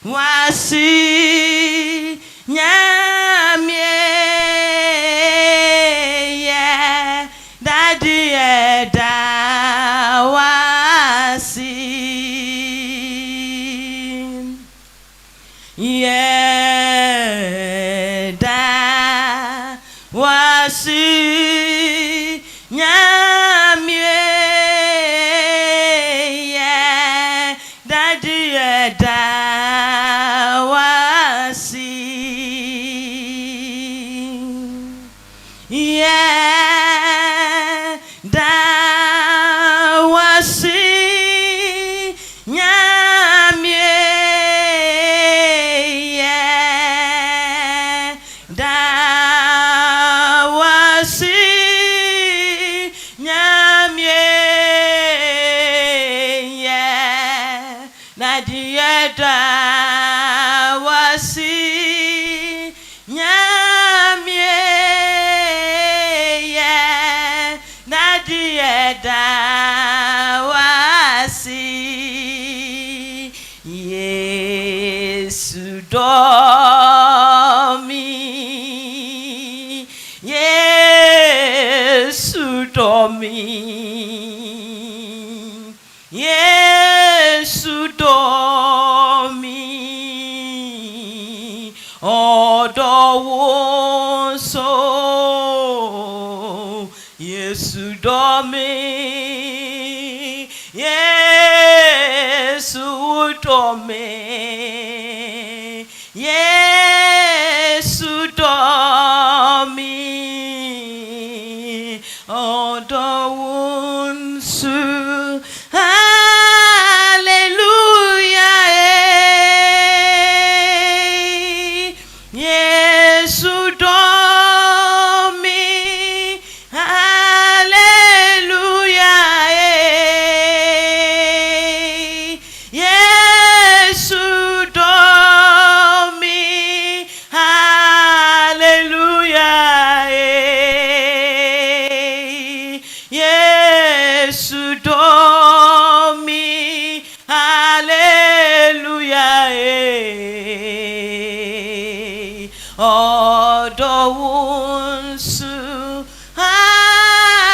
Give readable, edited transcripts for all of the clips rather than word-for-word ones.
wasi nyamie ye dadi eda wasi ye da wasi nyamie ye dadi eda yeah, that was it. Nyamie, yeah, that was it. Nyamie, yeah, Nadia, that was it. Nyamie. Dawasi Yesu domi Yesu domi Yesu domi odo so Yesu domi Yesu domi Yesu domi odowunsu hallelujah Yesu domi odowunsu hallelujah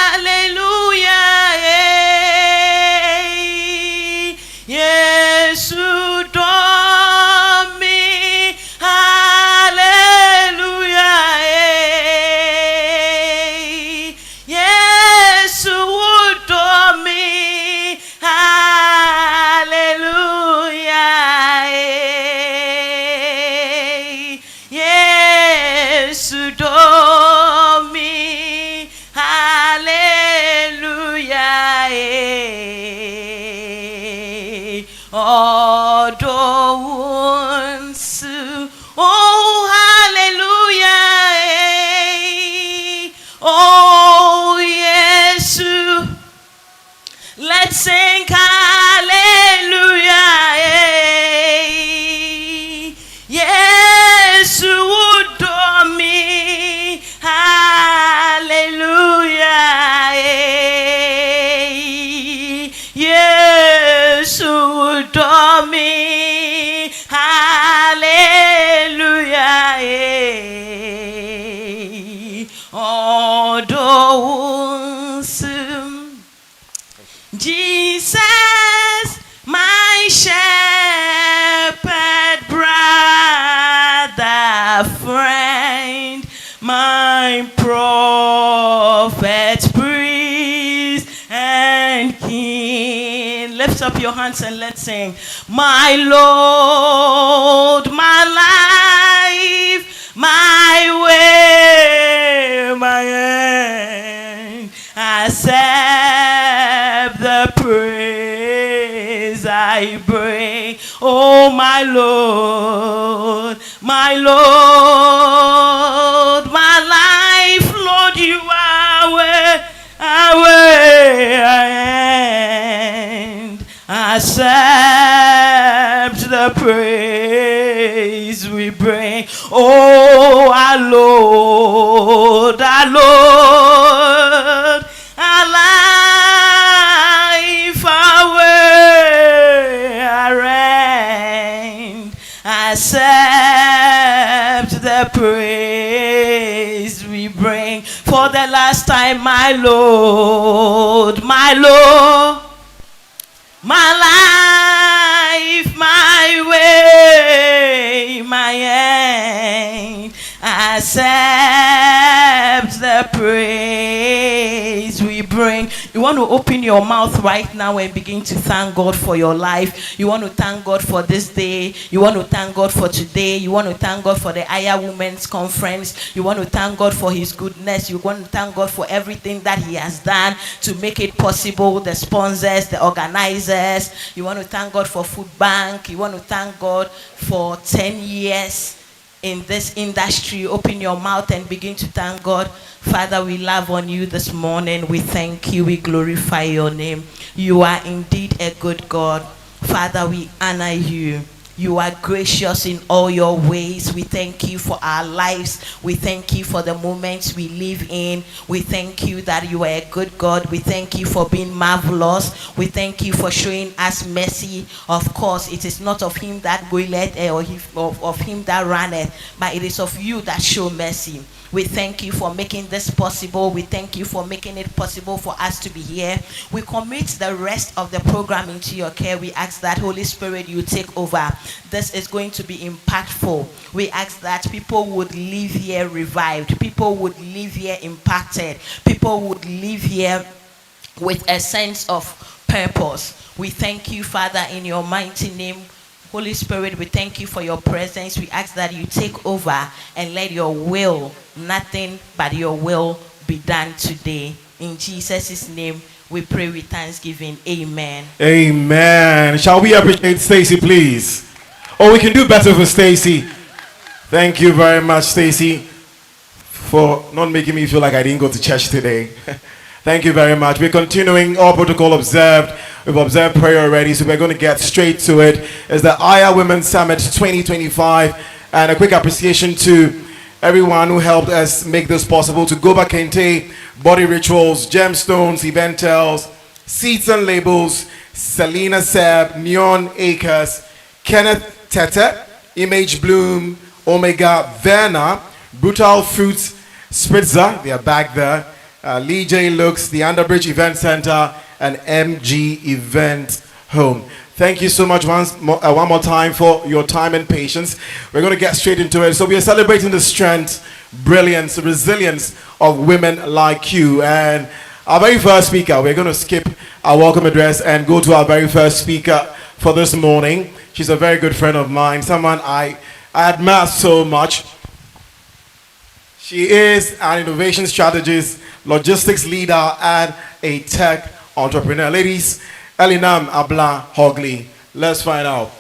Yesu domi hallelujah Yesu domi hallelujah Yesu domi hallelujah odowunsu oh hallelujah oh Yesu let's sing hallelujah Yesu domi hallelujah Yesu domi hallelujah odowunsu Jesus my shepherd brother friend my prophet priest and king lift up your hands and let's sing my Lord my life my way my end accept the praise I bring oh my Lord my Lord my life Lord you are away and accept the praise we bring oh our Lord our Lord our life our way our end accept the praise we bring. For the last time, my Lord, my life, my way, my end. Accept the praise we bring. You want to open your mouth right now and begin to thank God for your life. You want to thank God for this day. You want to thank God for today. You want to thank God for the Aya Women's Conference. You want to thank God for His goodness. You want to thank God for everything that He has done to make it possible. The sponsors, the organizers. You want to thank God for Food Bank. You want to thank God for 10 years in this industry. Open your mouth and begin to thank God. Father, we love on you this morning. We thank you. We glorify your name. You are indeed a good God. Father, we honor you. You are gracious in all your ways. We thank you for our lives. We thank you for the moments we live in. We thank you that you are a good God. We thank you for being marvelous. We thank you for showing us mercy. Of course, it is not of him that goeth or of him that runneth, but it is of you that show mercy. We thank you for making this possible. We thank you for making it possible for us to be here. We commit the rest of the program into your care. We ask that, Holy Spirit, you take over. This is going to be impactful. We ask that people would leave here revived. People would leave here impacted. People would leave here with a sense of purpose. We thank you, Father, in your mighty name. Holy Spirit, we thank you for your presence. We ask that you take over and let your will, nothing but your will, be done today. In Jesus' name, we pray with thanksgiving. Amen. Amen. Shall we appreciate Stacy, please? Oh, we can do better for Stacy. Thank you very much, Stacy, for not making me feel like I didn't go to church today. Thank you very much. We're continuing, all protocol observed. We've observed prayer already, so we're going to get straight to it. It's the Aya Women's Summit 2025, and a quick appreciation to everyone who helped us make this possible. To Goba Kente, Body Rituals, Gemstones, Eventels, Seats and Labels, Selena Seb, Neon Acres, Kenneth Tete, Image Bloom, Omega Verna, Brutal Fruits, Spritzer, they are back there, Lee J Looks, the Underbridge Event Center, and MG Event Home. Thank you so much one more time for your time and patience. We're going to get straight into it. So we are celebrating the strength, brilliance, resilience of women like you. And our very first speaker, we're going to skip our welcome address and go to our very first speaker for this morning. She's a very good friend of mine, someone I admire so much. She is an innovation strategist, logistics leader, and a tech entrepreneur. Ladies, Elinam Abla Hogley. Let's find out.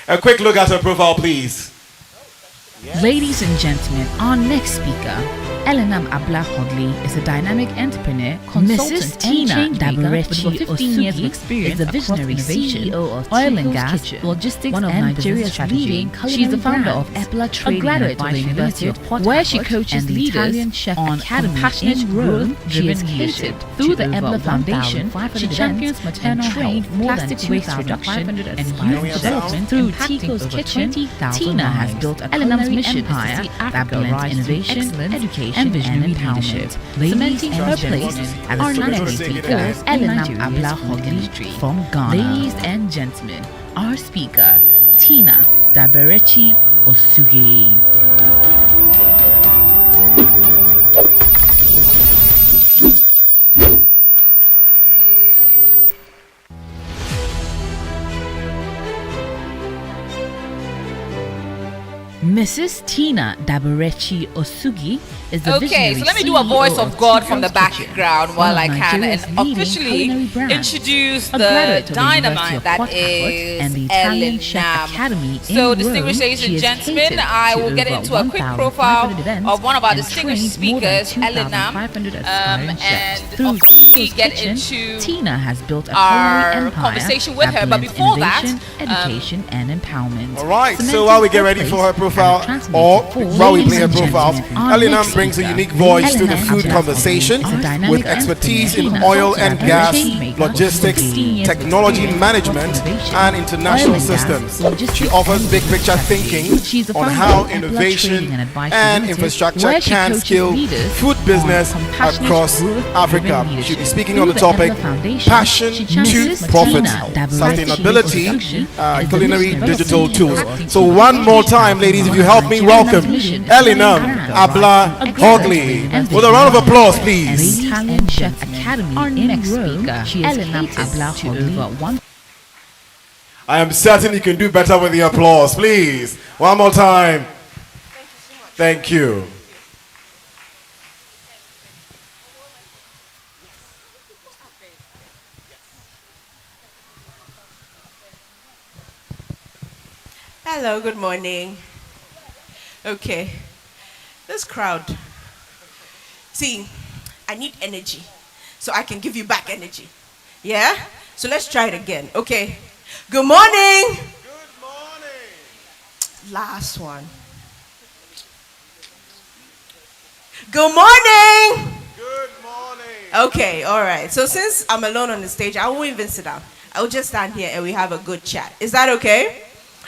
A quick look at her profile, please. Yes. Ladies and gentlemen, our next speaker, Elinam Abla Hogley, is a dynamic entrepreneur, consultant, Mrs. Tina Dabarechi Osugi is the visionary CEO of Oil and Gas, Kitchen, Logistics, one of Nigeria's leading. She's the founder of Epla Trading, a graduate of the University of Port Harcourt, where she coaches leaders Italian chef on compassionate growth. She has catered through the Epla Foundation. She champions maternal health, plastic waste reduction, and youth development through Tico's Kitchen. Tina has built a Elinam's mission empire that blends innovation, education, and visionary leadership, cementing her place as a celebrity for Elinam Abla Hogley from Ghana. Ladies and gentlemen, our speaker, Tina Dabarechi Osugi. Mrs. Tina Dabarechi Osugi is the okay, so let me do a voice of God from the background while I can and officially introduce the dynamite that is Elinam. So, distinguished ladies and gentlemen, I will get into a quick profile of one of our distinguished speakers, Elinam, and we get into Tina has built a our conversation with her. But before that, education and empowerment. All right, so while we get ready for her profile, profile, transmitted or for while we ladies play her and profile, gentlemen, our Elinam next brings a speaker, unique voice to the Elinam food Abla conversation is a dynamic with expertise in entrepreneur, oil and gas, consultant, logistics, 15 years technology experience, management, cultivation, and oil international and gas, systems. logistics, She offers and big picture strategy. thinking She's the on founder how of Epla innovation Trading and Advice and Limited, infrastructure where she can coaches scale leaders food on business compassionate across growth-driven Africa. leadership. She'll be speaking Through on the the topic Epla Foundation, passion she to champions profit, Martina Dabaretti sustainability, production and is the culinary mission digital development tools. consultant So to one more educate time, ladies, if you Africa. help me welcome Elinam Abla Hogley. With a round of applause, please. Italian Chef Academy. Our next speaker, Elinam Abla Hogley. I am certain you can do better with the applause, please. One more time. Thank you. Hello, good morning. Okay, this crowd. See, I need energy, so I can give you back energy. Yeah? So let's try it again. Okay. Good morning. Good morning. Last one. Good morning. Good morning. Okay, all right. So since I'm alone on the stage, I won't even sit down. I will just stand here and we have a good chat. Is that okay?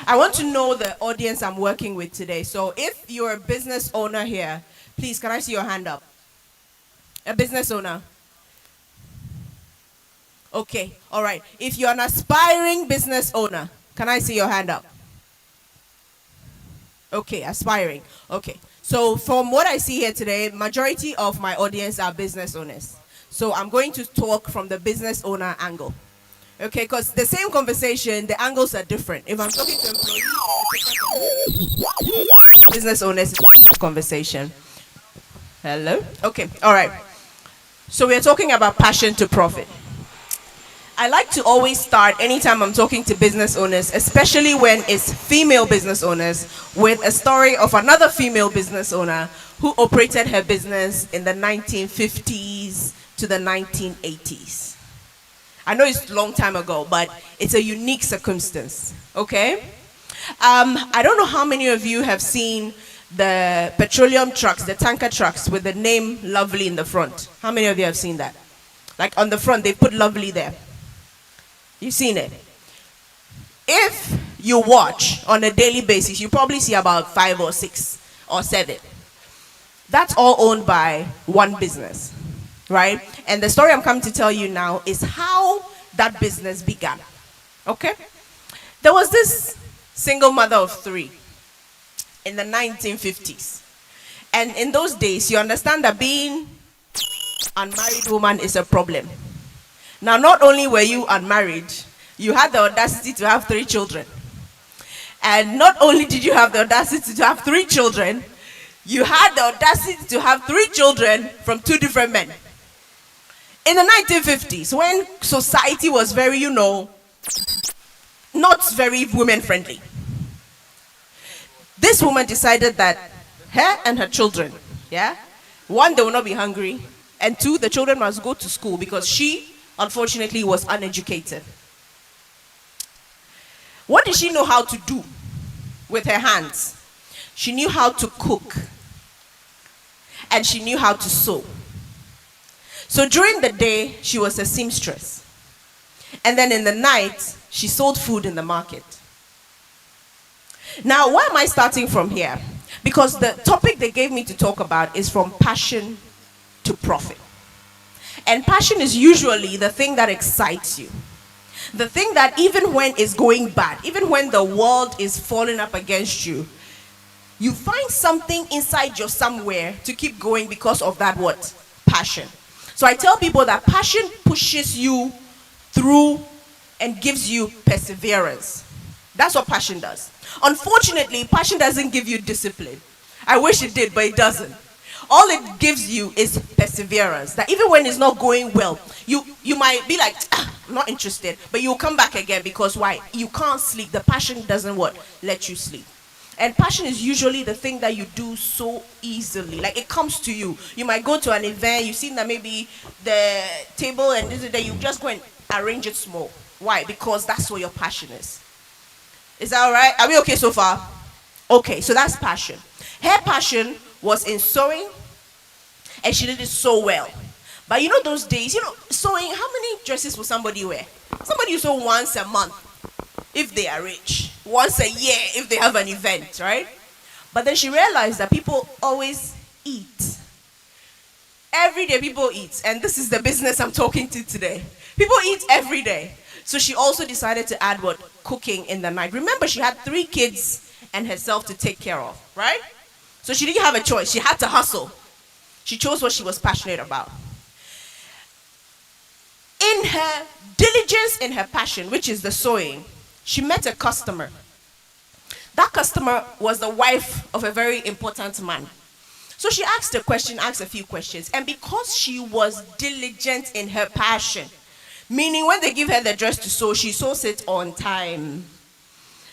I want to know the audience I'm working with today. So if you're a business owner here, please, can I see your hand up? A business owner? Okay, all right. If you're an aspiring business owner, can I see your hand up? Okay, aspiring. Okay. So from what I see here today, majority of my audience are business owners. So I'm going to talk from the business owner angle. Okay, because the same conversation, the angles are different. If I'm talking to employees, business owners, conversation. Hello? Okay, all right. So we're talking about passion to profit. I like to always start anytime I'm talking to business owners, especially when it's female business owners, with a story of another female business owner who operated her business in the 1950s to the 1980s. I know it's a long time ago, but it's a unique circumstance, okay? I don't know how many of you have seen the petroleum trucks, the tanker trucks with the name Lovely in the front. How many of you have seen that? Like on the front, they put Lovely there. You've seen it. If you watch on a daily basis, you probably see about 5 or 6 or 7. That's all owned by one business, right? And the story I'm coming to tell you now is how that business began, okay? There was this single mother of 3 in the 1950s. And in those days, you understand that being unmarried woman is a problem. Now, not only were you unmarried, you had the audacity to have 3 children. And not only did you have the audacity to have 3 children, you had the audacity to have 3 children from 2 different men. In the 1950s, when society was very, not very women-friendly, this woman decided that her and her children, 1, they will not be hungry, and 2, the children must go to school because she, unfortunately, was uneducated. What did she know how to do with her hands? She knew how to cook, and she knew how to sew. So during the day, she was a seamstress. And then in the night, she sold food in the market. Now, why am I starting from here? Because the topic they gave me to talk about is from passion to profit. And passion is usually the thing that excites you. The thing that even when it's going bad, even when the world is falling up against you, you find something inside you somewhere to keep going because of that what? Passion. So I tell people that passion pushes you through and gives you perseverance. That's what passion does. Unfortunately, passion doesn't give you discipline. I wish it did, but it doesn't. All it gives you is perseverance. That even when it's not going well, you might be like, I'm not interested, but you'll come back again because why? You can't sleep. The passion doesn't what? Let you sleep. And passion is usually the thing that you do so easily. Like it comes to you. You might go to an event, you see that maybe the table and this and that, you just go and arrange it small. Why? Because that's what your passion is. Is that all right? Are we okay so far? Okay, so that's passion. Her passion was in sewing, and she did it so well. But you know those days, sewing, how many dresses will somebody wear? Somebody will sew once a month if they are rich, once a year if they have an event, right? But then she realized that people always eat. Every day people eat, and this is the business I'm talking to today. People eat every day. So she also decided to add what? Cooking in the night. Remember, she had 3 kids and herself to take care of, right? So she didn't have a choice. She had to hustle. She chose what she was passionate about. In her diligence, in her passion, which is the sewing, she met a customer. That customer was the wife of a very important man. So she asked a few questions. And because she was diligent in her passion, meaning when they give her the dress to sew, she sews it on time.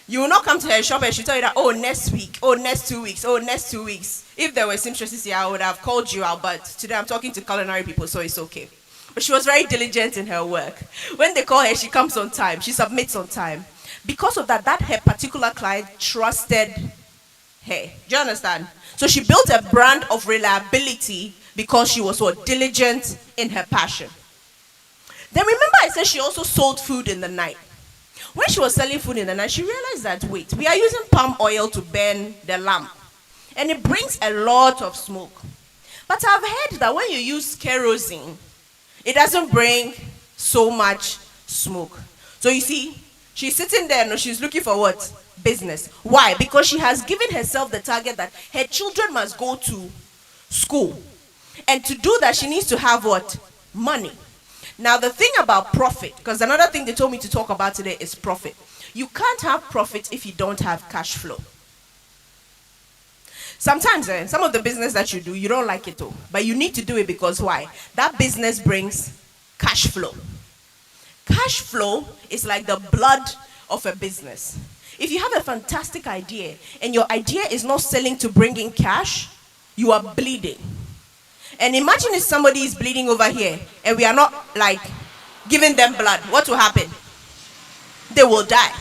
You will not come to her shop and she'll tell you that, oh, next week, oh, next 2 weeks, oh, next 2 weeks. If there were seamstresses here, I would have called you out, but today I'm talking to culinary people, so it's okay. But she was very diligent in her work. When they call her, she comes on time. She submits on time. Because of that her particular client trusted her. Do you understand? So she built a brand of reliability because she was so diligent in her passion. Then remember I said she also sold food in the night. When she was selling food in the night, she realized that, wait, we are using palm oil to burn the lamp. And it brings a lot of smoke. But I've heard that when you use kerosene, it doesn't bring so much smoke. So you see, she's sitting there and she's looking for what? Business. Why? Because she has given herself the target that her children must go to school. And to do that, she needs to have what? Money. Now the thing about profit, because another thing they told me to talk about today is profit. You can't have profit if you don't have cash flow. Sometimes, some of the business that you do, you don't like it, but you need to do it because why? That business brings cash flow. Cash flow is like the blood of a business. If you have a fantastic idea and your idea is not selling to bring in cash, you are bleeding. And imagine if somebody is bleeding over here and we are not like giving them blood. What will happen? They will die.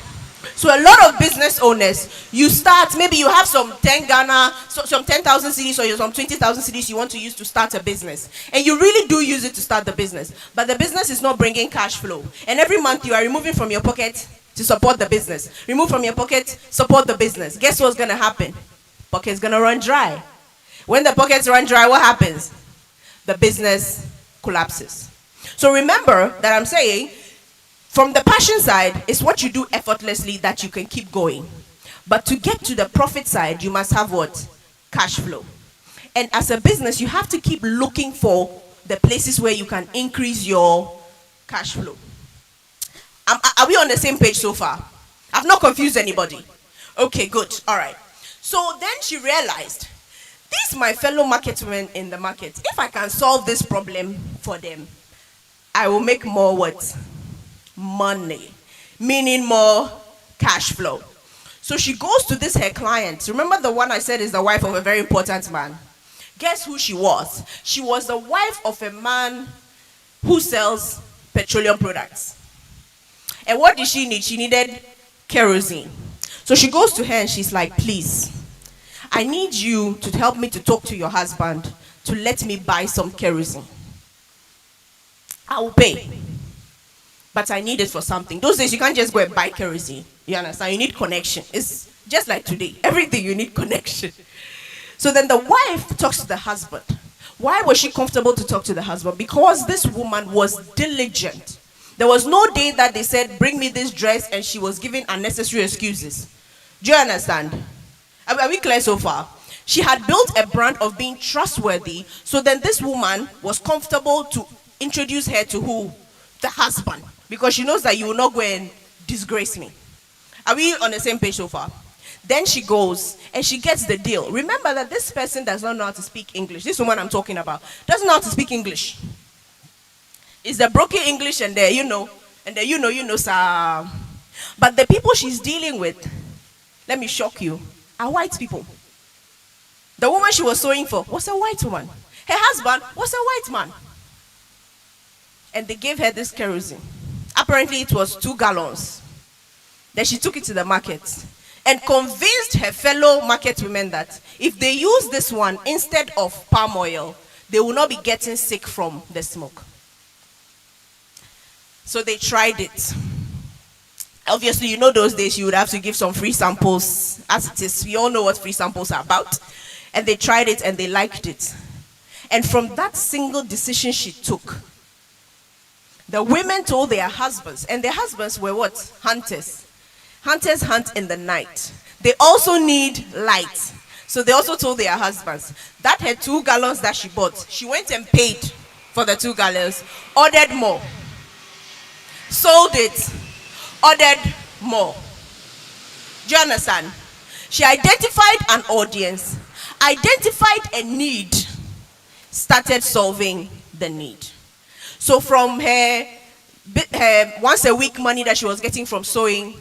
So a lot of business owners, you start, maybe you have some 10 Ghana, some 10,000 cedis or some 20,000 cedis you want to use to start a business. And you really do use it to start the business. But the business is not bringing cash flow. And every month you are removing from your pocket to support the business. Remove from your pocket, support the business. Guess what's going to happen? Pocket's going to run dry. When the pockets run dry, what happens? The business collapses. So remember that I'm saying, from the passion side, it's what you do effortlessly that you can keep going. But to get to the profit side, you must have what? Cash flow. And as a business, you have to keep looking for the places where you can increase your cash flow. Are we on the same page so far? I've not confused anybody. Okay, good. All right. So then she realized, these my fellow marketmen in the market, if I can solve this problem for them, I will make more what? Money, meaning more cash flow. So she goes to this her client. Remember the one I said is the wife of a very important man. Guess who she was? She was the wife of a man who sells petroleum products. And what did she need? She needed kerosene. So she goes to her and she's like, please, I need you to help me to talk to your husband to let me buy some kerosene. I will pay. But I need it for something. Those days, you can't just go and buy kerosene. You understand? You need connection. It's just like today. Everything, you need connection. So then the wife talks to the husband. Why was she comfortable to talk to the husband? Because this woman was diligent. There was no day that they said, bring me this dress, and she was giving unnecessary excuses. Do you understand? Are we clear so far? She had built a brand of being trustworthy. So then this woman was comfortable to introduce her to who? The husband. Because she knows that you will not go and disgrace me. Are we on the same page so far? Then she goes and she gets the deal. Remember that this person does not know how to speak English. This woman I'm talking about doesn't know how to speak English. It's the broken English and the, sir. But the people she's dealing with, let me shock you, are white people. The woman she was sewing for was a white woman. Her husband was a white man. And they gave her this kerosene. Apparently it was 2 gallons. Then she took it to the market. and convinced her fellow market women that if they use this one instead of palm oil, they will not be getting sick from the smoke. So they tried it. Obviously, you know those days you would have to give some free samples. As it is, we all know what free samples are about. And they tried it and they liked it. And from that single decision she took, the women told their husbands, and their husbands were what? Hunters. Hunters hunt in the night. They also need light. So they also told their husbands that her 2 gallons that she bought, she went and paid for the 2 gallons, ordered more, sold it, ordered more. Do you understand? She identified an audience, identified a need, started solving the need. So from her once a week money that she was getting from sewing,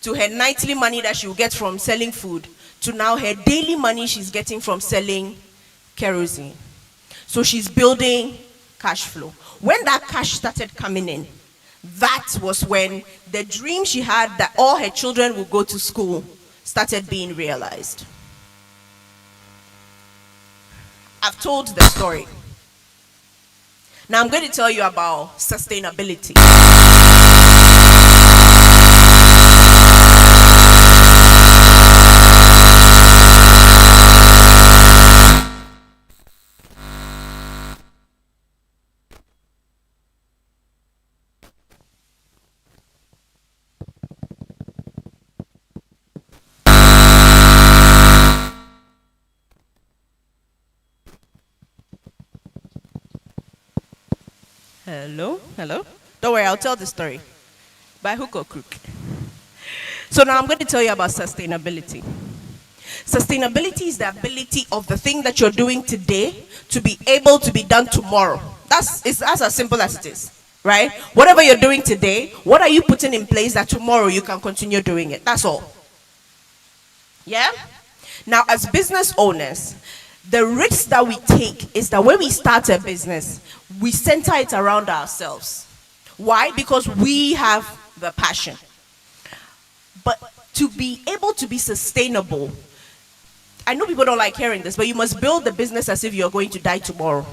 to her nightly money that she will get from selling food, to now her daily money she's getting from selling kerosene. So she's building cash flow. When that cash started coming in, that was when the dream she had that all her children would go to school started being realized. I've told the story. Now I'm going to tell you about sustainability. Hello. Don't worry, I'll tell the story. By hook or crook. So now I'm going to tell you about sustainability. Sustainability is the ability of the thing that you're doing today to be able to be done tomorrow. That's as simple as it is, right? Whatever you're doing today, what are you putting in place that tomorrow you can continue doing it? That's all. Yeah? Now, as business owners, the risk that we take is that when we start a business, we center it around ourselves. Why? Because we have the passion. But to be able to be sustainable, I know people don't like hearing this, but you must build the business as if you're going to die tomorrow.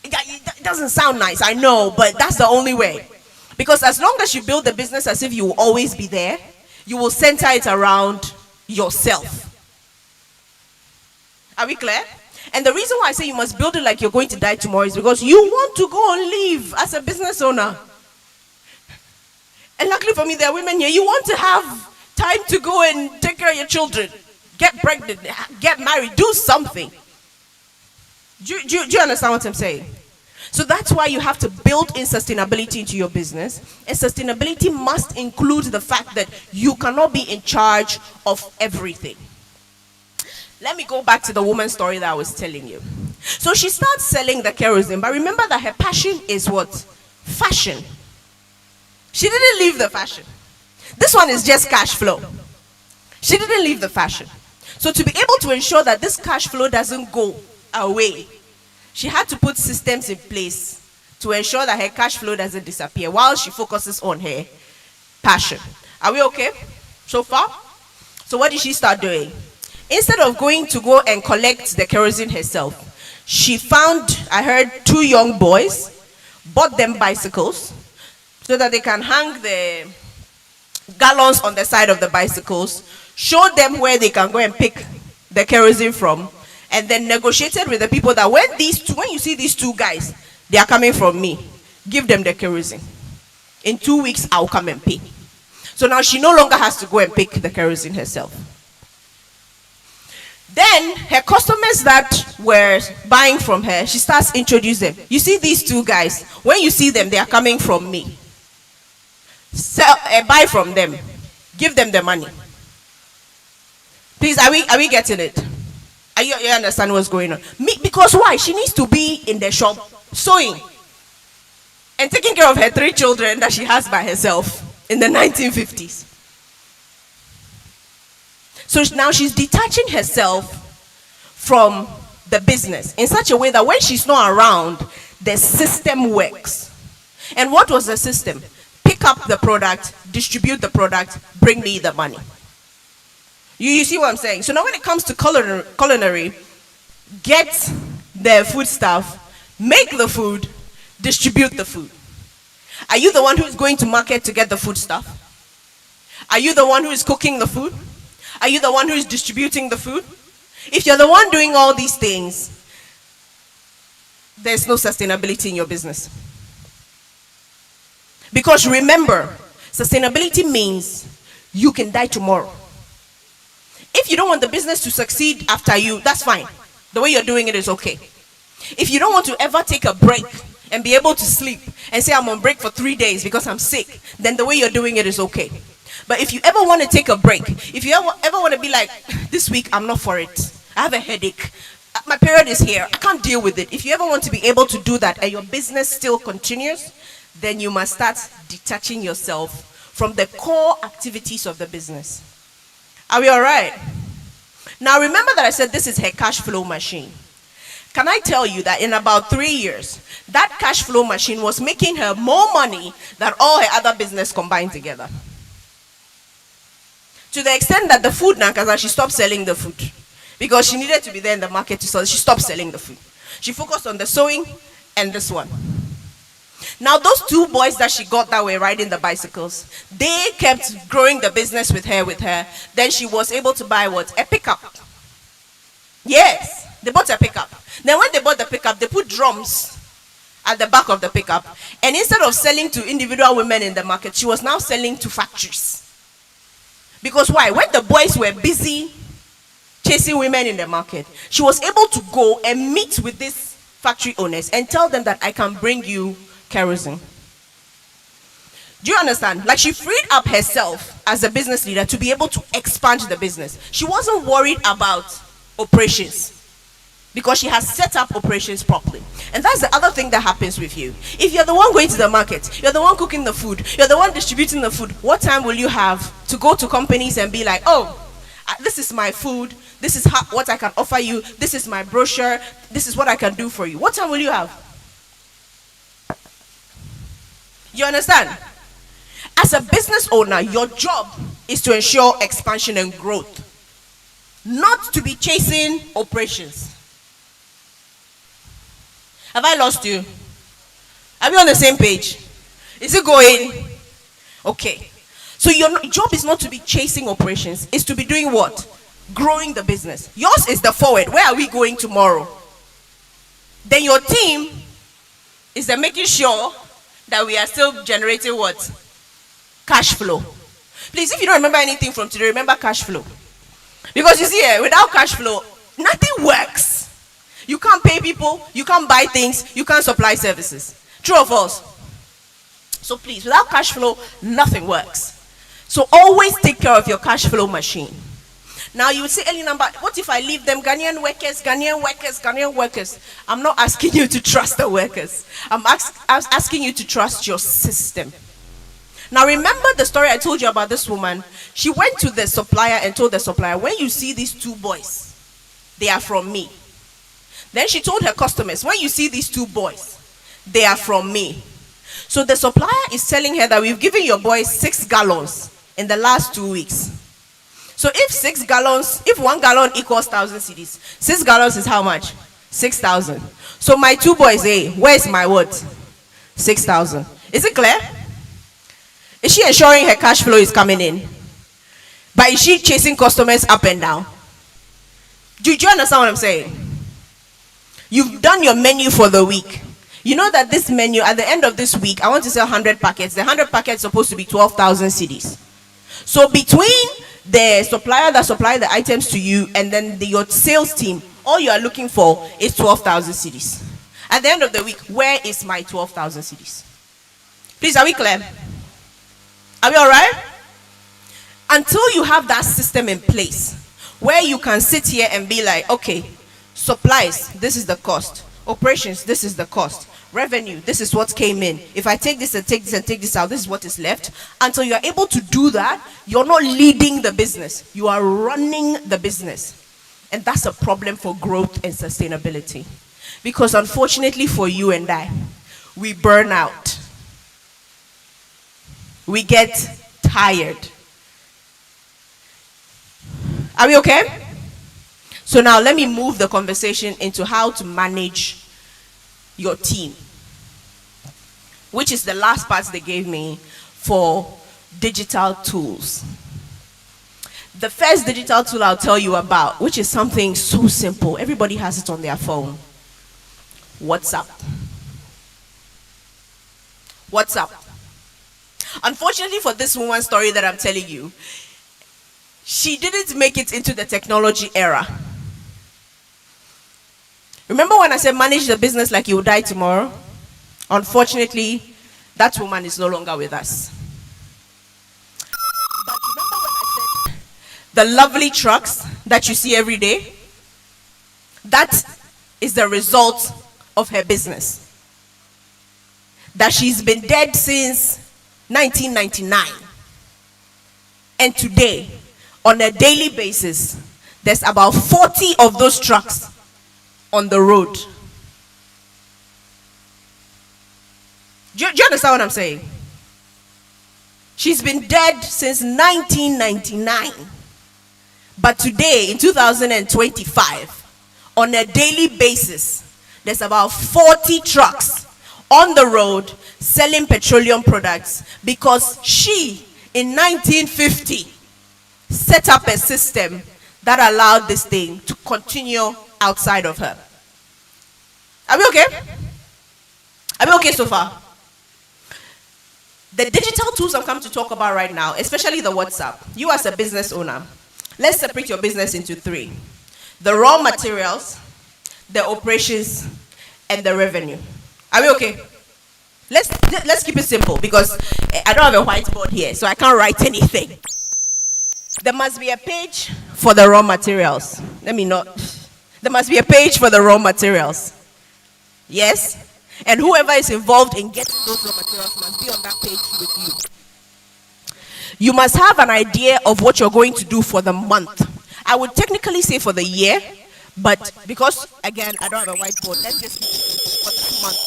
It doesn't sound nice, I know, but that's the only way. Because as long as you build the business as if you will always be there, you will center it around yourself. Are we clear? And the reason why I say you must build it like you're going to die tomorrow is because you want to go and live as a business owner. And luckily for me, there are women here, you want to have time to go and take care of your children, get pregnant, get married, do something. Do you understand what I'm saying? So that's why you have to build in sustainability into your business. And sustainability must include the fact that you cannot be in charge of everything. Let me go back to the woman's story that I was telling you. So she starts selling the kerosene, but remember that her passion is what? Fashion. She didn't leave the fashion. This one is just cash flow. She didn't leave the fashion. So to be able to ensure that this cash flow doesn't go away, she had to put systems in place to ensure that her cash flow doesn't disappear while she focuses on her passion. Are we okay so far? So what did she start doing? Instead of going to go and collect the kerosene herself, she found, I heard, 2 young boys, bought them bicycles so that they can hang the gallons on the side of the bicycles, showed them where they can go and pick the kerosene from, and then negotiated with the people that when you see these 2 guys, they are coming from me, give them the kerosene. In 2 weeks, I'll come and pay. So now she no longer has to go and pick the kerosene herself. Then her customers that were buying from her, she starts introducing them. You see these 2 guys, when you see them, they are coming from me. Buy from them, give them the money. Please, are we getting it? You understand what's going on? Because why? She needs to be in the shop sewing and taking care of her 3 children that she has by herself in the 1950s. So now she's detaching herself from the business in such a way that when she's not around, the system works. And what was the system? Pick up the product, distribute the product, bring me the money. You see what I'm saying? So now when it comes to culinary, get the food stuff, make the food, distribute the food. Are you the one who is going to market to get the food stuff? Are you the one who is cooking the food? Are you the one who is distributing the food? If you're the one doing all these things, there's no sustainability in your business. Because remember, sustainability means you can die tomorrow. If you don't want the business to succeed after you, that's fine. The way you're doing it is okay. If you don't want to ever take a break and be able to sleep and say I'm on break for 3 days because I'm sick, then the way you're doing it is okay. But if you ever want to take a break, if you ever want to be like, this week I'm not for it, I have a headache, my period is here, I can't deal with it. If you ever want to be able to do that and your business still continues, then you must start detaching yourself from the core activities of the business. Are we all right? Now remember that I said this is her cash flow machine. Can I tell you that in about 3 years, that cash flow machine was making her more money than all her other business combined together? To the extent that the food now, she stopped selling the food. Because she needed to be there in the market to sell, she stopped selling the food. She focused on the sewing and this one. Now those 2 boys that she got that were riding the bicycles, they kept growing the business with her. Then she was able to buy what? A pickup. Yes, they bought a pickup. Then when they bought the pickup, they put drums at the back of the pickup. And instead of selling to individual women in the market, she was now selling to factories. Because why? When the boys were busy chasing women in the market, she was able to go and meet with these factory owners and tell them that I can bring you kerosene. Do you understand? Like she freed up herself as a business leader to be able to expand the business. She wasn't worried about operations because she has set up operations properly. And that's the other thing that happens with you. If you're the one going to the market, you're the one cooking the food, you're the one distributing the food, what time will you have to go to companies and be like, oh, this is my food, this is what I can offer you, this is my brochure, this is what I can do for you? What time will you have? You understand? As a business owner, your job is to ensure expansion and growth, not to be chasing operations. Have I lost you? Are we on the same page? Is it going? Okay. So your job is not to be chasing operations, it's to be doing what? Growing the business. Yours is the forward. Where are we going tomorrow? Then your team is the making sure that we are still generating what? Cash flow. Please, if you don't remember anything from today, remember cash flow. Because you see, without cash flow, nothing works. You can't pay people, you can't buy things, you can't supply services. True or false? So please, without cash flow, nothing works. So always take care of your cash flow machine. Now you would say, Elena, but what if I leave them? Ghanaian workers. I'm not asking you to trust the workers. I'm asking you to trust your system. Now remember the story I told you about this woman. She went to the supplier and told the supplier, when you see these 2 boys, they are from me. Then she told her customers, when you see these 2 boys, they are from me. So the supplier is telling her that we've given your boys 6 gallons in the last 2 weeks. So if 1 gallon equals 1,000 cedis, 6 gallons is how much? 6,000. So my 2 boys, where's my what? 6,000. Is it clear? Is she ensuring her cash flow is coming in? But is she chasing customers up and down? Do you understand what I'm saying? You've done your menu for the week. You know that this menu, at the end of this week, I want to sell 100 packets. The 100 packets is supposed to be 12,000 cedis. So between the supplier that supplied the items to you and then your sales team, all you are looking for is 12,000 cedis. At the end of the week, where is my 12,000 cedis? Please, are we clear? Are we all right? Until you have that system in place where you can sit here and be like, okay, supplies, this is the cost. Operations, this is the cost. Revenue, this is what came in. If I take this and take this and take this out, this is what is left. Until you're able to do that, you're not leading the business. You are running the business. And that's a problem for growth and sustainability. Because unfortunately for you and I, we burn out. We get tired. Are we okay? So now let me move the conversation into how to manage your team, which is the last part they gave me for digital tools. The first digital tool I'll tell you about, which is something so simple, everybody has it on their phone. WhatsApp. WhatsApp. Unfortunately for this woman's story that I'm telling you, she didn't make it into the technology era. Remember when I said manage the business like you will die tomorrow? Unfortunately, that woman is no longer with us. But remember when I said the lovely trucks that you see every day? That is the result of her business. That she's been dead since 1999. And today, on a daily basis, there's about 40 of those trucks on the road. Do you understand what I'm saying? She's been dead since 1999. But today, in 2025, on a daily basis, there's about 40 trucks on the road selling petroleum products because she, in 1950, set up a system that allowed this thing to continue outside of her. Are we okay? Are we okay so far? The digital tools I'm coming to talk about right now, especially the WhatsApp, you as a business owner, let's separate your business into three: the raw materials, the operations, and the revenue. Are we okay? Let's keep it simple because I don't have a whiteboard here, so I can't write anything. There must be a page for the raw materials. There must be a page for the raw materials. Yes? And whoever is involved in getting those raw materials must be on that page with you. You must have an idea of what you're going to do for the month. I would technically say for the year, but because, again, I don't have a whiteboard, let's just for this month.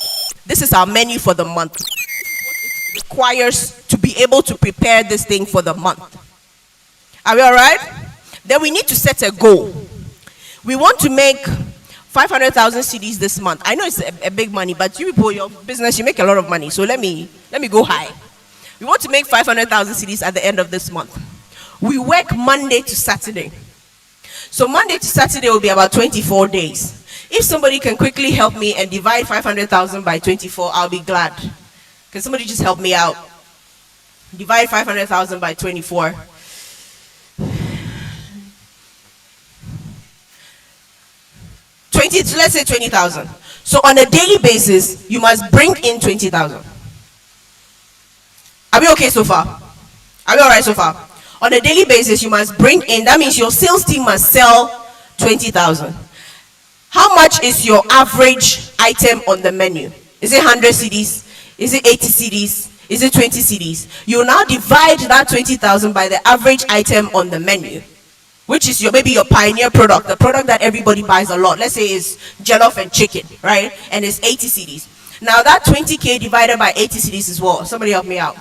This is our menu for the month. This is what it requires to be able to prepare this thing for the month. Are we all right? Then we need to set a goal. We want to make 500,000 cedis this month. I know it's a big money, but you people, your business, you make a lot of money. So let me go high. We want to make 500,000 cedis at the end of this month. We work Monday to Saturday. So Monday to Saturday will be about 24 days. If somebody can quickly help me and divide 500,000 by 24, I'll be glad. Can somebody just help me out? Divide 500,000 by 24. Let's say 20,000. So on a daily basis, you must bring in 20,000. Are we okay so far? Are we all right so far? On a daily basis, you must bring in, that means your sales team must sell 20,000. How much is your average item on the menu? Is it 100 cedis? Is it 80 cedis? Is it 20 cedis? You now divide that 20,000 by the average item on the menu, which is maybe your pioneer product, the product that everybody buys a lot. Let's say it's jollof and chicken, right? And it's 80 cedis. Now that 20K divided by 80 cedis is what? Somebody help me out.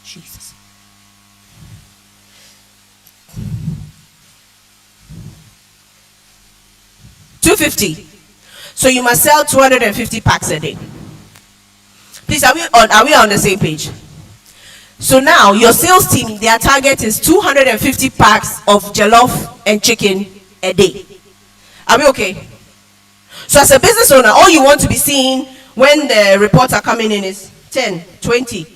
Jesus. $250. So you must sell 250 packs a day. Please, are we on the same page? So now your sales team, their target is 250 packs of jollof and chicken a day. Are we okay? So as a business owner, all you want to be seeing when the reports are coming in is 10, 20,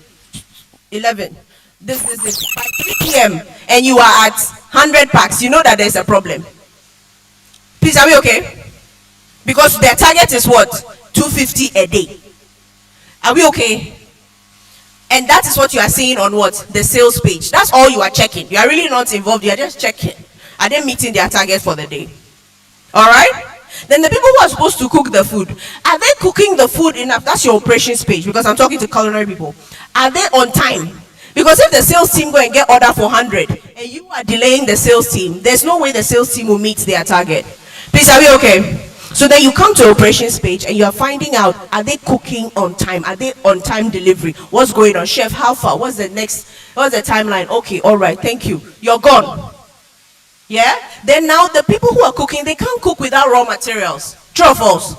11. This by 3 p.m. and you are at 100 packs. You know that there's a problem. Please, are we okay? Because their target is what? 250 a day. Are we okay? And that is what you are seeing on what? The sales page. That's all you are checking. You are really not involved. You are just checking. Are they meeting their target for the day? All right? Then the people who are supposed to cook the food, are they cooking the food enough? That's your operations page, because I'm talking to culinary people. Are they on time? Because if the sales team go and get order for 100 and you are delaying the sales team, there's no way the sales team will meet their target. Please, are we okay? So then you come to operations page and you are finding out, are they cooking on time? Are they on time delivery? What's going on? Chef, how far? What's the timeline? Okay, all right, thank you. You're gone. Yeah? Then now the people who are cooking, they can't cook without raw materials. True or false?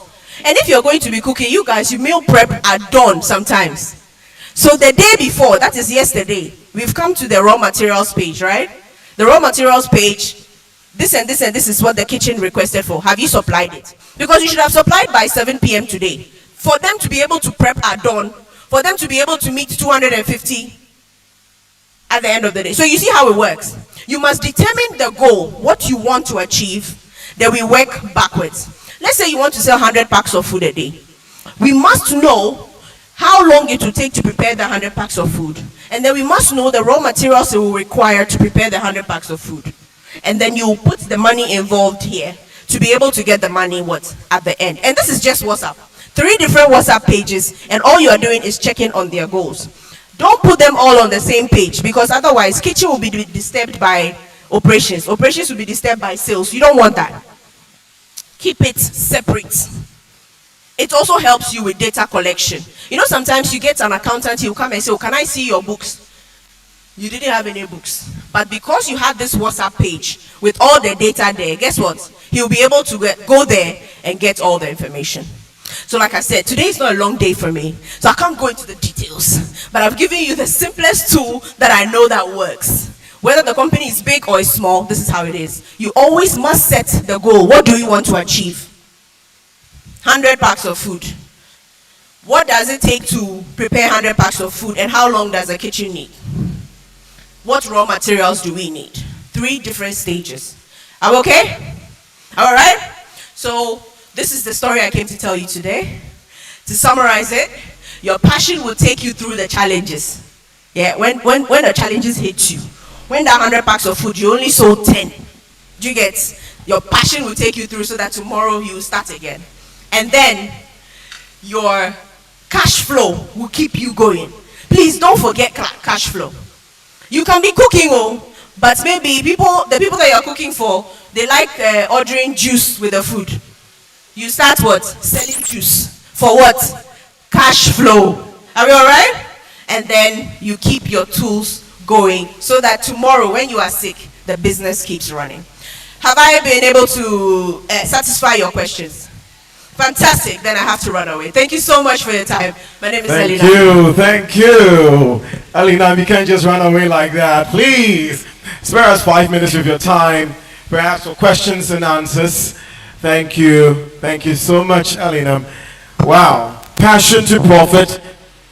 And if you're going to be cooking, you guys, you meal prep at dawn sometimes. So the day before, that is yesterday, we've come to the raw materials page, right? The raw materials page, this and this and this is what the kitchen requested for. Have you supplied it? Because you should have supplied by 7 p.m. today. For them to be able to prep at dawn, for them to be able to meet 250 at the end of the day. So you see how it works. You must determine the goal, what you want to achieve, then we work backwards. Let's say you want to sell 100 packs of food a day. We must know how long it will take to prepare the 100 packs of food. And then we must know the raw materials it will require to prepare the 100 packs of food. And then you put the money involved here to be able to get the money at the end. And this is just WhatsApp. 3 different WhatsApp pages, and all you are doing is checking on their goals. Don't put them all on the same page, because otherwise kitchen will be disturbed by operations. Operations will be disturbed by sales. You don't want that. Keep it separate. It also helps you with data collection. You know, sometimes you get an accountant, he'll come and say, oh, can I see your books? You didn't have any books. But because you had this WhatsApp page with all the data there, guess what? He'll be able to go there and get all the information. So like I said, today is not a long day for me, so I can't go into the details. But I've given you the simplest tool that I know that works. Whether the company is big or is small, this is how it is. You always must set the goal. What do you want to achieve? 100 packs of food. What does it take to prepare 100 packs of food, and how long does the kitchen need? What raw materials do we need? 3 different stages. Are we okay? All right? So this is the story I came to tell you today. To summarize it, your passion will take you through the challenges. Yeah, when the challenges hit you, when that 100 packs of food, you only sold 10. Do you get? Your passion will take you through so that tomorrow you will start again. And then your cash flow will keep you going. Please don't forget cash flow. You can be cooking, but maybe the people that you're cooking for, they like ordering juice with the food. You start what? Selling juice. For what? Cash flow. Are we all right? And then you keep your tools going so that tomorrow when you are sick, the business keeps running. Have I been able to satisfy your questions? Fantastic. Then I have to run away. Thank you so much for your time. My name is Elina. Thank you. Elina, you can't just run away like that. Please spare us 5 minutes of your time, perhaps for questions and answers. Thank you. Thank you so much, Elina. Wow. Passion to profit,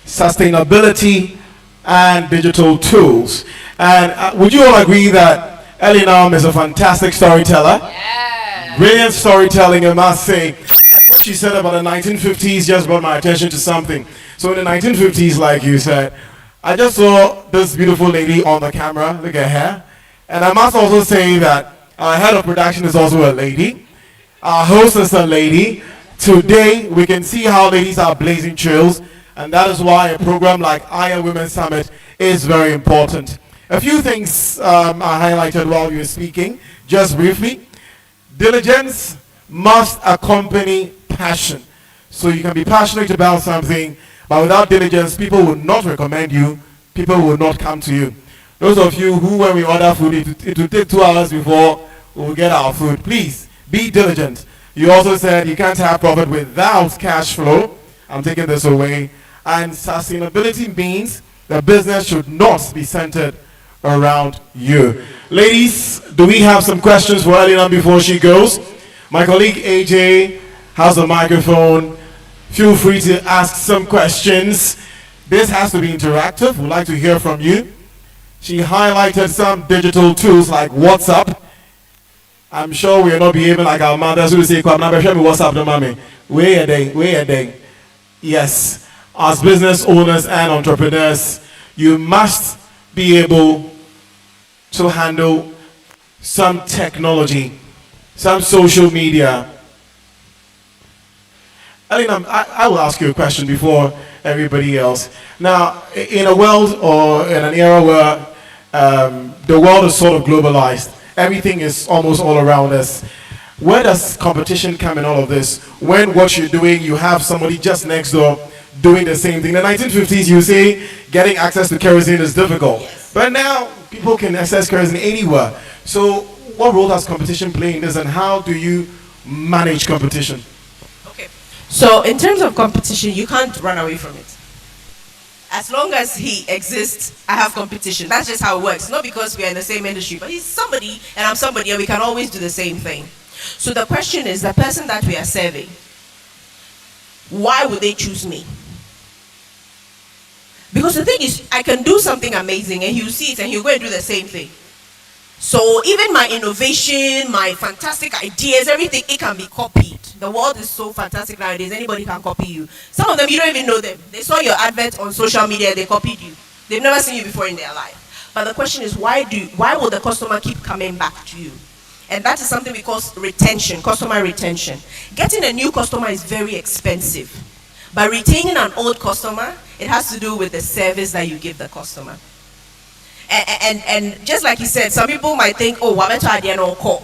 sustainability, and digital tools. And would you all agree that Elina is a fantastic storyteller? Yeah. Brilliant storytelling, I must say. And what she said about the 1950s just brought my attention to something. So in the 1950s, like you said, I just saw this beautiful lady on the camera. Look at her. And I must also say that our head of production is also a lady. Our host is a lady. Today, we can see how ladies are blazing trails. And that is why a program like Iron Women Summit is very important. A few things I highlighted while you were speaking, just briefly. Diligence must accompany passion. So you can be passionate about something, but without diligence, people will not recommend you, people will not come to you. Those of you who, when we order food, it will take 2 hours before we will get our food. Please, be diligent. You also said you can't have profit without cash flow. I'm taking this away. And sustainability means the business should not be centered around you. Ladies, do we have some questions for Elina before she goes? My colleague AJ has a microphone. Feel free to ask some questions. This has to be interactive. We'd like to hear from you. She highlighted some digital tools like WhatsApp. I'm sure we will not behaving like our mothers who say, "Come now, show me WhatsApp, no mommy." Wait a day. Yes, as business owners and entrepreneurs, you must be able to handle some technology, some social media. Elina, I will ask you a question before everybody else. Now, in a world or in an era where the world is sort of globalized, everything is almost all around us. where does competition come in all of this? When what you're doing, you have somebody just next door doing the same thing. In the 1950s, you say getting access to kerosene is difficult. Yes. But now, people can access kerosene anywhere. So, what role does competition play in this, and how do you manage competition? Okay. So in terms of competition, you can't run away from it. As long as he exists, I have competition. That's just how it works. Not because we are in the same industry, but he's somebody and I'm somebody, and we can always do the same thing. So the question is, the person that we are serving, why would they choose me? Because the thing is, I can do something amazing and he'll see it and he'll go and do the same thing. So even my innovation, my fantastic ideas, everything, it can be copied. The world is so fantastic nowadays, anybody can copy you. Some of them, you don't even know them. They saw your advert on social media, they copied you. They've never seen you before in their life. But the question is, why will the customer keep coming back to you? And that is something we call retention, customer retention. Getting a new customer is very expensive. But retaining an old customer, it has to do with the service that you give the customer. And just like he said, some people might think, oh, no call.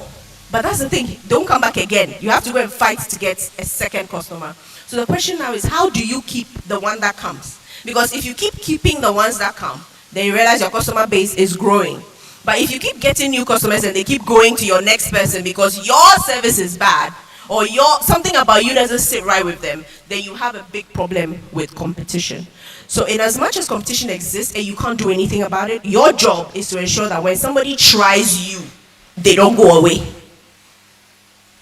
But that's the thing, don't come back again. You have to go and fight to get a second customer. So the question now is, how do you keep the one that comes? Because if you keep keeping the ones that come, then you realize your customer base is growing. But if you keep getting new customers and they keep going to your next person because your service is bad, or something about you doesn't sit right with them, then you have a big problem with competition. So in as much as competition exists and you can't do anything about it, your job is to ensure that when somebody tries you, they don't go away.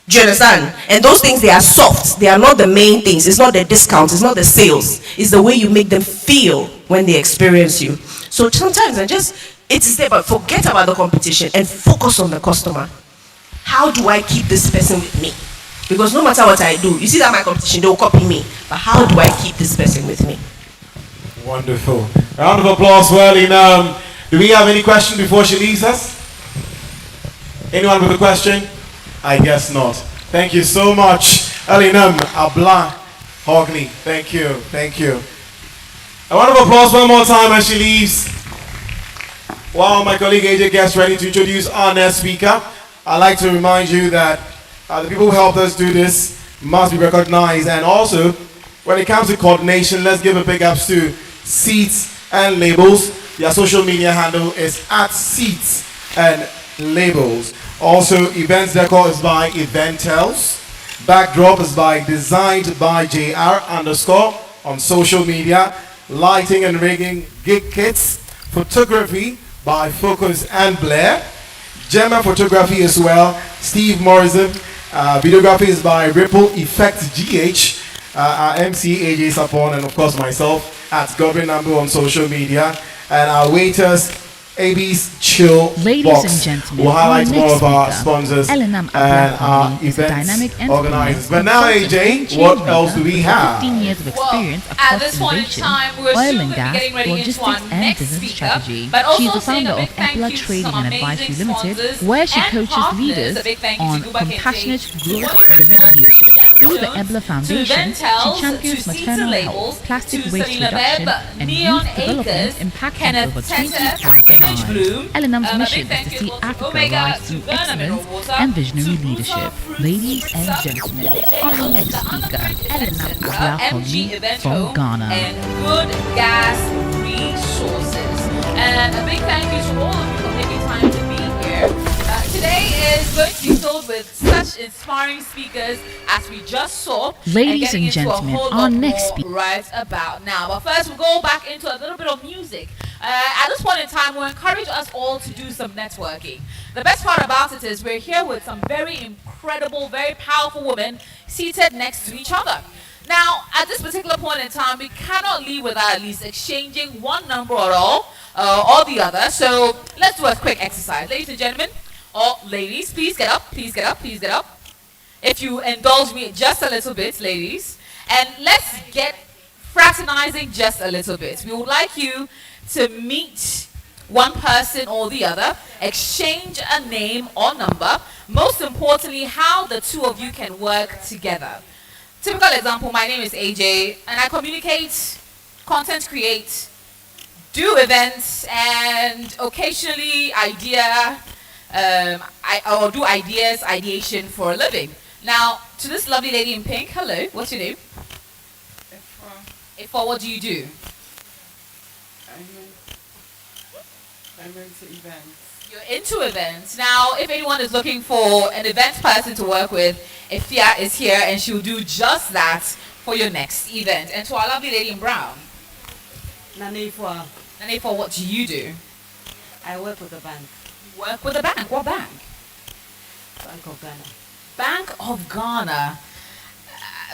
Do you understand? And those things, they are soft. They are not the main things. It's not the discounts. It's not the sales. It's the way you make them feel when they experience you. So sometimes it's there, but forget about the competition and focus on the customer. How do I keep this person with me? Because no matter what I do, you see that my competition, they will copy me. But how do I keep this person with me? Wonderful. Round of applause for Ellie. Do we have any question before she leaves us? Anyone with a question? I guess not. Thank you so much. Elinam Abla Hogley. Thank you. Thank you. A round of applause one more time as she leaves. While my colleague AJ gets ready to introduce our next speaker, I'd like to remind you that the people who helped us do this must be recognized. And also, when it comes to coordination, let's give a big ups to Seats and Labels. Their social media handle is @Seats and Labels. Also, events decor is by Eventels. Backdrop is by Designed by JR_ on social media. Lighting and rigging, Gig Kits. Photography by Focus and Blair. Gemma Photography as well, Steve Morrison. Videography is by Ripple Effect GH. Our MC AJ Sapon, and of course myself at Godwin Nambu on social media. And our waiters, AB's Chill Ladies Box. and gentlemen, We'll highlight our more next of our speaker, sponsors Elinam and our Abla is a dynamic events organizers. entrepreneur, But now, consultant, AJ, and what change else do we maker with have? 15 years of experience At across this point in innovation, time, we're oil soon and to be gas, getting ready into logistics our and next business speaker, strategy. but also She is the saying founder a big of thank Ebla you to Trading some and amazing Advisory Limited, sponsors where she and coaches partners. leaders A big thank you to on Guba Kente, compassionate, to Wally growth-driven Bristol, leadership. Jack Through the Jones, Ebla to Foundation, Ventels, she champions to maternal Seats health, Labels, plastic to waste Selena reduction, Bebb, and Neon youth development Acres, impacting Kenneth over Teta, 20,000 Image lives. Bloom, Elinam's a mission big is to thank see you to Africa Omega, rise to through Ghana Mineral excellence Water, and visionary to leadership. Bruta Ladies Fruit and Syrup, gentlemen, to our Jacobs, next the speaker, Underground Elinam Center, Abla MG Event from Home, Ghana. and Good Gas Resources. And a big thank you to all of you for making time to be here. Today is going to be filled with such inspiring speakers as we just saw. Ladies and and gentlemen, a whole our lot next more speaker. right about now. But first, we'll go back into a little bit of music. At this point in time, we'll encourage us all to do some networking. The best part about it is we're here with some very incredible, very powerful women seated next to each other. Now, at this particular point in time, we cannot leave without at least exchanging one number or the other. So let's do a quick exercise. Ladies and gentlemen, or ladies, please get up, please get up, please get up. If you indulge me just a little bit, ladies, and let's get fraternizing just a little bit. We would like you to meet one person or the other, exchange a name or number, most importantly, how the two of you can work together. Typical example, my name is AJ, and I communicate, content create, do events, and occasionally idea or do ideation for a living. Now, to this lovely lady in pink, hello, what's your name? Ifo, what do you do? I'm into events. You're into events. Now, if anyone is looking for an event person to work with, Ifia is here and she'll do just that for your next event. And to our lovely lady in brown, Nanefwa, Nanefo, what do you do? I work with the bank, You work with a bank. What bank? Bank of Ghana. Bank of Ghana.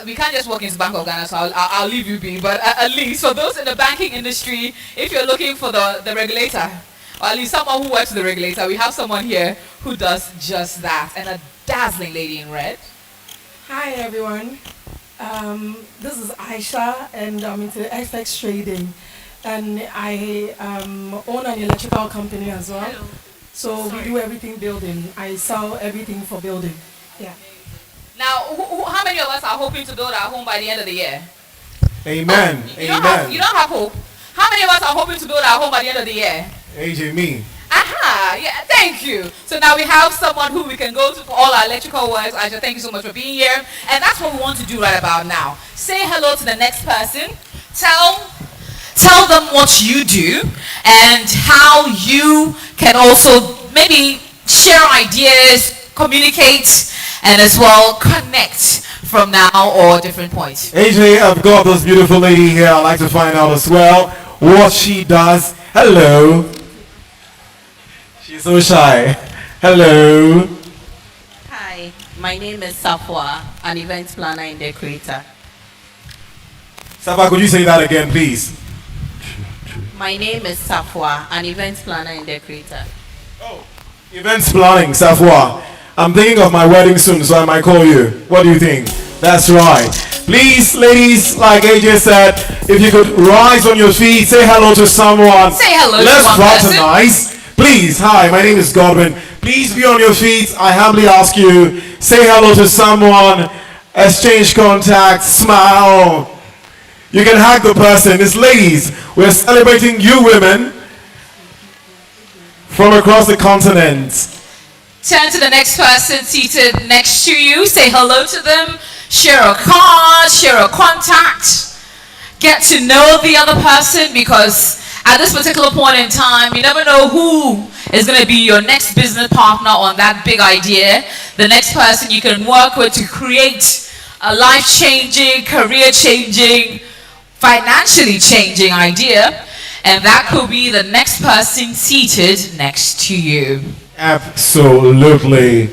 We can't just walk into Bank of Ghana, so I'll leave you be. But at least for those in the banking industry, if you're looking for the regulator, or at least someone who works with the regulator, we have someone here who does just that. And a dazzling lady in red. Hi everyone, this is Aisha and I'm into FX trading and I own an electrical company as well. Hello. So we do everything building. I sell everything for building. Yeah. Now, how many of us are hoping to build our home by the end of the year? Amen. You Amen. don't have hope. How many of us are hoping to build our home by the end of the year? AJ, me. Aha, yeah, thank you. So now we have someone who we can go to for all our electrical works. Aisha, thank you so much for being here. And that's what we want to do right about now. Say hello to the next person. Tell them what you do and how you can also maybe share ideas, communicate, and as well connect from now or different points. AJ, I've got this beautiful lady here. I'd like to find out as well what she does. Hello. She's so shy. Hello. Hi, my name is Safwa, an event planner and decorator. Safa, could you say that again, please? My name is Safwa, an event planner and decorator. Events planning, Safwa. I'm thinking of my wedding soon, so I might call you. What do you think? That's right. Please, ladies, like AJ said, if you could rise on your feet, say hello to someone. Say hello to Let's one person. fraternize. Please, hi, my name is Godwin. Please be on your feet. I humbly ask you, say hello to someone, exchange contact, smile. You can hug the person. It's ladies. We're celebrating you women from across the continent. Turn to the next person seated next to you. Say hello to them. Share a card, share a contact. Get to know the other person, because at this particular point in time, you never know who is going to be your next business partner on that big idea. The next person you can work with to create a life-changing, career-changing, financially changing idea. And that could be the next person seated next to you. Absolutely.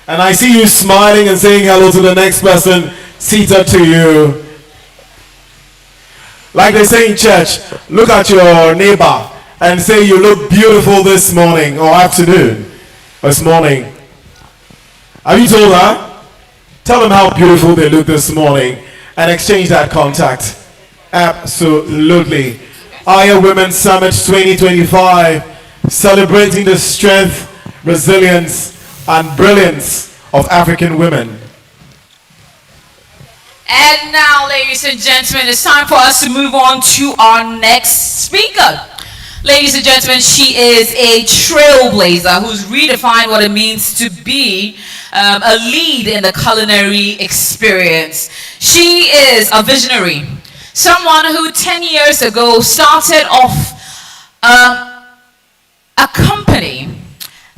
And I see you smiling and saying hello to the next person seated to you. Like they say in church, look at your neighbor and say you look beautiful this morning or afternoon. This morning. Have you told her? Tell them how beautiful they look this morning and exchange that contact. Absolutely. Aya Women's Summit 2025, celebrating the strength, resilience, and brilliance of African women. And now, ladies and gentlemen, it's time for us to move on to our next speaker. Ladies and gentlemen, she is a trailblazer who's redefined what it means to be a lead in the culinary experience. She is a visionary, someone who 10 years ago started off a company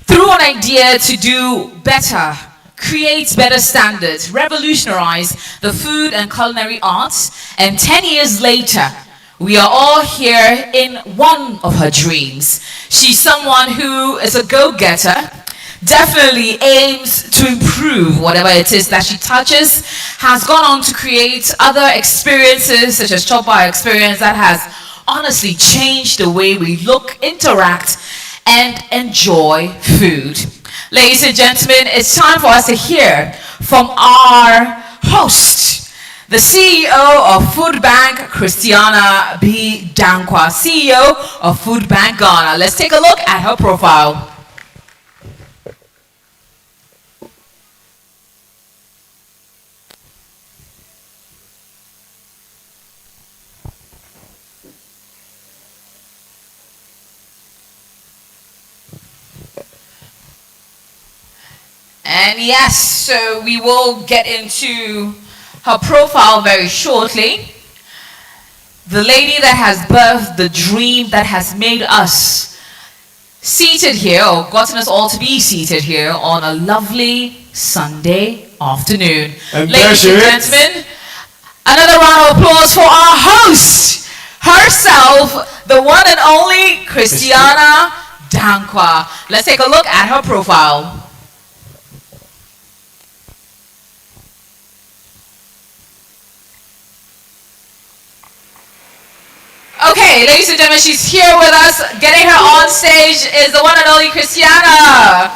through an idea to do better, create better standards, revolutionize the food and culinary arts, and 10 years later, we are all here in one of her dreams. She's someone who is a go-getter, definitely aims to improve whatever it is that she touches, has gone on to create other experiences such as Chop Bar experience that has honestly changed the way we look, interact, and enjoy food. Ladies and gentlemen, it's time for us to hear from our host, the CEO of Food Bank, Christiana B. Dankwa, CEO of Food Bank Ghana. Let's take a look at her profile. And yes, so we will get into her profile very shortly. The lady that has birthed the dream that has made us seated here, or gotten us all to be seated here on a lovely Sunday afternoon. And ladies and gentlemen, another round of applause for our host herself, the one and only Christiana Dankwa. Let's take a look at her profile. Okay, ladies and gentlemen, she's here with us. Getting her on stage is the one and only Christiana.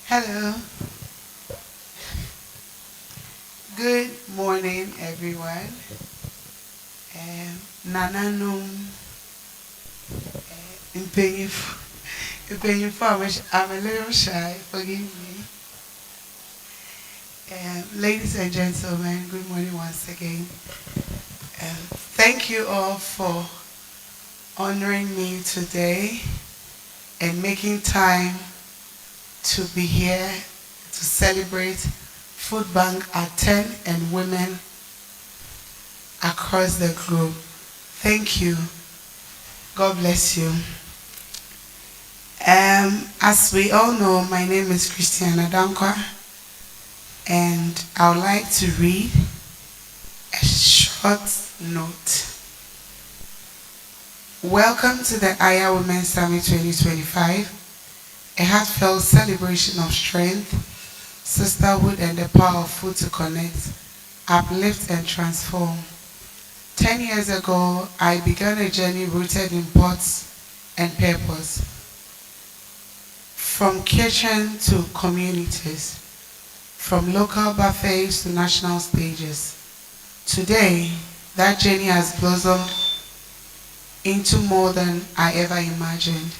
Hello. Good morning, everyone. Nananum. I'm a little shy, forgive me. Ladies and gentlemen, good morning once again. Thank you all for honoring me today and making time to be here to celebrate Food Bank at 10 and women across the globe. Thank you. God bless you. As we all know, my name is Christiana Dankwa, and I would like to read a short note. Welcome to the Aya Women's Summit 2025, a heartfelt celebration of strength, sisterhood, and the power of food to connect, uplift, and transform. 10 years ago, I began a journey rooted in purpose and purpose. From kitchen to communities, from local buffets to national stages. Today, that journey has blossomed into more than I ever imagined.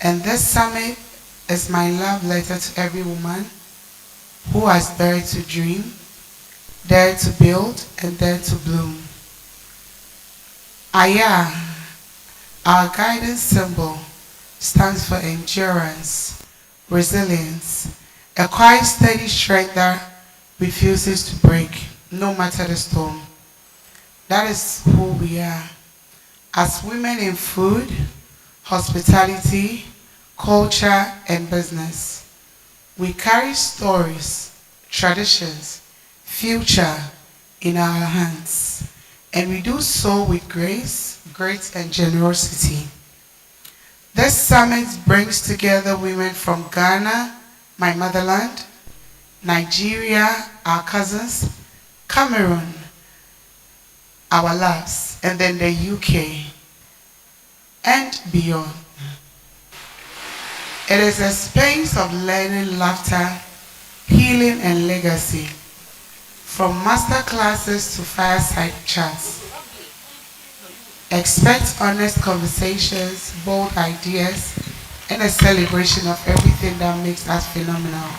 And this summit is my love letter to every woman who has dared to dream, dared to build, and dared to bloom. Aya, our guidance symbol, stands for endurance, resilience, a quiet, steady strength that refuses to break, no matter the storm. That is who we are. As women in food, hospitality, culture, and business, we carry stories, traditions, future in our hands, and we do so with grace, grace, and generosity. This summit brings together women from Ghana, my motherland, Nigeria, our cousins, Cameroon, our loves, and then the UK, and beyond. It is a space of learning, laughter, healing, and legacy, from master classes to fireside chats. Expect honest conversations, bold ideas, and a celebration of everything that makes us phenomenal.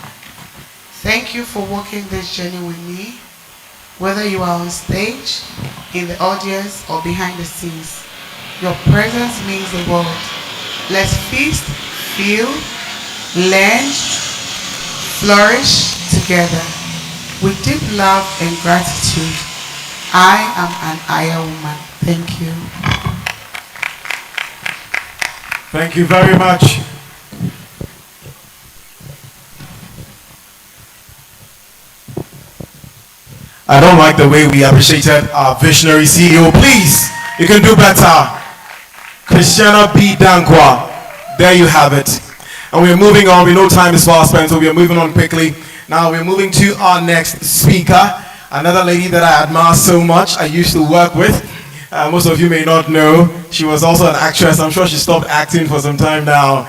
Thank you for walking this journey with me, whether you are on stage, in the audience, or behind the scenes. Your presence means the world. Let's feast, feel, learn, flourish together. With deep love and gratitude, I am an Aya woman. Thank you. Thank you very much. I don't like the way we appreciated our visionary CEO. Please, you can do better. Christiana B. Dankwa. There you have it. And we're moving on. We know time is fast spent, so we are moving on quickly. Now we're moving to our next speaker. Another lady that I admire so much. I used to work with. Most of you may not know. She was also an actress. I'm sure she stopped acting for some time now.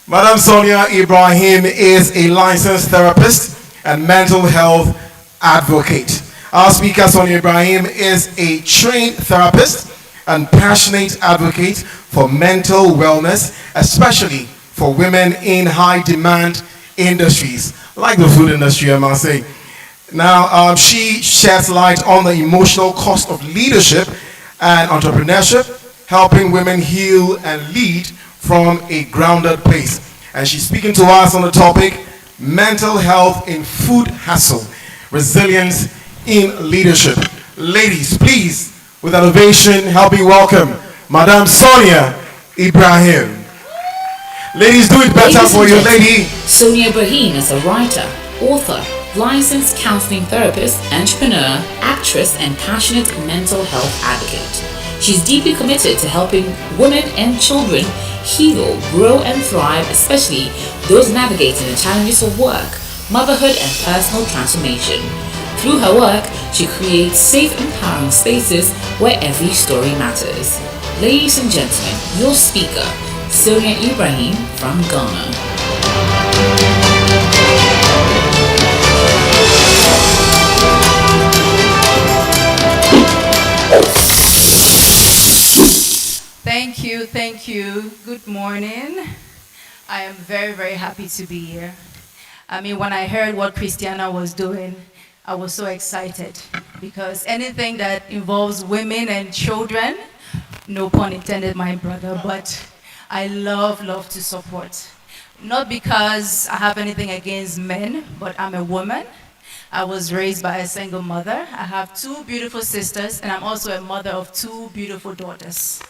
Madam Sonia Ibrahim is a licensed therapist and mental health advocate. Our speaker, Sonia Ibrahim, is a trained therapist and passionate advocate for mental wellness, especially for women in high demand industries, like the food industry, I must say. Now, she sheds light on the emotional cost of leadership and entrepreneurship, helping women heal and lead from a grounded place. And she's speaking to us on the topic, mental health in food hassle, resilience in leadership. Ladies, please, with an ovation, help me welcome Madame Sonia Ibrahim. Ladies, do it better for your lady. Sonia Ibrahim is a writer, author, licensed counseling therapist, entrepreneur, actress, and passionate mental health advocate. She's deeply committed to helping women and children heal, grow, and thrive, especially those navigating the challenges of work, motherhood, and personal transformation. Through her work, she creates safe, empowering spaces where every story matters. Ladies and gentlemen, your speaker, Sonia Ibrahim from Ghana. Thank you. Good morning. I am very, very happy to be here. I mean, when I heard what Christiana was doing, I was so excited because anything that involves women and children, no pun intended, my brother, but I love to support. Not because I have anything against men, but I'm a woman. I was raised by a single mother. I have 2 beautiful sisters, and I'm also a mother of 2 beautiful daughters.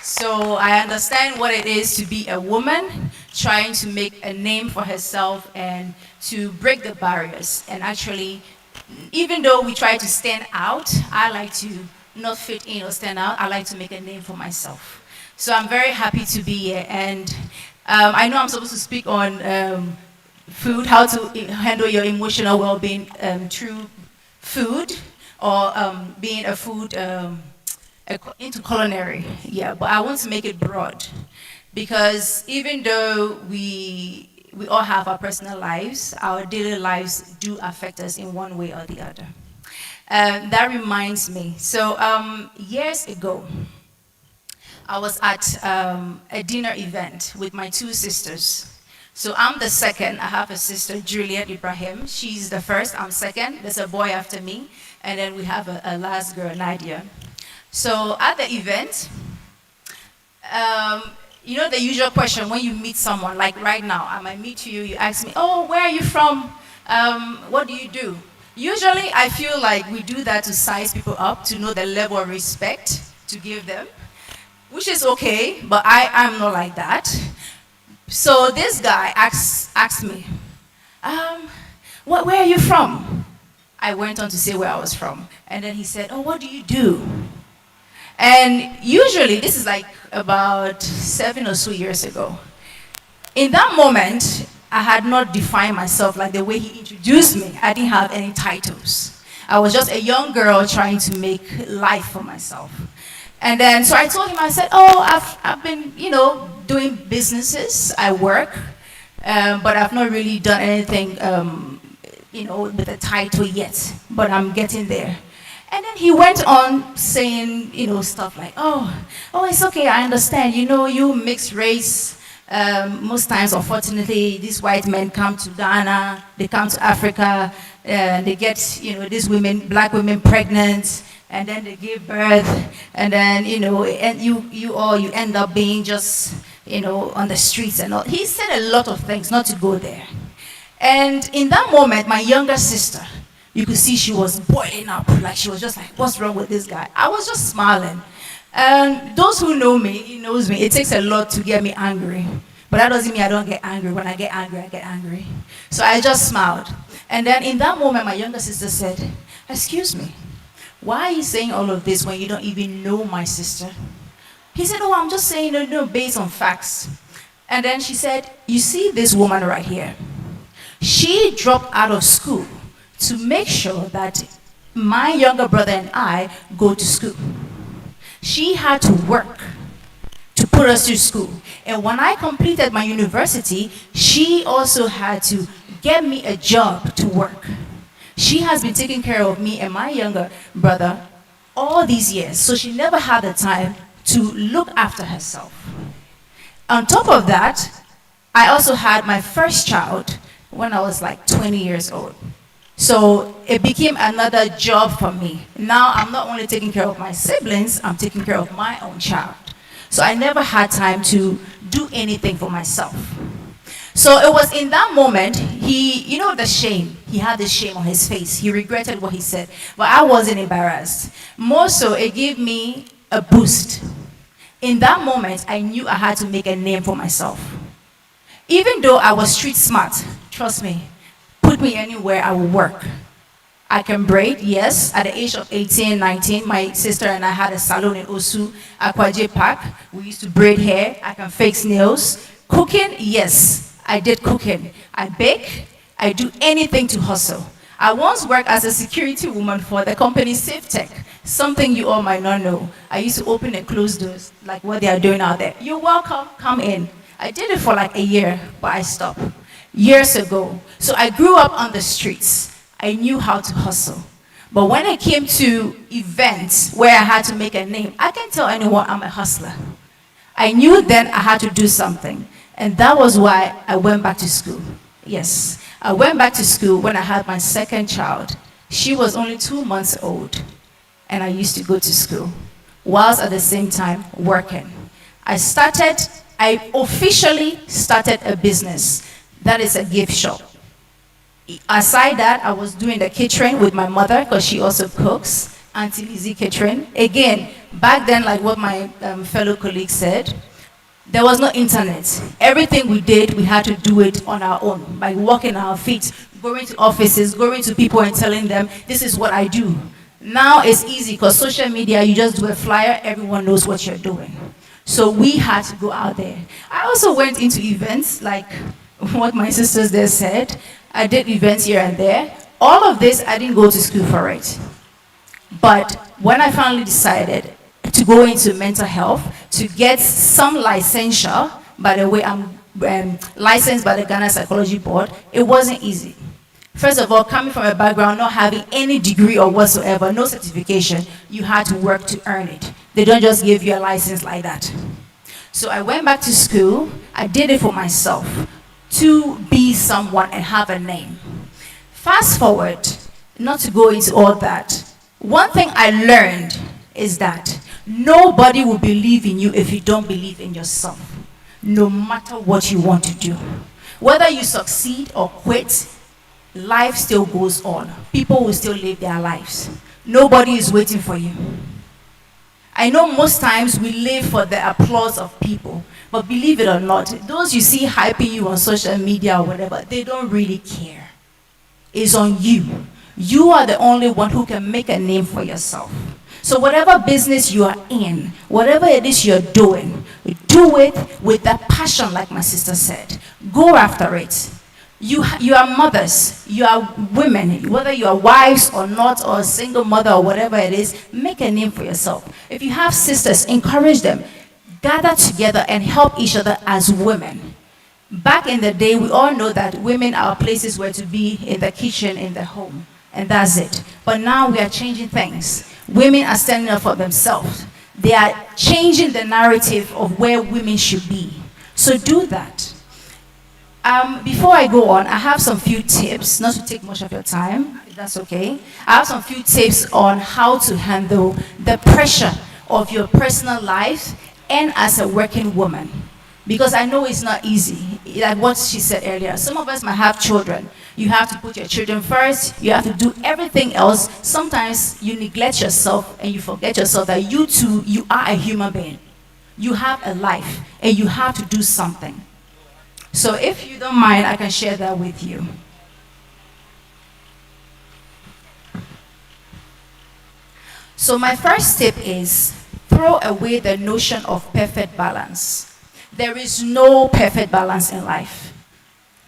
So I understand what it is to be a woman trying to make a name for herself and to break the barriers. And actually, even though we try to stand out, I like to not fit in or stand out. I like to make a name for myself. So I'm very happy to be here. And I know I'm supposed to speak on food, how to handle your emotional well-being through food, or being a food into culinary. Yeah, but I want to make it broad because even though we all have our personal lives, our daily lives do affect us in one way or the other. That reminds me. So years ago, I was at a dinner event with my 2 sisters. So I'm the second. I have a sister, Juliet Ibrahim. She's the first. I'm second. There's a boy after me. And then we have a last girl, Nadia. So at the event, you know the usual question when you meet someone, like right now, I might meet you, you ask me, oh, where are you from? What do you do? Usually I feel like we do that to size people up, to know the level of respect to give them, which is okay, but I'm not like that. So this guy asked me, where are you from? I went on to say where I was from. And then he said, oh, what do you do? And usually, this is like about 7 or so years ago. In that moment, I had not defined myself like the way he introduced me. I didn't have any titles. I was just a young girl trying to make life for myself. And then, so I told him, I said, oh, I've been, doing businesses. I work, but I've not really done anything, with a title yet. But I'm getting there. And then he went on saying, stuff like, oh, it's okay, I understand. You mixed race. Most times, unfortunately, these white men come to Ghana, they come to Africa, they get, these women, black women pregnant, and then they give birth, and then, and you end up being just, on the streets and all. He said a lot of things, not to go there. And in that moment, my younger sister, you could see she was boiling up. Like she was just like, what's wrong with this guy? I was just smiling. And those who know me, knows me, it takes a lot to get me angry. But that doesn't mean I don't get angry. When I get angry, I get angry. So I just smiled. And then in that moment, my younger sister said, excuse me, why are you saying all of this when you don't even know my sister? He said, oh, I'm just saying, based on facts. And then she said, you see this woman right here? She dropped out of school to make sure that my younger brother and I go to school. She had to work to put us through school. And when I completed my university, she also had to get me a job to work. She has been taking care of me and my younger brother all these years, so she never had the time to look after herself. On top of that, I also had my first child when I was like 20 years old. So it became another job for me. Now I'm not only taking care of my siblings, I'm taking care of my own child. So I never had time to do anything for myself. So it was in that moment, you know the shame, he had the shame on his face. He regretted what he said, but I wasn't embarrassed. More so, it gave me a boost. In that moment, I knew I had to make a name for myself. Even though I was street smart, trust me, put me anywhere, I will work. I can braid, yes. At the age of 18, 19, my sister and I had a salon in Osu, Akwaje Park. We used to braid hair. I can fix nails. Cooking, yes. I did cooking. I bake. I do anything to hustle. I once worked as a security woman for the company SafeTech, something you all might not know. I used to open and close doors, like what they are doing out there. You're welcome, come in. I did it for like a year, but I stopped years ago. So I grew up on the streets. I knew how to hustle. But when it came to events where I had to make a name, I can tell anyone I'm a hustler. I knew then I had to do something. And that was why I went back to school. Yes, I went back to school when I had my second child. She was only 2 months old. And I used to go to school, whilst at the same time working. I officially started a business. That is a gift shop. Aside that, I was doing the catering with my mother, because she also cooks, Auntie Lizzie Catering. Again, back then, like what my fellow colleagues said, there was no internet. Everything we did, we had to do it on our own, by walking our feet, going to offices, going to people and telling them, this is what I do. Now it's easy, because social media, you just do a flyer, everyone knows what you're doing. So we had to go out there. I also went into events, like what my sisters there said. I did events here and there. All of this, I didn't go to school for it. But when I finally decided to go into mental health, to get some licensure, by the way, I'm licensed by the Ghana Psychology Board, it wasn't easy. First of all, coming from a background, not having any degree or whatsoever, no certification, you had to work to earn it. They don't just give you a license like that. So I went back to school. I did it for myself, to be someone and have a name. Fast forward, not to go into all that, one thing I learned is that nobody will believe in you if you don't believe in yourself, no matter what you want to do. Whether you succeed or quit, life still goes on. People will still live their lives. Nobody is waiting for you. I know most times we live for the applause of people, but believe it or not, those you see hyping you on social media or whatever, they don't really care. It's on you. You are the only one who can make a name for yourself. So whatever business you are in, whatever it is you're doing, do it with that passion, like my sister said. Go after it. You are mothers, you are women, whether you are wives or not, or a single mother or whatever it is, make a name for yourself. If you have sisters, encourage them. Gather together and help each other as women. Back in the day, we all know that women, our places were to be in the kitchen, in the home, and that's it. But now we are changing things. Women are standing up for themselves. They are changing the narrative of where women should be. So do that. Before I go on, I have some few tips, not to take much of your time, if that's okay. I have some few tips on how to handle the pressure of your personal life and as a working woman. Because I know it's not easy, like what she said earlier. Some of us might have children. You have to put your children first. You have to do everything else. Sometimes you neglect yourself and you forget yourself that you too, you are a human being. You have a life and you have to do something. So if you don't mind, I can share that with you. So my first tip is throw away the notion of perfect balance. There is no perfect balance in life.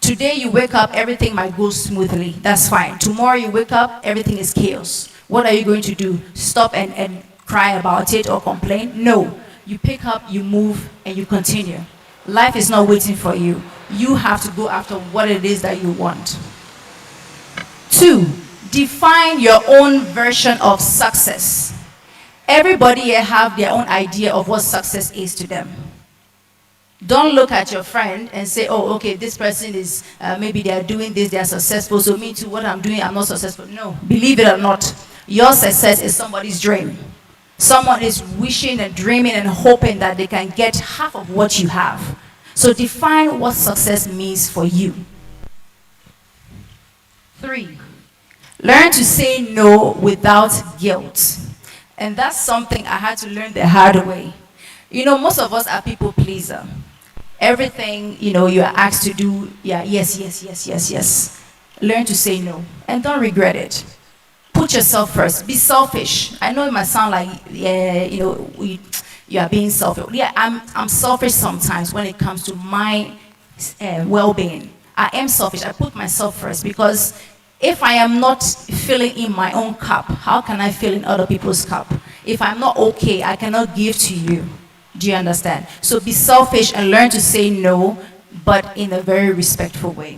Today you wake up, everything might go smoothly. That's fine. Tomorrow you wake up, everything is chaos. What are you going to do? Stop and cry about it or complain? No. You pick up, you move, and you continue. Life is not waiting for you. You have to go after what it is that you want. 2, define your own version of success. Everybody here have their own idea of what success is to them. Don't look at your friend and say, oh, okay, this person is, maybe they are doing this, they are successful, so me too, what I'm doing, I'm not successful. No, believe it or not, your success is somebody's dream. Someone is wishing and dreaming and hoping that they can get half of what you have. So define what success means for you. 3, learn to say no without guilt. And that's something I had to learn the hard way. You know, most of us are people pleaser. Everything, you know, you are asked to do, yeah, yes, yes, yes, yes, yes. Learn to say no and don't regret it. Put yourself first. Be selfish. I know it might sound like, yeah, you know, you are being selfish. Yeah, I'm selfish sometimes when it comes to my well-being. I am selfish. I put myself first because if I am not filling in my own cup, how can I fill in other people's cup? If I'm not okay, I cannot give to you. Do you understand? So be selfish and learn to say no, but in a very respectful way.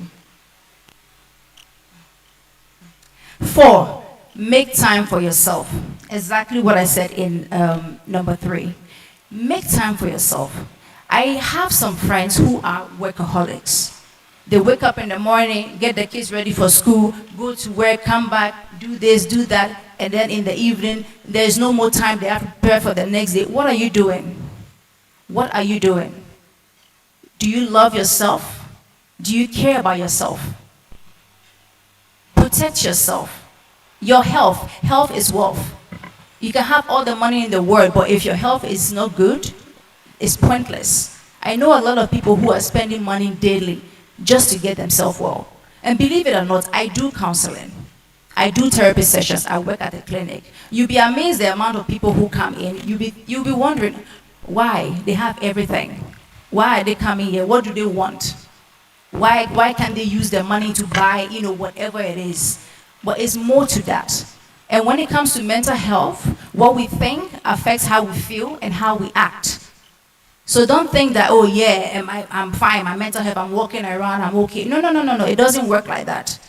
4, make time for yourself. Exactly what I said in number 3. Make time for yourself. I have some friends who are workaholics. They wake up in the morning, get the kids ready for school, go to work, come back, do this, do that, and then in the evening, there's no more time. They have to prepare for the next day. What are you doing? What are you doing? Do you love yourself? Do you care about yourself? Protect yourself. Your health. Health is wealth. You can have all the money in the world, but if your health is not good, it's pointless. I know a lot of people who are spending money daily just to get themselves well. And believe it or not, I do counseling. I do therapy sessions. I work at a clinic. You'll be amazed the amount of people who come in. You'll be wondering why they have everything. Why are they coming here? What do they want? Why can't they use their money to buy, you know, whatever it is? But it's more to that. And when it comes to mental health, what we think affects how we feel and how we act. So don't think that, oh yeah, I'm fine, my mental health, I'm walking around, I'm okay. No, no, no, no, no, it doesn't work like that.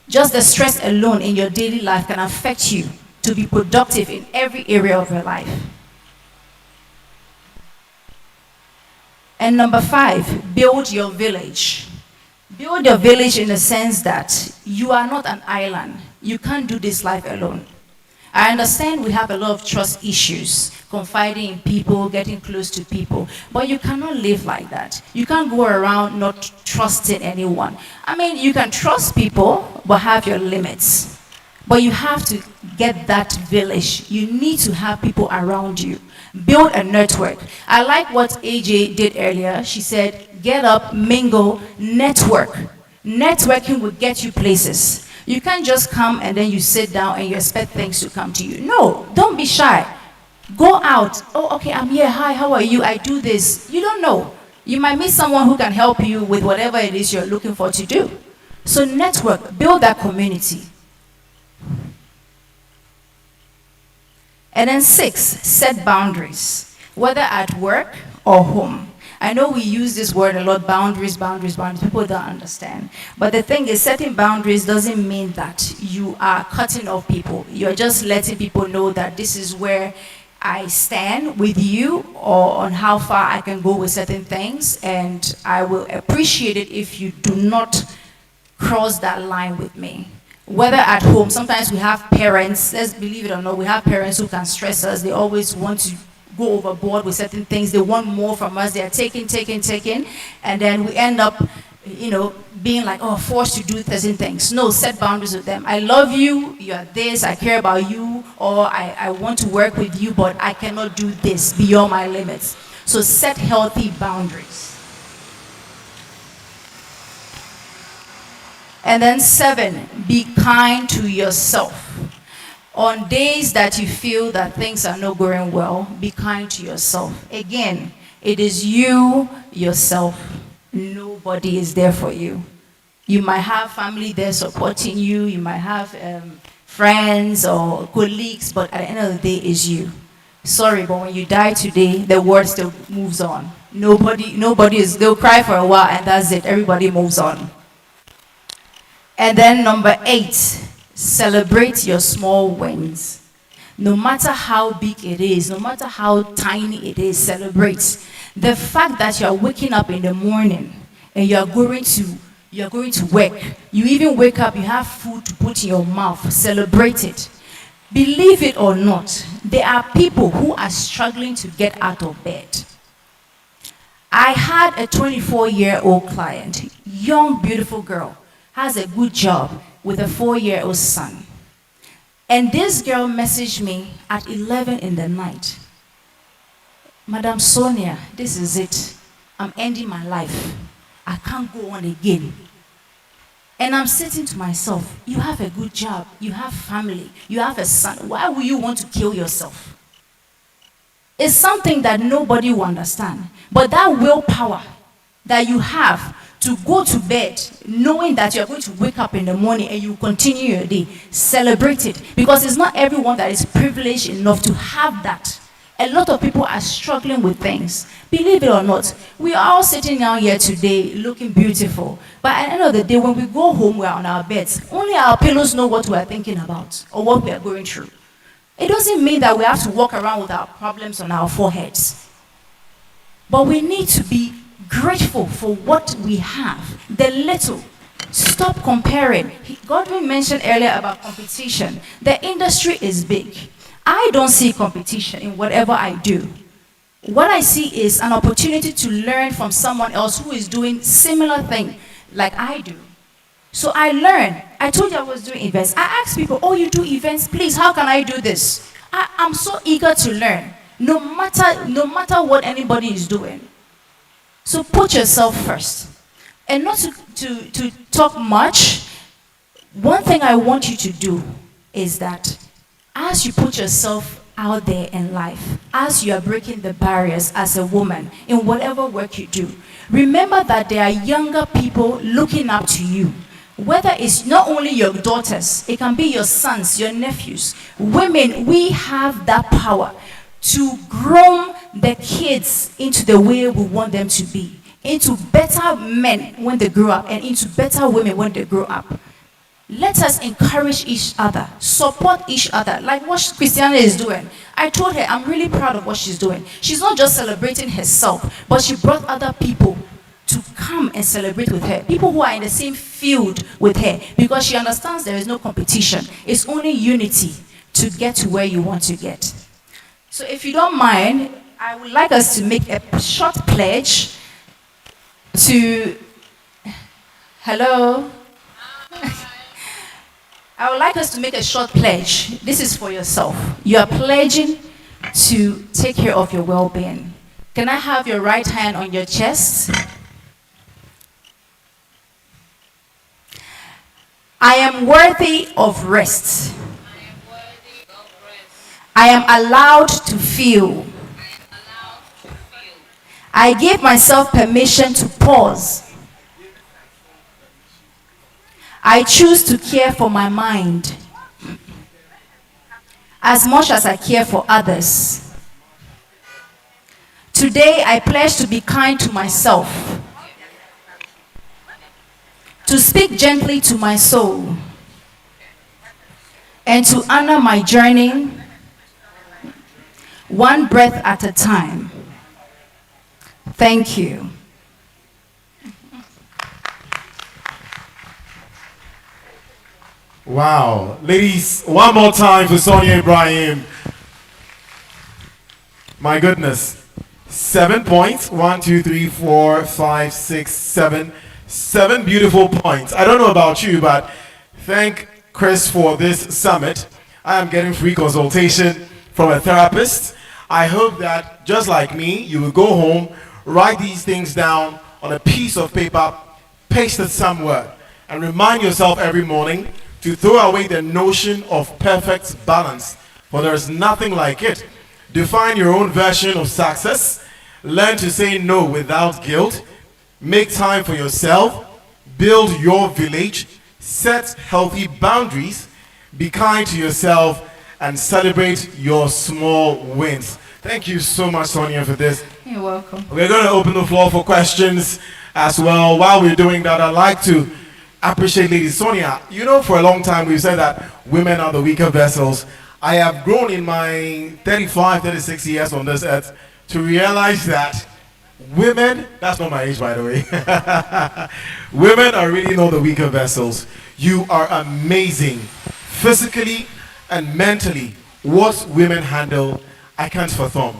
Just the stress alone in your daily life can affect you to be productive in every area of your life. And number 5, build your village. Build your village in the sense that you are not an island. You can't do this life alone. I understand we have a lot of trust issues, confiding in people, getting close to people, but you cannot live like that. You can't go around not trusting anyone. I mean, you can trust people, but have your limits. But you have to get that village. You need to have people around you. Build a network. I like what AJ did earlier. She said, get up, mingle, network. Networking will get you places. You can't just come and then you sit down and you expect things to come to you. No, don't be shy. Go out. Oh, okay, I'm here. Hi, how are you? I do this. You don't know. You might meet someone who can help you with whatever it is you're looking for to do. So network, build that community. And then 6, set boundaries, whether at work or home. I know we use this word a lot, boundaries, boundaries, boundaries. People don't understand. But the thing is, setting boundaries doesn't mean that you are cutting off people. You're just letting people know that this is where I stand with you, or on how far I can go with certain things. And I will appreciate it if you do not cross that line with me. Whether at home, sometimes we have parents, let's believe it or not, we have parents who can stress us. They always want to go overboard with certain things. They want more from us. They are taking, and then we end up, you know, being like, oh, forced to do certain things. No, set boundaries with them. I love you, you are this, I care about you, or I want to work with you, but I cannot do this beyond my limits. So set healthy boundaries. And then 7, be kind to yourself. On days that you feel that things are not going well, be kind to yourself. Again, it is you, yourself. Nobody is there for you. You might have family there supporting you. You might have friends or colleagues, but at the end of the day, it's you. Sorry, but when you die today, the world still moves on. Nobody is, they'll cry for a while and that's it. Everybody moves on. And then number 8, celebrate your small wins. No matter how big it is, no matter how tiny it is, celebrate. The fact that you are waking up in the morning and you are going to work. You even wake up, you have food to put in your mouth. Celebrate it. Believe it or not, there are people who are struggling to get out of bed. I had a 24-year-old client, young, beautiful girl, has a good job with a 4-year-old son. And this girl messaged me at 11 in the night. Madam Sonia, this is it. I'm ending my life. I can't go on again. And I'm sitting to myself, you have a good job, you have family, you have a son. Why would you want to kill yourself? It's something that nobody will understand. But that willpower that you have to go to bed knowing that you're going to wake up in the morning and you continue your day, celebrate it. Because it's not everyone that is privileged enough to have that. A lot of people are struggling with things. Believe it or not, we are all sitting down here today looking beautiful. But at the end of the day, when we go home, we're on our beds. Only our pillows know what we're thinking about or what we are going through. It doesn't mean that we have to walk around with our problems on our foreheads. But we need to be grateful for what we have, the little. Stop comparing. Godwin mentioned earlier about competition. The industry is big. I don't see competition in whatever I do. What I see is an opportunity to learn from someone else who is doing similar thing like I do. So I learn. I told you I was doing events. I asked people, oh, you do events? Please, how can I do this? I'm so eager to learn, no matter what anybody is doing. So put yourself first. And not to talk much, one thing I want you to do is that as you put yourself out there in life, as you are breaking the barriers as a woman in whatever work you do, remember that there are younger people looking up to you. Whether it's not only your daughters, it can be your sons, your nephews. Women, we have that power to groom the kids into the way we want them to be, into better men when they grow up and into better women when they grow up. Let us encourage each other, support each other, like what Christiana is doing. I told her I'm really proud of what she's doing. She's not just celebrating herself, but she brought other people to come and celebrate with her. People who are in the same field with her, because she understands there is no competition. It's only unity to get to where you want to get. So if you don't mind, I would like us to make a short pledge to, hello? I would like us to make a short pledge. This is for yourself. You are pledging to take care of your well-being. Can I have your right hand on your chest? I am worthy of rest. I am allowed to feel. I give myself permission to pause. I choose to care for my mind as much as I care for others. Today, I pledge to be kind to myself, to speak gently to my soul, and to honor my journey one breath at a time. Thank you. Wow. Ladies, one more time for Sonia Ibrahim. My goodness. 7 points. 1, 2, 3, 4, 5, 6, 7. 7 beautiful points. I don't know about you, but thank Chris for this summit. I am getting free consultation from a therapist. I hope that, just like me, you will go home, write these things down on a piece of paper, paste it somewhere, and remind yourself every morning to throw away the notion of perfect balance, for there is nothing like it. Define your own version of success. Learn to say no without guilt. Make time for yourself. Build your village. Set healthy boundaries. Be kind to yourself and celebrate your small wins. Thank you so much, Sonia, for this. You're welcome. We're going to open the floor for questions as well. While we're doing that, I'd like to appreciate Lady Sonia. You know, for a long time we've said that women are the weaker vessels. I have grown in my 35, 36 years on this earth to realize that women, that's not my age by the way, women are really not the weaker vessels. You are amazing. Physically and mentally, what women handle, I can't fathom.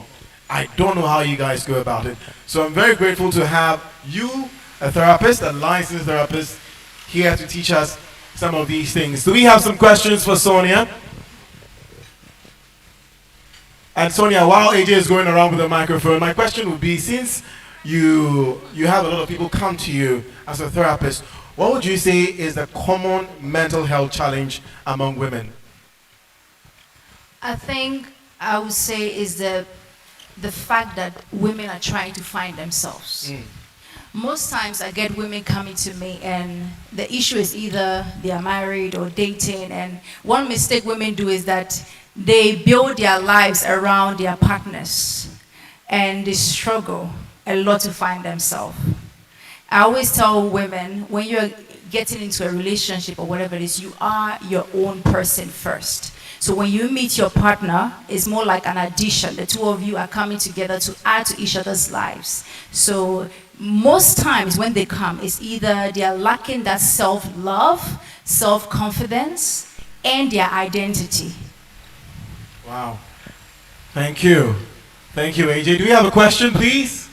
I don't know how you guys go about it. So I'm very grateful to have you, a therapist, a licensed therapist, here to teach us some of these things. Do we have some questions for Sonia? And Sonia, while AJ is going around with the microphone, my question would be, since you have a lot of people come to you as a therapist, what would you say is the common mental health challenge among women? I think I would say is the fact that women are trying to find themselves. Most times I get women coming to me and the issue is either they are married or dating, and one mistake women do is that they build their lives around their partners and they struggle a lot to find themselves. I always tell women, when you're getting into a relationship or whatever it is, you are your own person first. So when you meet your partner, it's more like an addition. The two of you are coming together to add to each other's lives. So most times when they come, it's either they are lacking that self-love, self-confidence, and their identity. Wow. Thank you. Thank you, AJ. Do we have a question, please?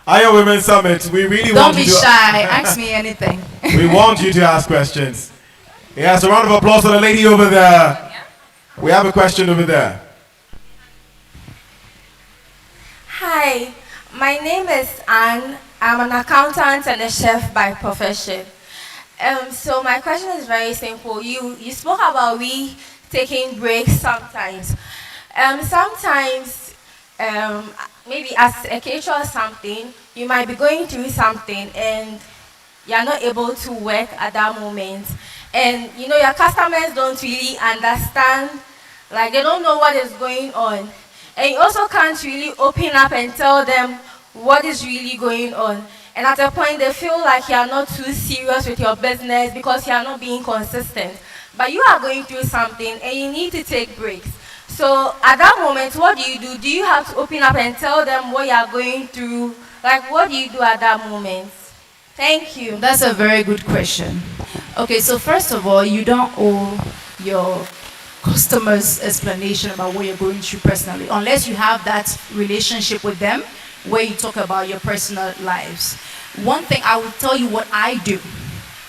Aya Women Summit, we really want you to... Don't be shy. Ask me anything. We want you to ask questions. Yes, a round of applause for the lady over there. We have a question over there. Hi, my name is Anne. I'm an accountant and a chef by profession. So my question is very simple. You spoke about we taking breaks sometimes. Sometimes, maybe as a case or something, you might be going through something and you're not able to work at that moment. And you know, your customers don't really understand, like they don't know what is going on. And you also can't really open up and tell them what is really going on. And at a point, they feel like you are not too serious with your business because you are not being consistent. But you are going through something and you need to take breaks. So at that moment, what do you do? Do you have to open up and tell them what you are going through? Like, what do you do at that moment? Thank you. That's a very good question. Okay, so first of all, you don't owe your customers explanation about what you're going through personally, unless you have that relationship with them where you talk about your personal lives. One thing I will tell you what I do,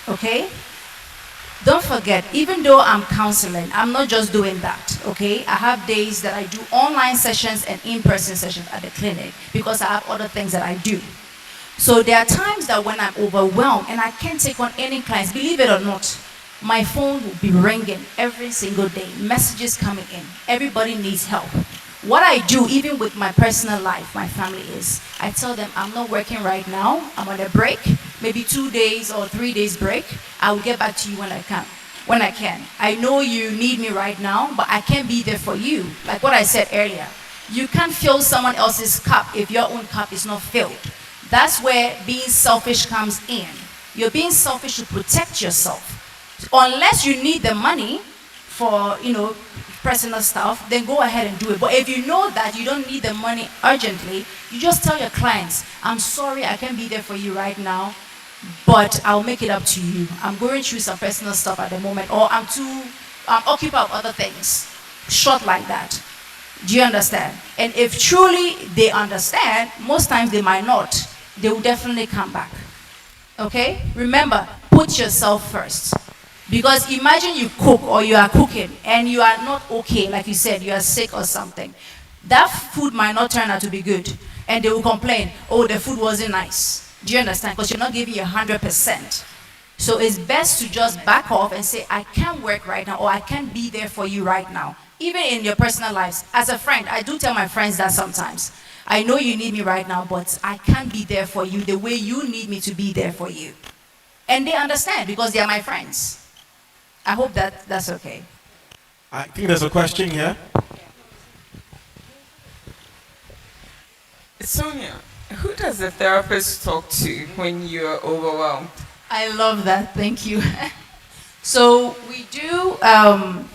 okay? Don't forget, even though I'm counseling, I'm not just doing that, okay? I have days that I do online sessions and in-person sessions at the clinic because I have other things that I do. So there are times that when I'm overwhelmed and I can't take on any clients, believe it or not, my phone will be ringing every single day, messages coming in. Everybody needs help. What I do, even with my personal life, my family, is I tell them I'm not working right now. I'm on a break, maybe 2 days or 3 days break. I will get back to you when I can. I know you need me right now, but I can't be there for you. Like what I said earlier, you can't fill someone else's cup if your own cup is not filled. That's where being selfish comes in. You're being selfish to protect yourself. Unless you need the money for, personal stuff, then go ahead and do it. But if you know that you don't need the money urgently, you just tell your clients, I'm sorry, I can't be there for you right now, but I'll make it up to you. I'm going through some personal stuff at the moment, or I'm occupied with other things. Short like that. Do you understand? And if truly they understand, most times they might not. They will definitely come back. Okay? Remember, put yourself first. Because imagine you cook or you are cooking and you are not okay, like you said, you are sick or something. That food might not turn out to be good. And they will complain, oh, the food wasn't nice. Do you understand? Because you're not giving 100%. So it's best to just back off and say, I can't work right now, or I can't be there for you right now. Even in your personal lives. As a friend, I do tell my friends that sometimes. I know you need me right now, but I can't be there for you the way you need me to be there for you. And they understand because they are my friends. I hope that's okay. I think there's a question here. Sonia, who does the therapist talk to when you're overwhelmed? I love that. Thank you. So we do, I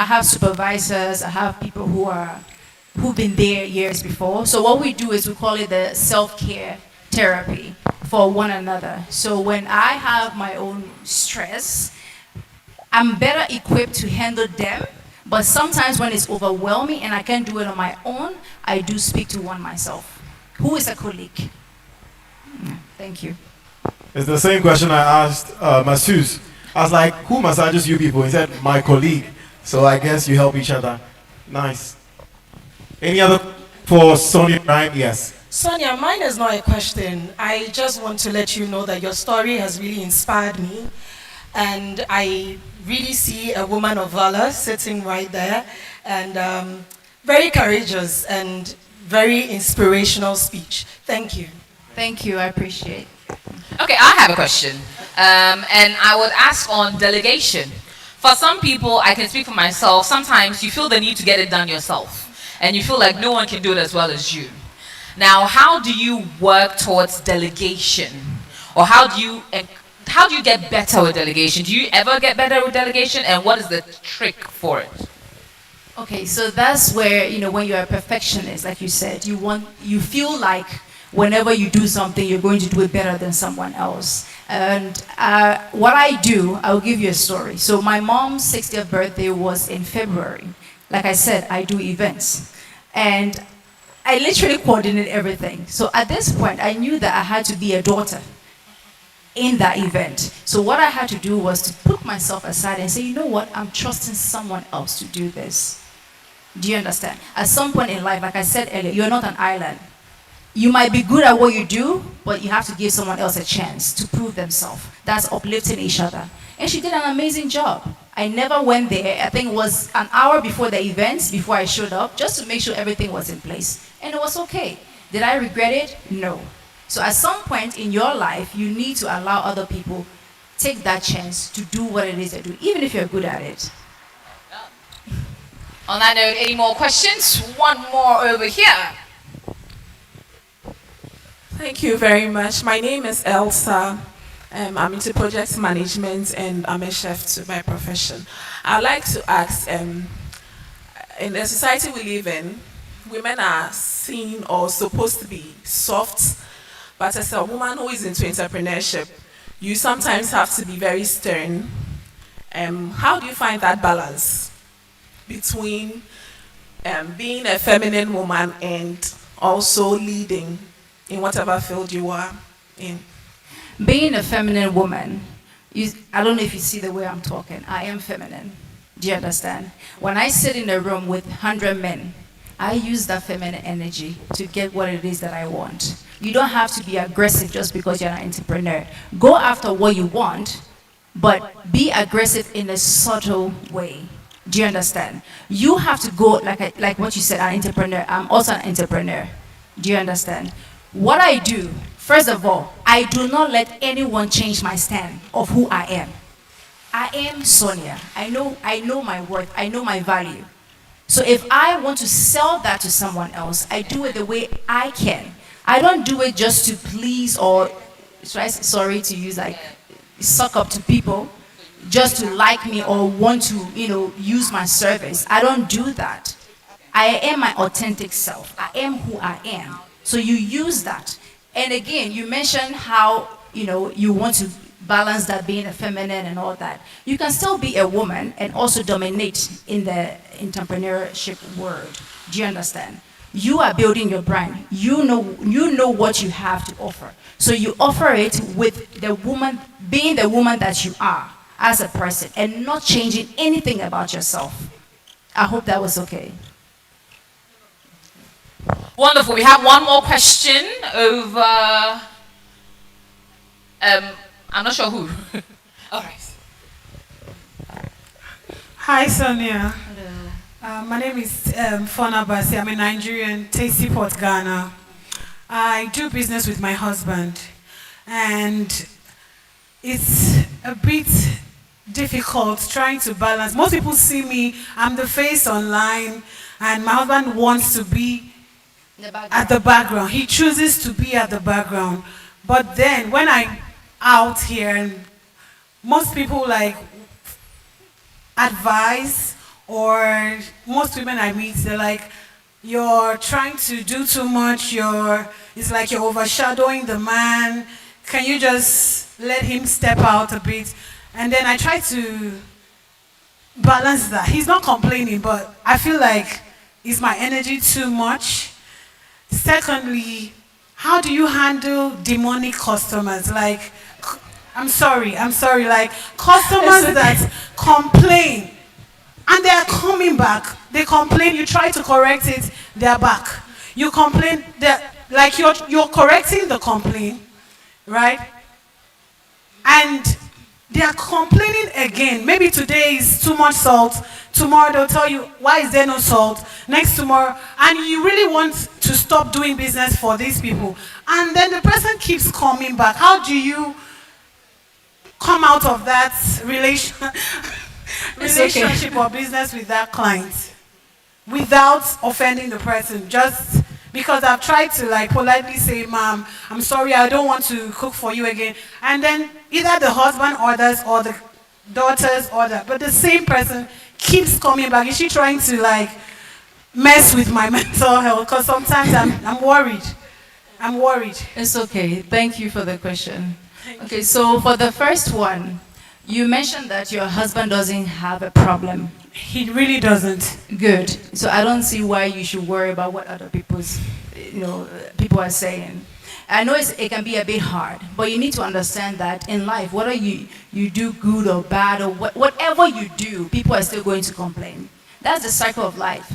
have supervisors, I have people who've been there years before. So what we do is we call it the self-care therapy for one another. So when I have my own stress, I'm better equipped to handle them. But sometimes when it's overwhelming and I can't do it on my own, I do speak to one myself, who is a colleague. Thank you. It's the same question I asked Masseuse. I was like, who massages you people? He said, my colleague. So I guess you help each other. Nice. Any other for Sonia, right? Yes. Sonia, mine is not a question. I just want to let you know that your story has really inspired me. And I really see a woman of valor sitting right there. And very courageous and very inspirational speech. Thank you. Thank you. I appreciate it. Okay, I have a question. And I would ask on delegation. For some people, I can speak for myself, sometimes you feel the need to get it done yourself. And you feel like no one can do it as well as you. Now, how do you work towards delegation? Or how do you get better with delegation? Do you ever get better with delegation? And what is the trick for it? Okay, so that's where, when you're a perfectionist, like you said, you feel like whenever you do something, you're going to do it better than someone else. And what I do, I'll give you a story. So my mom's 60th birthday was in February. Like I said, I do events. And I literally coordinate everything. So at this point, I knew that I had to be a daughter in that event. So what I had to do was to put myself aside and say, you know what, I'm trusting someone else to do this. Do you understand? At some point in life, like I said earlier, you're not an island. You might be good at what you do, but you have to give someone else a chance to prove themselves. That's uplifting each other. And she did an amazing job. I never went there. I think it was an hour before the event, before I showed up, just to make sure everything was in place. And it was okay. Did I regret it? No. So at some point in your life, you need to allow other people take that chance to do what it is they do, even if you're good at it. On that note, any more questions? One more over here. Thank you very much. My name is Elsa. I'm into project management and I'm a chef to my profession. I'd like to ask, in the society we live in, women are seen or supposed to be soft, but as a woman who is into entrepreneurship, you sometimes have to be very stern. How do you find that balance between being a feminine woman and also leading in whatever field you are in? Being a feminine woman, I don't know if you see the way I'm talking. I am feminine. Do you understand? When I sit in a room with 100 men, I use that feminine energy to get what it is that I want. You don't have to be aggressive just because you're an entrepreneur. Go after what you want, but be aggressive in a subtle way. Do you understand? You have to go, like what you said, an entrepreneur. I'm also an entrepreneur. Do you understand? What I do, first of all, I do not let anyone change my stand of who I am. I am Sonia. I know my worth. I know my value. So if I want to sell that to someone else, I do it the way I can. I don't do it just to please or, sorry to use suck up to people just to like me or want to, use my service. I don't do that. I am my authentic self. I am who I am. So you use that. And again, you mentioned how, you want to balance that being a feminine and all that. You can still be a woman and also dominate in the entrepreneurship world. Do you understand? You are building your brand. You know what you have to offer. So you offer it with the woman, being the woman that you are as a person and not changing anything about yourself. I hope that was okay. Wonderful. We have one more question over. I'm not sure who. All right. Hi, Sonia. Hello. My name is Fona Basi. I'm a Nigerian, Tasty Port, Ghana. I do business with my husband, and it's a bit difficult trying to balance. Most people see me, I'm the face online, and my husband wants to be at the background. He chooses to be at the background. But then when I'm out here, and most people advice, or most women I meet, they're like, you're trying to do too much, it's like you're overshadowing the man. Can you just let him step out a bit? And then I try to balance that. He's not complaining, but I feel like is my energy too much? Secondly, how do you handle demonic customers? Like, I'm sorry, like customers that complain and they are coming back. They complain, you try to correct it, they're back. You complain, like you're correcting the complaint, right? And they are complaining again. Maybe today is too much salt. Tomorrow they'll tell you, why is there no salt? Next tomorrow, and you really want to stop doing business for these people. And then the person keeps coming back. How do you come out of that relationship or business with that client without offending the person? Just because I've tried to like politely say, ma'am, I'm sorry, I don't want to cook for you again. And then either the husband orders or the daughters order, but the same person keeps coming back. Is she trying to like mess with my mental health? Because sometimes I'm worried. I'm worried. It's okay. Thank you for the question. Okay, so for the first one, you mentioned that your husband doesn't have a problem. He really doesn't. Good. So I don't see why you should worry about what other people are saying. I know it can be a bit hard, but you need to understand that in life, whether you do good or bad or whatever you do, people are still going to complain. That's the cycle of life.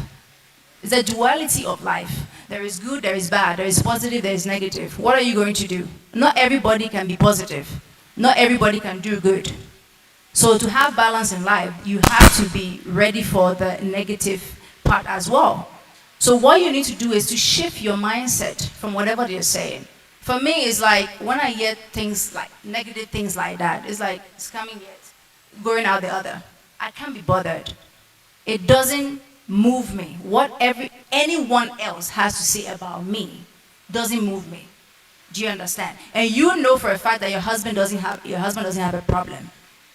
It's a duality of life. There is good, there is bad, there is positive, there is negative. What are you going to do? Not everybody can be positive. Not everybody can do good. So to have balance in life, you have to be ready for the negative part as well. So what you need to do is to shift your mindset from whatever they're saying. For me, it's like when I hear things like negative things like that, it's like it's coming yet, going out the other. I can't be bothered. It doesn't move me. What anyone else has to say about me doesn't move me. Do you understand? And you know for a fact that your husband doesn't have a problem.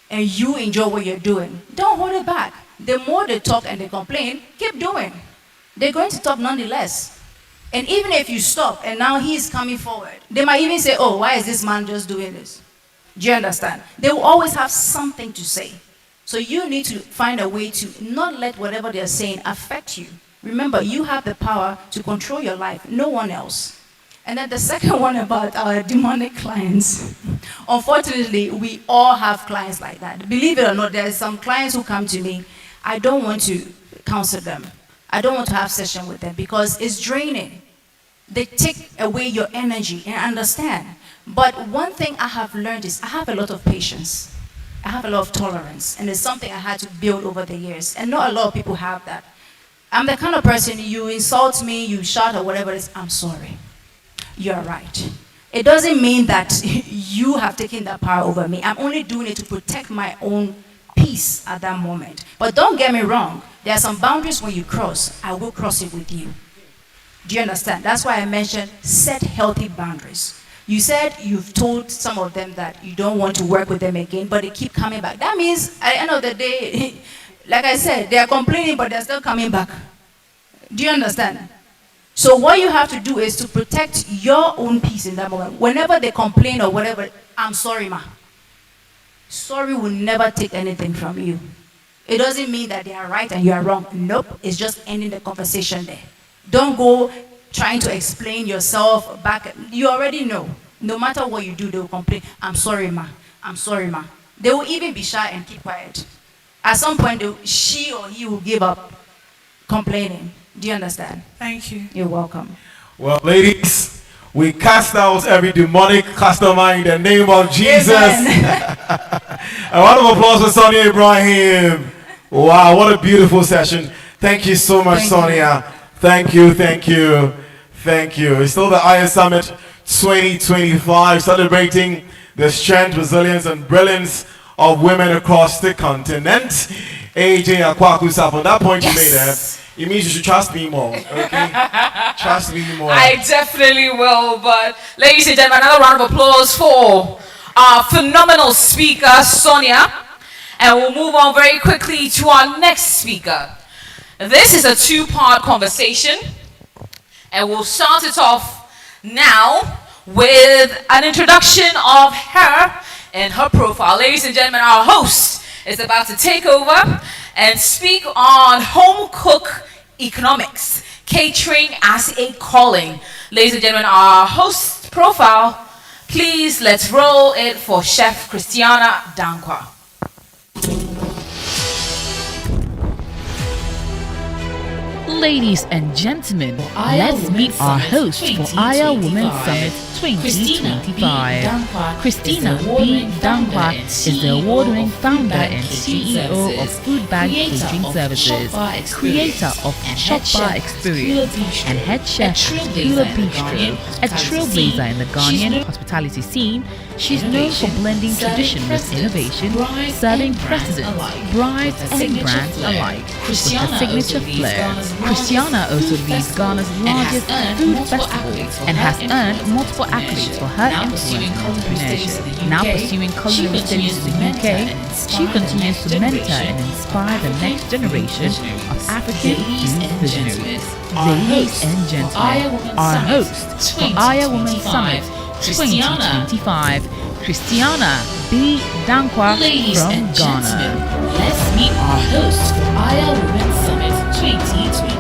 And you enjoy what you're doing. Don't hold it back. The more they talk and they complain, keep doing. They're going to talk nonetheless. And even if you stop and now he's coming forward, they might even say, oh, why is this man just doing this? Do you understand? They will always have something to say. So you need to find a way to not let whatever they're saying affect you. Remember, you have the power to control your life, no one else. And then the second one about our demonic clients. Unfortunately, we all have clients like that. Believe it or not, there are some clients who come to me. I don't want to counsel them. I don't want to have session with them because it's draining. They take away your energy, and I understand. But one thing I have learned is I have a lot of patience. I have a lot of tolerance, and it's something I had to build over the years. And not a lot of people have that. I'm the kind of person, you insult me, you shout or whatever it is, I'm sorry. You're right. It doesn't mean that you have taken that power over me. I'm only doing it to protect my own peace at that moment. But don't get me wrong. There are some boundaries when you cross. I will cross it with you. Do you understand? That's why I mentioned set healthy boundaries. You said you've told some of them that you don't want to work with them again, but they keep coming back. That means at the end of the day, like I said, they are complaining, but they're still coming back. Do you understand? So what you have to do is to protect your own peace in that moment. Whenever they complain or whatever, I'm sorry, ma. Sorry will never take anything from you. It doesn't mean that they are right and you are wrong. Nope, it's just ending the conversation there. Don't go trying to explain yourself back. You already know. No matter what you do, they will complain. I'm sorry, ma. I'm sorry, ma. They will even be shy and keep quiet. At some point, she or he will give up complaining. Do you understand? Thank you. You're welcome. Well, ladies, we cast out every demonic customer in the name of Jesus. A round of applause for Sonia Ibrahim. Wow, what a beautiful session. Thank you so much, Sonia. Thank you, thank you, thank you. It's still the IS Summit 2025, celebrating the strength, resilience, and brilliance of women across the continent. AJ Akwaku, on that point you made there, it means you should trust me more, okay? Trust me more. I definitely will, but ladies and gentlemen, another round of applause for our phenomenal speaker, Sonia. And we'll move on very quickly to our next speaker. This is a two-part conversation, and we'll start it off now with an introduction of her and her profile. Ladies and gentlemen, our host is about to take over and speak on home cook economics, catering as a calling. Ladies and gentlemen, our host profile, please let's roll it for Chef Christiana Dankwa. Ladies and gentlemen, let's meet our host for Aya Women Summit 2025. Christina B. Dankwa is the award-winning founder and CEO of Food Bag Catering Services, creator of Shop Bar Experience, and head chef at Kula Bistro. A trailblazer in the Ghanaian hospitality scene, she's known for blending tradition with innovation, serving presidents, brides, and brands alike with her signature flair. Christiana also leads Ghana's largest food festival and has earned multiple accolades for her influence in entrepreneurship. Now pursuing culinary studies in the UK, she continues to mentor and inspire the next generation of African food visionaries. Ladies and gentlemen, our host for Aya Women Summit 2025, Christiana B. Dankwa from Ghana. Let's meet our host for Aya Women Summit 2025.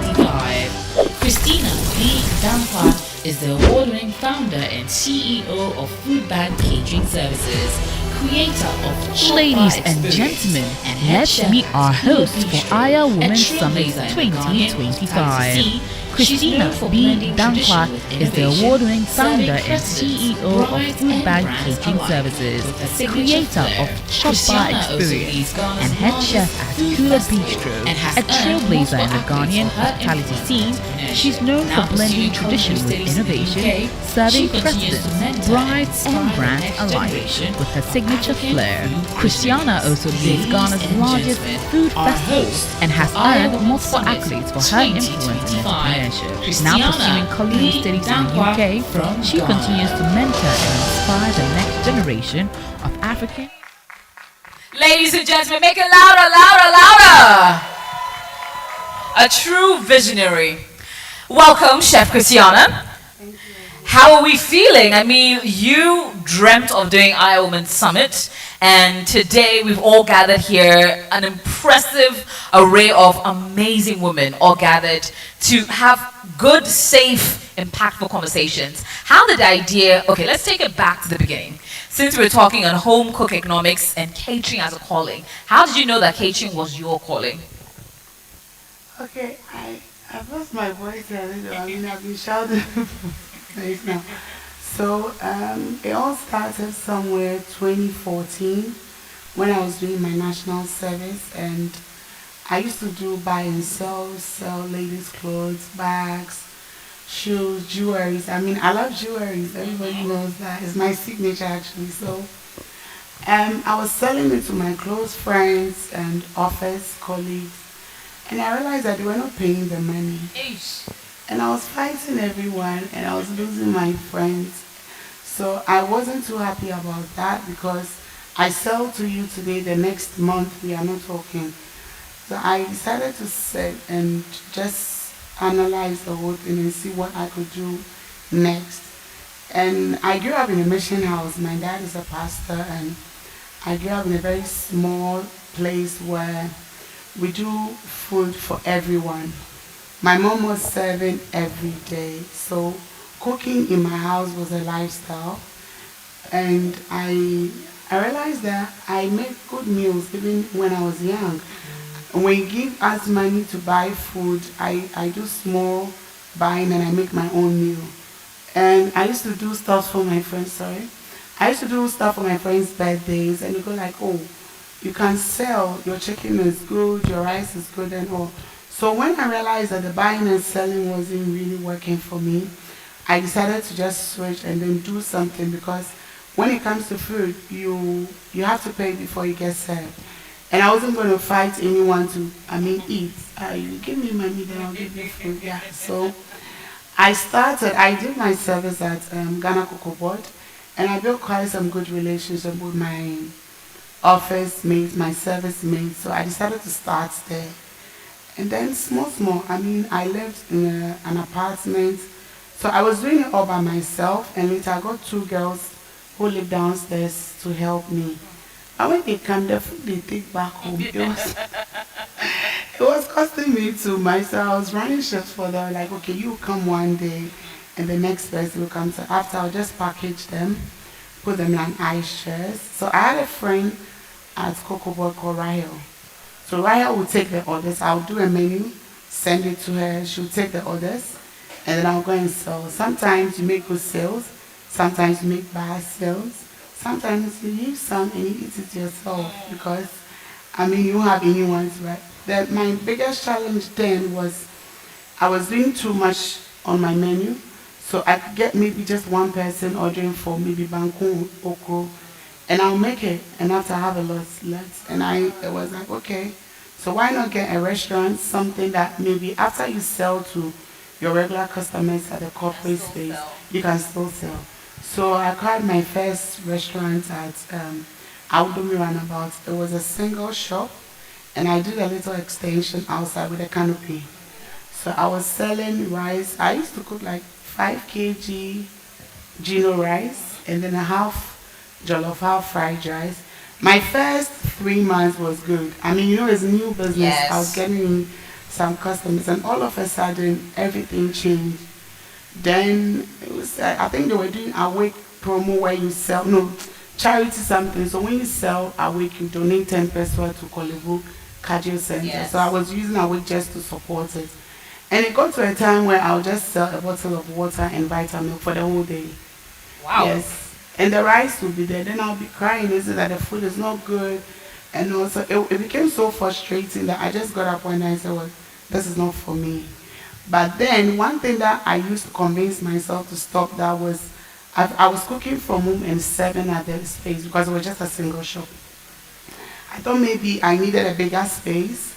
Christina B. Dankwa is the award-winning founder and CEO of Food Bag Catering Services, creator of Ladies and gentlemen, let's meet our host for Aya Women Summit 2025. Christina B. Dankwa is the award-winning founder and CEO of Food Bag Catering Services, creator of Shop Bar Experience, and head chef at Kula Bistro. A trailblazer in the Ghanaian hospitality scene, she's known for blending tradition with innovation, serving presidents, brides, and brands alike with her signature flair. Christiana also leads Ghana's largest food festival and has earned multiple accolades for her influence in entrepreneurship. Now pursuing culinary studies in the UK, she continues to mentor and inspire the next generation of African. Ladies and gentlemen, make it louder, louder, louder. A true visionary. Welcome, Chef Christiana. How are we feeling? I mean, you dreamt of doing Aya Women Summit, and today we've all gathered here, an impressive array of amazing women all gathered to have good, safe, impactful conversations. How did the idea, okay, let's take it back to the beginning. Since we're talking on home cook economics and catering as a calling, how did you know that catering was your calling? Okay, I've lost my voice a little. I mean, I've been shouting right now. So it all started somewhere 2014 when I was doing my national service, and I used to do buy and sell ladies' clothes, bags, shoes, jewelries. I mean, I love jewelries. Everybody knows that. It's my signature actually. So I was selling it to my close friends and office colleagues, and I realized that they were not paying the money. And I was fighting everyone, and I was losing my friends. So I wasn't too happy about that, because I sell to you today, the next month we are not talking. So I decided to sit and just analyze the whole thing and see what I could do next. And I grew up in a mission house. My dad is a pastor, and I grew up in a very small place where we do food for everyone. My mom was serving every day, so cooking in my house was a lifestyle. And I realized that I make good meals even when I was young. When you give us money to buy food, I do small buying and I make my own meal. And I used to do stuff for my friends, I used to do stuff for my friends' birthdays, and they go like, oh, you can sell, your chicken is good, your rice is good and all. So when I realized that the buying and selling wasn't really working for me, I decided to just switch and then do something, because when it comes to food, you have to pay before you get served. And I wasn't going to fight anyone to, eat. You give me money, then I'll give you food. Yeah. So I did my service at Ghana Cocoa Board, and I built quite some good relationship with my office mates, my service mates. So I decided to start there. And then small, I mean, I lived in an apartment. So I was doing it all by myself. And later I got 2 girls who lived downstairs to help me. And when they come, the food they take back home, it was costing me too much. So I was running shifts for them. Like, okay, you come one day and the next person will come. So after, I'll just package them, put them in ice chest. So I had a friend at Cocoa Boy called Rahel. So Rahel would take the orders. I'll do a menu, send it to her. She'll take the orders, and then I'll go and sell. Sometimes you make good sales. Sometimes you make bad sales. Sometimes you leave some and you eat it yourself because, I mean, you don't have anyone to buy. My biggest challenge then was I was doing too much on my menu. So I could get maybe just one person ordering for maybe banku, okro, and I'll make it. And after I have a lot left, and it was like, okay, so why not get a restaurant, something that maybe after you sell to your regular customers at the corporate space, you can still sell. So I called my first restaurant at Audumi Runabout. It was a single shop, and I did a little extension outside with a canopy. So I was selling rice. I used to cook like 5 kg Gino rice, and then a half jollof, half fried rice. My first 3 months was good. I mean, it's new business. Yes. I was getting some customers, and all of a sudden, everything changed. Then it was, I think they were doing a week promo where you sell, charity something. So when you sell a week, you donate 10 pesos to Kolebu Cardio Center. Yes. So I was using a week just to support it. And it got to a time where I'll just sell a bottle of water and vitamin for the whole day. Wow. Yes. And the rice will be there. Then I'll be crying, is it that the food is not good? And also, it became so frustrating that I just got up one day and said, well, this is not for me. But then one thing that I used to convince myself to stop that was I was cooking from home and serving at the space because it was just a single shop. I thought maybe I needed a bigger space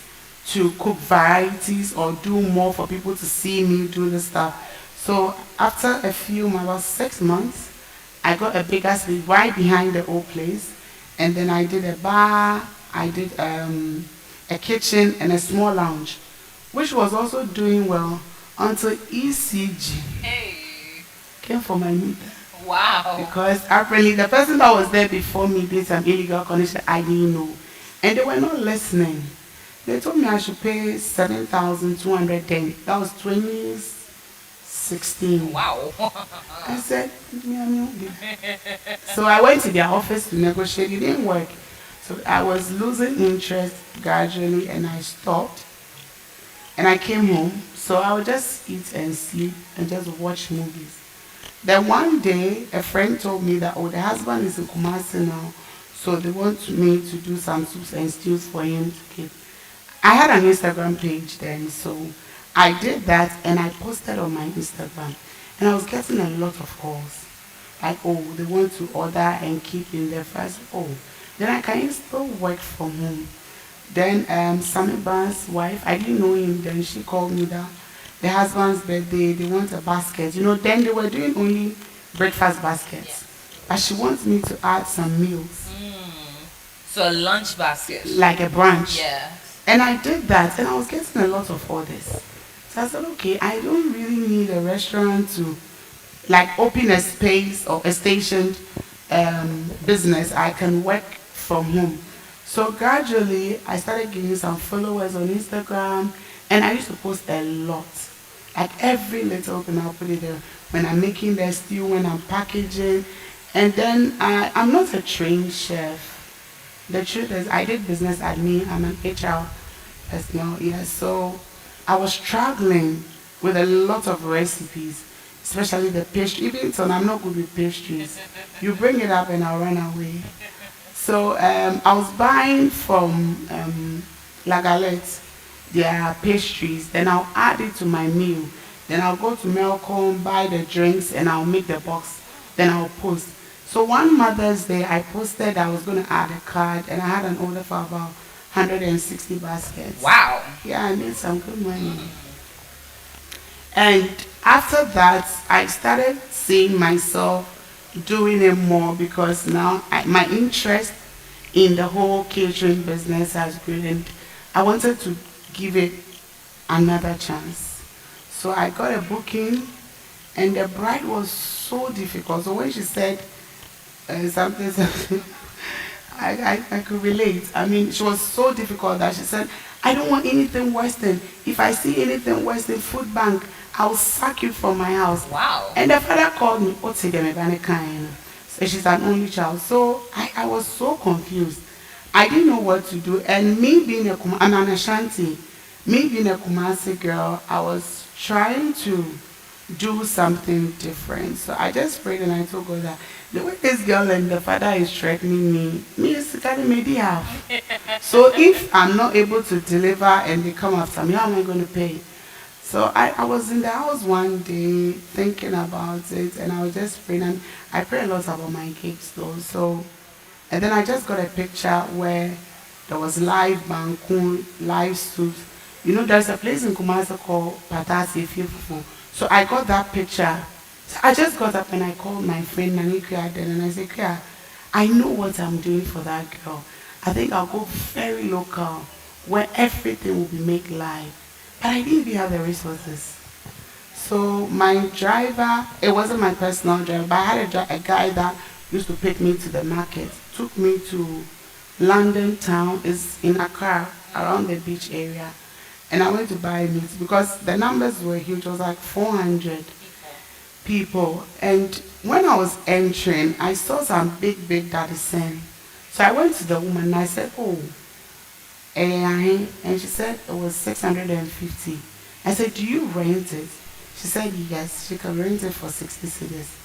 to cook varieties or do more for people to see me do the stuff. So after about 6 months, I got a bigger space right behind the old place, and then I did a bar, I did a kitchen and a small lounge, which was also doing well until ECG came for my meter. Wow. Because apparently the person that was there before me did some illegal connection I didn't know. And they were not listening. They told me I should pay 7,200 then. That was 2016. Wow. I said, so I went to their office to negotiate. It didn't work. So I was losing interest gradually and I stopped. And I came home. So I would just eat and sleep and just watch movies. Then one day, a friend told me that, the husband is in Kumasi now, so they want me to do some soups and stews for him to keep. I had an Instagram page then, so I did that and I posted on my Instagram. And I was getting a lot of calls. Like, they want to order and keep in their first. Then I can still work from home. Then Sammy Barnes' wife, I didn't know him then, she called me that the husband's birthday, they want a basket. Then they were doing only breakfast baskets. But she wants me to add some meals. So a lunch basket. Like a brunch. Yeah. And I did that and I was getting a lot of orders. So I said, okay, I don't really need a restaurant to open a space or a stationed business. I can work from home. So gradually, I started getting some followers on Instagram, and I used to post a lot. Like every little thing, I'll put it there. When I'm making the stew, when I'm packaging. And then I'm not a trained chef. The truth is, I did business admin. I'm an HR personnel. So I was struggling with a lot of recipes, especially the pastry. Even so, I'm not good with pastries. You bring it up and I'll run away. So I was buying from La Galette their pastries, then I'll add it to my meal. Then I'll go to Melcom, buy the drinks, and I'll make the box. Then I'll post. So one Mother's Day, I posted I was going to add a card, and I had an order for about 160 baskets. Wow. Yeah, I made some good money. And after that, I started seeing myself doing it more because now my interest in the whole catering business has grown, and I wanted to give it another chance. So I got a booking, and the bride was so difficult. So when she said something, I could relate. I mean, she was so difficult that she said, I don't want anything Western. If I see anything Western, food bank, I'll sack you from my house. Wow. And the father called me, so she's an only child. So I was so confused. I didn't know what to do. And me being I'm an Ashanti, me being a Kumasi girl, I was trying to do something different. So I just prayed and I told God that the way this girl and the father is threatening me is kind of maybe half. So if I'm not able to deliver and they come after me, how am I going to pay? So I was in the house one day thinking about it, and I was just praying, and I pray a lot about my gigs though. So, and then I just got a picture where there was live banku, live soup. You know, there's a place in Kumasi called Patasi Fifufu. So I got that picture. So I just got up and I called my friend Nani Kia then, and I said, Kia, I know what I'm doing for that girl. I think I'll go very local where everything will be made live. But I didn't even have the resources. So my driver, it wasn't my personal driver, but I had a guy that used to pick me to the market, took me to London town, is in Accra, around the beach area. And I went to buy meat because the numbers were huge. It was like 400 people. And when I was entering, I saw some big daddy sen. So I went to the woman and I said, oh, and she said it was 650. I said, do you rent it? She said, yes, she can rent it for 60 cedis.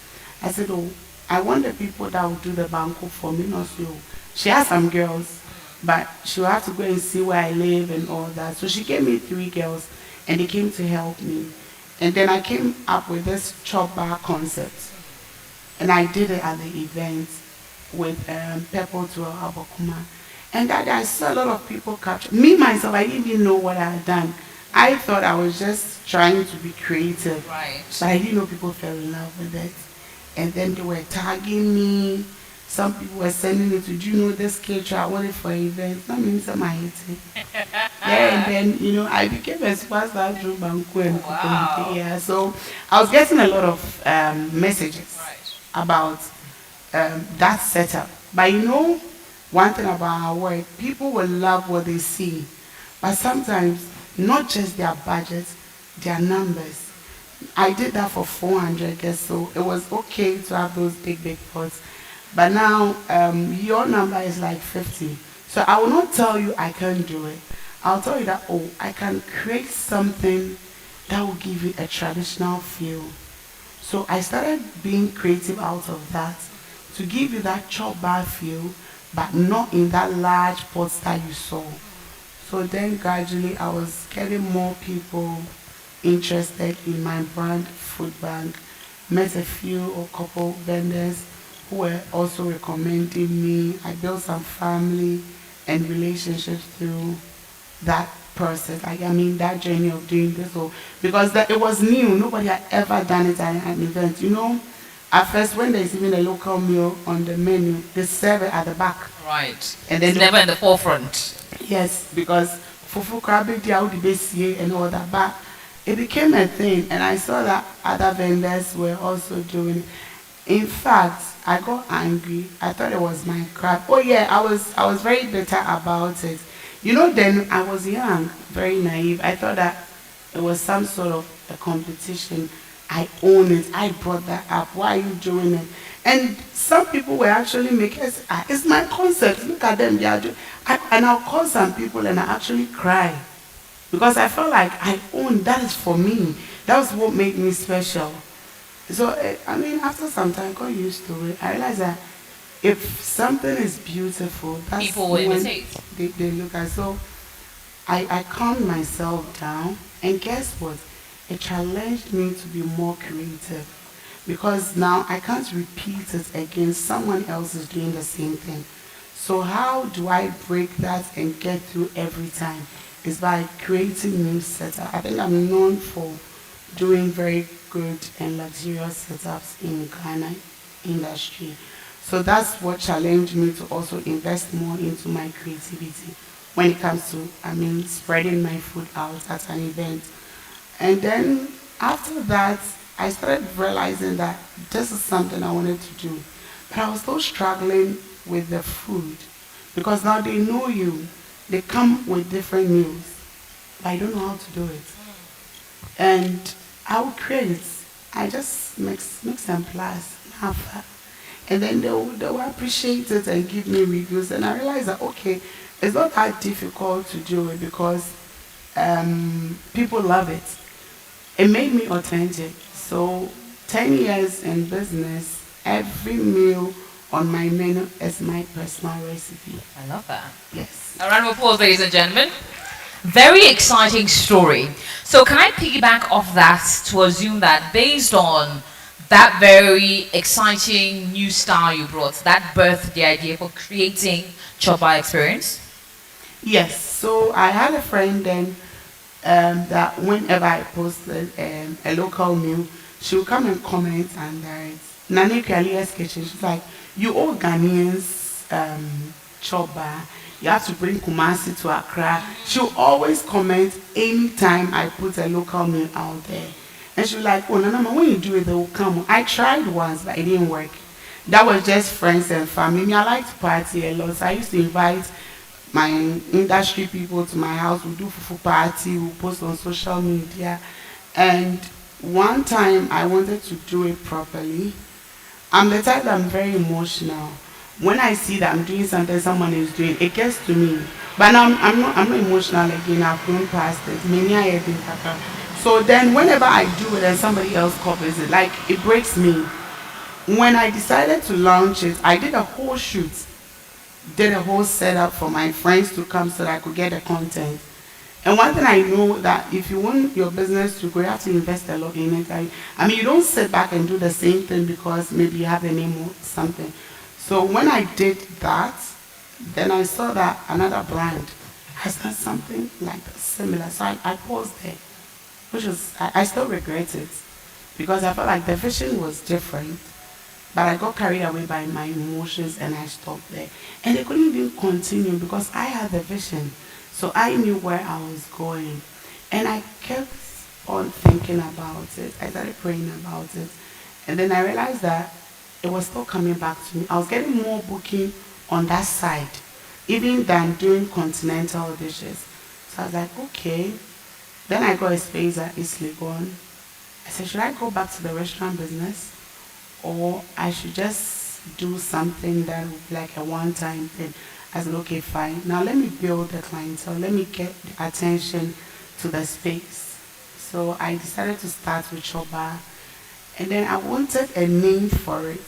I said, oh, I want the people that will do the banco for me, not you. She has some girls, but she'll have to go and see where I live and all that. So she gave me 3 girls, and they came to help me. And then I came up with this chop bar concept. And I did it at the event with Pepper to Abokuma. And that I saw a lot of people capture. Me, myself, I didn't even know what I had done. I thought I was just trying to be creative. Right. But I didn't know people fell in love with it. And then they were tagging me. Some people were sending it to, do you know this caterer? I wanted for events. That means I'm yeah, and then, you know, I became a superstar through Banku and Kukumite. Yeah, so I was getting a lot of messages about that setup. But you know, one thing about our work, people will love what they see. But sometimes, not just their budgets, their numbers. I did that for 400 guests, so it was okay to have those big pots. But now, your number is like 50. So I will not tell you I can't do it. I'll tell you that, oh, I can create something that will give you a traditional feel. So I started being creative out of that to give you that chop bar feel, but not in that large pots that you saw. So then gradually I was getting more people interested in my brand, Food Bank. Met a few or couple vendors who were also recommending me. I built some family and relationships through that process. I mean, that journey of doing this. So, because it was new. Nobody had ever done it at an event. You know, at first, when there's even a local meal on the menu, they serve it at the back. Right. And then it's never in the forefront. Yes, because fufu krabi diaudi and all that. But it became a thing, and I saw that other vendors were also doing it. In fact, I got angry. I thought it was my crab. Oh yeah, I was very bitter about it. You know, then I was young, very naive. I thought that it was some sort of a competition. I own it. I brought that up. Why are you doing it? And some people were actually making it. It's my concept. Look at them. They are doing. And I'll call some people and I actually cry because I felt like I own that is for me. That was what made me special. So I mean, after some time, I got used to it. I realized that if something is beautiful, that's people will imitate. They look at. So I calmed myself down, and guess what? It challenged me to be more creative because now I can't repeat it again. Someone else is doing the same thing. So how do I break that and get through every time? It's by creating new setups. I think I'm known for doing very good and luxurious setups in Ghana industry. So that's what challenged me to also invest more into my creativity when it comes to, spreading my food out at an event. And then after that, I started realizing that this is something I wanted to do. But I was still struggling with the food because now they know you. They come with different meals, but I don't know how to do it. And I would create. I just mix and plus, have that. And then they will appreciate it and give me reviews. And I realized that, okay, it's not that difficult to do it because people love it. It made me authentic. So 10 years in business, every meal on my menu is my personal recipe. I love that. Yes. A round of applause, ladies and gentlemen. Very exciting story. So can I piggyback off that to assume that based on that very exciting new style you brought, that birthed the idea for creating Chop Bar Experience? Yes. So I had a friend then that whenever I posted a local meal, she would come and comment, and it's Nani Kwalia's kitchen. She's like, you all Ghanaians chop bar. You have to bring Kumasi to Accra. She'll always comment anytime I put a local meal out there. And she was like, oh, Nana, when you do it, they will come. I tried once, but it didn't work. That was just friends and family. I like to party a lot. So I used to invite my industry people to my house. We do fufu party, we post on social media. And one time I wanted to do it properly. I'm the type that I'm very emotional. When I see that I'm doing something someone is doing, it gets to me. But now I'm not emotional again. I've grown past it. So then whenever I do it and somebody else copies it, like it breaks me. When I decided to launch it, I did a whole shoot. Did a whole setup for my friends to come so that I could get the content. And one thing I know that if you want your business to grow, you have to invest a lot in it. You don't sit back and do the same thing because maybe you have a name or something. So when I did that, then I saw that another brand has done something like similar. So I paused there, which was, I still regret it because I felt like the vision was different, but I got carried away by my emotions and I stopped there. And they couldn't even continue because I had the vision. So I knew where I was going. And I kept on thinking about it. I started praying about it. And then I realized that it was still coming back to me. I was getting more booking on that side, even than doing continental dishes. So I was like, okay. Then I got a space at East Legon. I said, should I go back to the restaurant business? Or I should just do something that would be like a one-time thing? I said, okay, fine. Now let me build the clientele. Let me get the attention to the space. So I decided to start with Chop Bar. And then I wanted a name for it.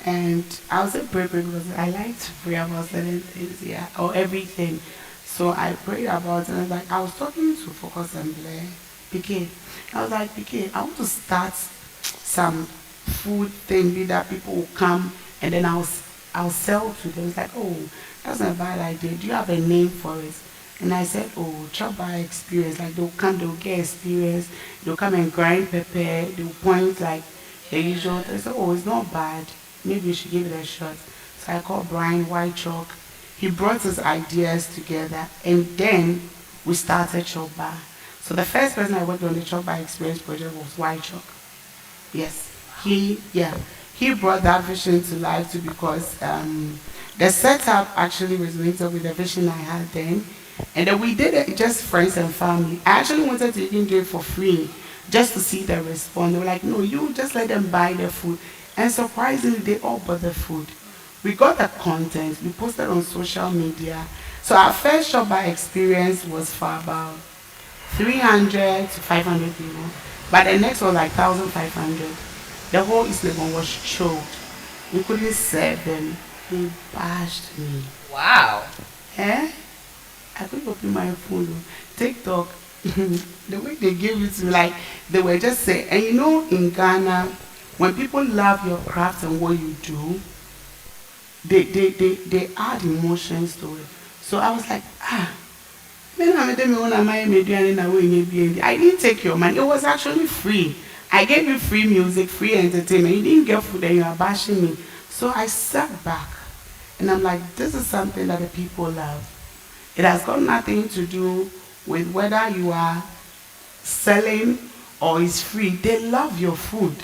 And I was a prayer because I like to pray about certain things, yeah, or everything. So I prayed about it, and I was talking to Focus and Blair, PK. I was like, PK, I want to start some food thing that people will come and then I'll sell to them. It's like, oh, that's not a bad idea. Do you have a name for it? And I said, oh, Chop Bar Experience. Like they'll come, they'll get experience. They'll come and grind pepper. They'll point like the usual. I said, oh, it's not bad. Maybe you should give it a shot. So I called Brian White Chalk. He brought his ideas together, and then we started Chop Bar. So the first person I worked on the Chop Bar Experience project was White Chalk. Yes, he brought that vision to life too because the setup actually resonated with the vision I had then. And then we did it just friends and family. I actually wanted to even do it for free just to see the response. They were like, no, you just let them buy the food. And surprisingly, they all bought the food. We got the content, we posted on social media. So our first Chop Bar Experience was for about 300 to 500 people. But the next was like 1,500. The whole East Legon was choked. We couldn't serve them. They bashed me. Wow. Eh? I couldn't open my phone. TikTok, the way they gave it to me, like they were just saying, and you know in Ghana, when people love your craft and what you do, they add emotions to it. So I was like, I didn't take your money. It was actually free. I gave you free music, free entertainment. You didn't get food and you are bashing me. So I sat back and I'm like, this is something that the people love. It has got nothing to do with whether you are selling or it's free. They love your food.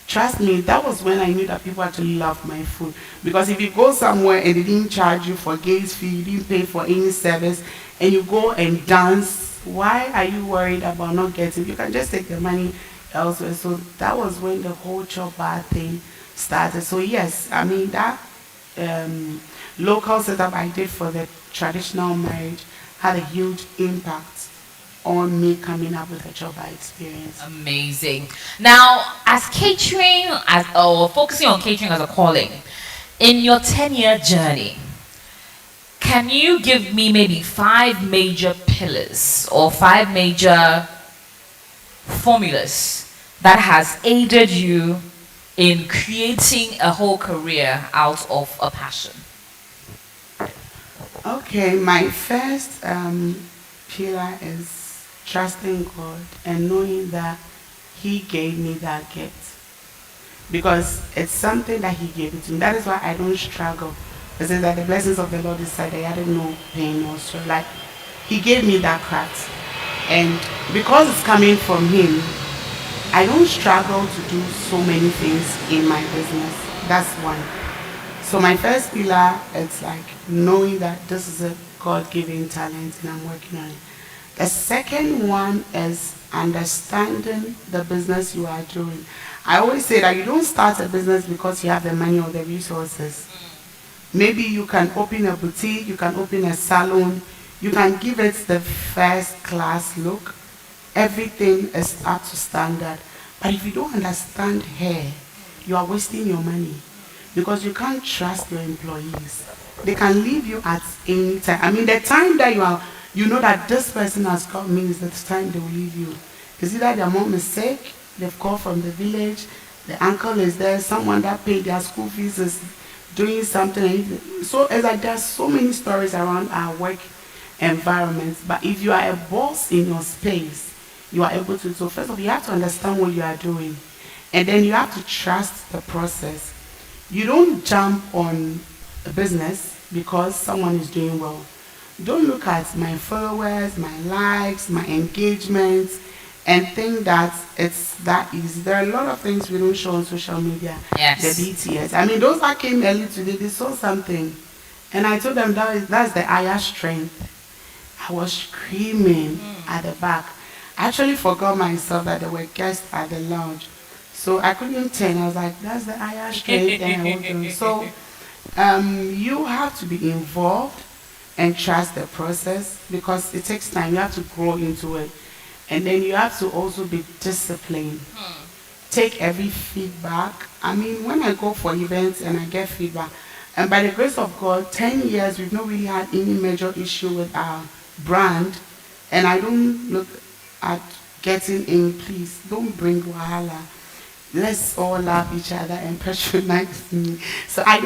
Trust me, that was when I knew that people actually love my food. Because if you go somewhere and they didn't charge you for gate fee, you didn't pay for any service, and you go and dance, why are you worried about not getting? You can just take the money elsewhere. So that was when the whole chop bar thing started. So yes, I mean that local setup I did for the traditional marriage had a huge impact on me coming up with a chop bar experience. Amazing. Now, as catering, or focusing on catering as a calling, in your 10-year journey, can you give me maybe 5 major pillars or 5 major formulas that has aided you in creating a whole career out of a passion? Okay, my first pillar is trusting God and knowing that He gave me that gift. Because it's something that He gave it to me. That is why I don't struggle. It says that the blessings of the Lord is that I had no pain or so. Like, He gave me that craft. And because it's coming from Him, I don't struggle to do so many things in my business. That's one. So my first pillar, it's like knowing that this is a God-given talent and I'm working on it. The second one is understanding the business you are doing. I always say that you don't start a business because you have the money or the resources. Maybe you can open a boutique, you can open a salon, you can give it the first class look. Everything is up to standard. But if you don't understand hair, you are wasting your money because you can't trust your employees. They can leave you at any time. I mean, the time that you know that this person has got me is the time they will leave you. It's either their mom is sick, they've called from the village, the uncle is there, someone that paid their school fees is doing something. So it's like there's so many stories around our work environments. But if you are a boss in your space, you are able to. So first of all, you have to understand what you are doing. And then you have to trust the process. You don't jump on a business because someone is doing well. Don't look at my followers, my likes, my engagements, and think that it's that easy. There are a lot of things we don't show on social media. Yes. The BTS. I mean, those that came early today, they saw something. And I told them that's the Aya strength. I was screaming at the back. I actually forgot myself that there were guests at the lounge. So I couldn't turn. I was like, that's the Aya strength. And I walked on. So you have to be involved and trust the process because it takes time. You have to grow into it. And then you have to also be disciplined. Take every feedback. I mean, when I go for events and I get feedback, and by the grace of God, 10 years, we've not really had any major issue with our brand. And I don't look at getting in, please, don't bring wahala. Let's all love each other and patronize me. So I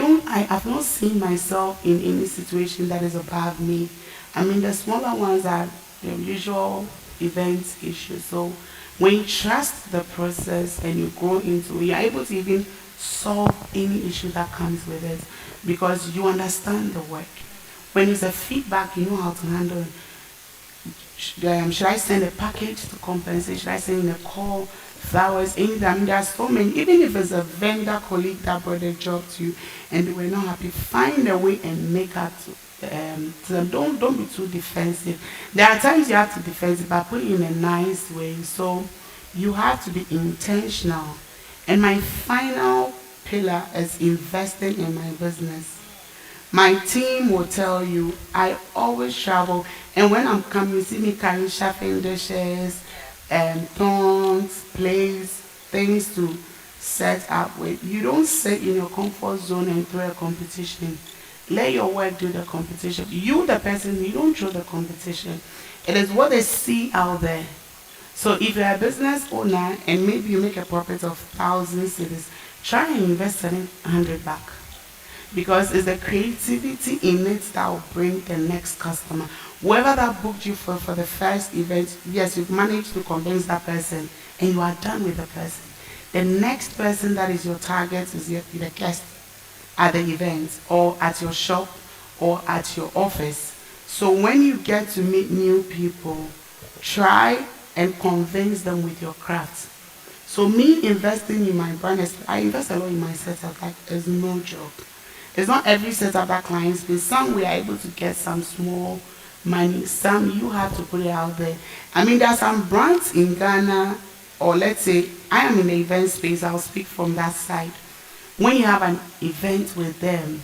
have not seen myself in any situation that is above me. I mean, the smaller ones are the usual events issues. So when you trust the process and you go into it, you're able to even solve any issue that comes with it because you understand the work. When it's a feedback, you know how to handle it. Should I send a package to compensate? Should I send in a call? Flowers, anything. I mean, there are so many. Even if it's a vendor colleague that brought a job to you and they were not happy, find a way and make out to them. Don't be too defensive. There are times you have to defend it, but put it in a nice way. So you have to be intentional. And my final pillar is investing in my business. My team will tell you I always travel, and when I'm coming, you see me carrying chafing dishes, thorns, plates, things to set up with. You don't sit in your comfort zone and throw a competition. Let your work do the competition. You, the person, you don't throw the competition. It is what they see out there. So if you're a business owner and maybe you make a profit of 1,000 cedis, try and invest 700 back. Because it's the creativity in it that will bring the next customer. Whoever that booked you for the first event, yes, you've managed to convince that person and you are done with the person. The next person that is your target is the guest. at the event or at your shop or at your office. So when you get to meet new people, try and convince them with your craft. So me investing in my brand, I invest a lot in my setup, like it's no joke. It's not every setup that clients pay. Some we are able to get some small money, some you have to put it out there. I mean, there are some brands in Ghana, or let's say I am in the event space, I'll speak from that side. When you have an event with them,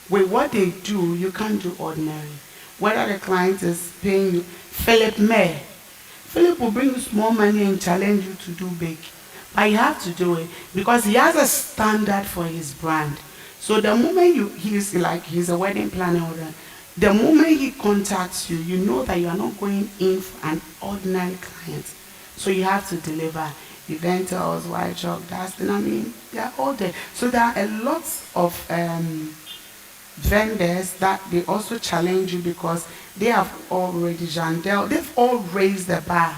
with what they do, you can't do ordinary. Whether the client is paying you, Philip will bring you small money and challenge you to do big. But you have to do it because he has a standard for his brand. So the moment he's a wedding planner, the moment he contacts you, you know that you are not going in for an ordinary client. So you have to deliver. Eventers, White Chalk, Dustin, I mean, they're all there. So there are a lot of vendors that they also challenge you because they have already they've all raised the bar.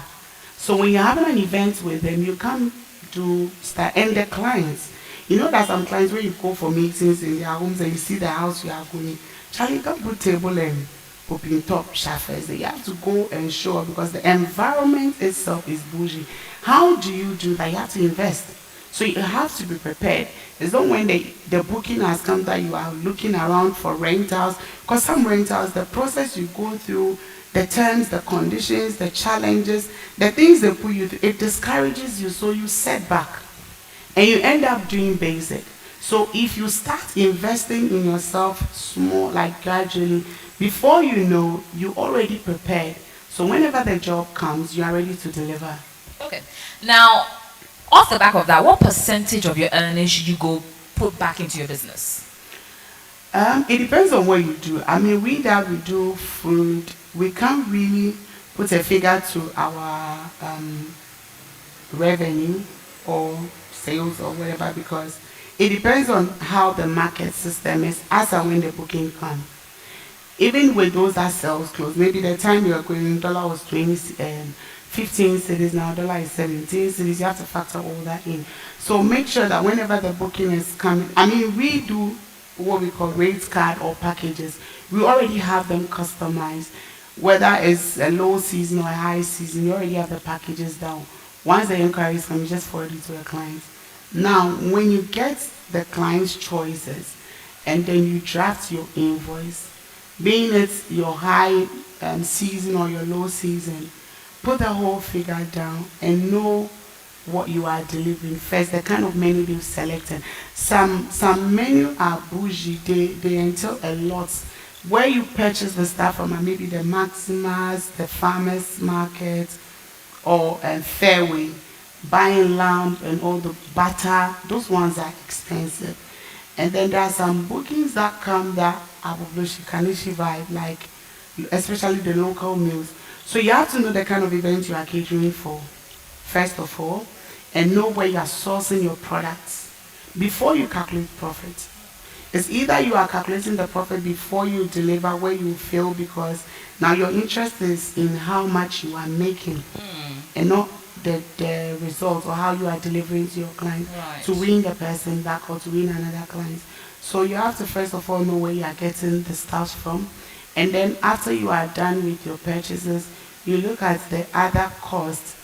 So when you're having an event with them, you come to start, and the clients, you know that some clients when you go for meetings in their homes and you see the house you are going, Charlie, come put table and open top shafers. You have to go and show up because the environment itself is bougie. How do you do that? You have to invest. So you have to be prepared. It's not when the booking has come that you are looking around for rentals. Because some rentals, the process you go through, the terms, the conditions, the challenges, the things they put you through, it discourages you, so you set back. And you end up doing basic. So if you start investing in yourself small, like gradually, before you know, you already prepared. So whenever the job comes, you are ready to deliver. Okay. Now, off the back of that, what percentage of your earnings should you go put back into your business? It depends on what you do. I mean, we do food, we can't really put a figure to our revenue or sales or whatever because it depends on how the market system is as and when the booking comes. Even with those that sells clothes, maybe the time you are going, dollar was 15 cities, now dollar is 17 cities, you have to factor all that in. So make sure that whenever the booking is coming, I mean, we do what we call rate card or packages. We already have them customized. Whether it's a low season or a high season, you already have the packages down. Once the inquiries come, you just forward it to a client. Now, when you get the client's choices and then you draft your invoice, being it your high season or your low season, put the whole figure down and know what you are delivering first, the kind of menu you've selected. Some menu are bougie, they entail a lot. Where you purchase the stuff from, maybe the Maximas, the Farmers Market, or Fairway, buying lamb and all the butter, those ones are expensive. And then there are some bookings that come that are of Kanishi vibe, like especially the local meals. So you have to know the kind of event you are catering for, first of all, and know where you are sourcing your products before you calculate profit. It's either you are calculating the profit before you deliver where you fail because now your interest is in how much you are making and not the result or how you are delivering to your client to win the person back or to win another client. So you have to first of all know where you are getting the stuff from. And then after you are done with your purchases, you look at the other costs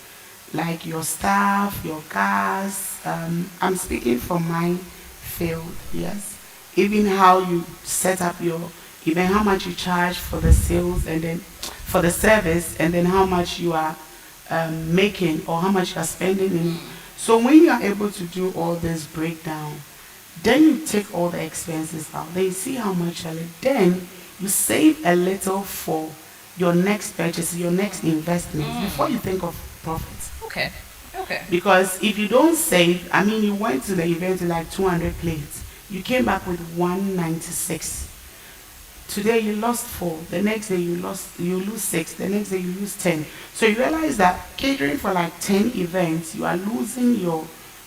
like your staff, your gas. I'm speaking from my field, yes. Even how you set up your event, how much you charge for the sales and then for the service, and then how much you are making or how much you are spending in. So when you are able to do all this breakdown, then you take all the expenses out. Then you see how much you are. Then you save a little for your next purchase, your next investment before you think of profits. Okay. Okay. Because if you don't save, I mean, you went to the event with like 200 plates. You came back with 196. Today you lost 4. The next day you lose 6. The next day you lose 10. So you realize that catering for like 10 events, you are losing your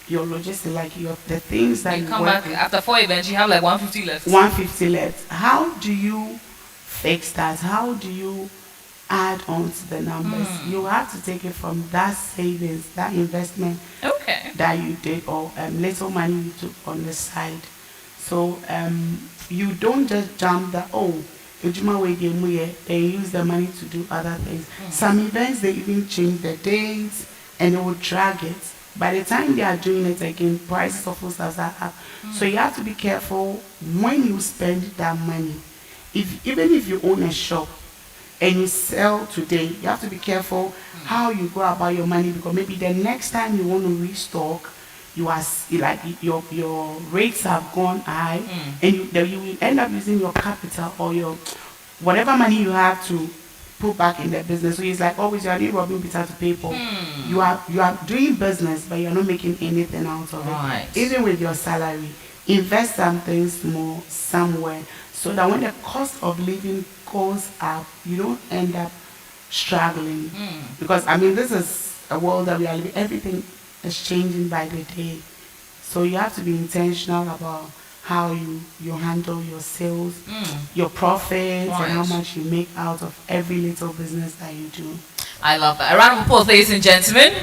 logistics, like the things that you come back with. After 4 events, you have like 150 left. 150 left. How do you fix that? How do you add on to the numbers? You have to take it from that savings, that investment that you did, or little money you took on the side. So you don't just jump that, oh, they use the money to do other things. Some events, they even change the dates and they will drag it. By the time they are doing it again, prices of food stuff are up. So you have to be careful when you spend that money. Even if you own a shop and you sell today, you have to be careful how you go about your money, because maybe the next time you want to restock, you are like your rates have gone high, and you will end up using your capital or your whatever money you have to put back in the business. So it's like always you are doing robbing Peter to pay Paul. You are doing business, but you're not making anything out of it. Even with your salary, invest some things more somewhere, so that when the cost of living goes up, you don't end up struggling. Because I mean, this is a world that we are living. Everything is changing by the day, so you have to be intentional about how you handle your sales, your profits, and how much you make out of every little business that you do. I love that. A round of applause, ladies and gentlemen.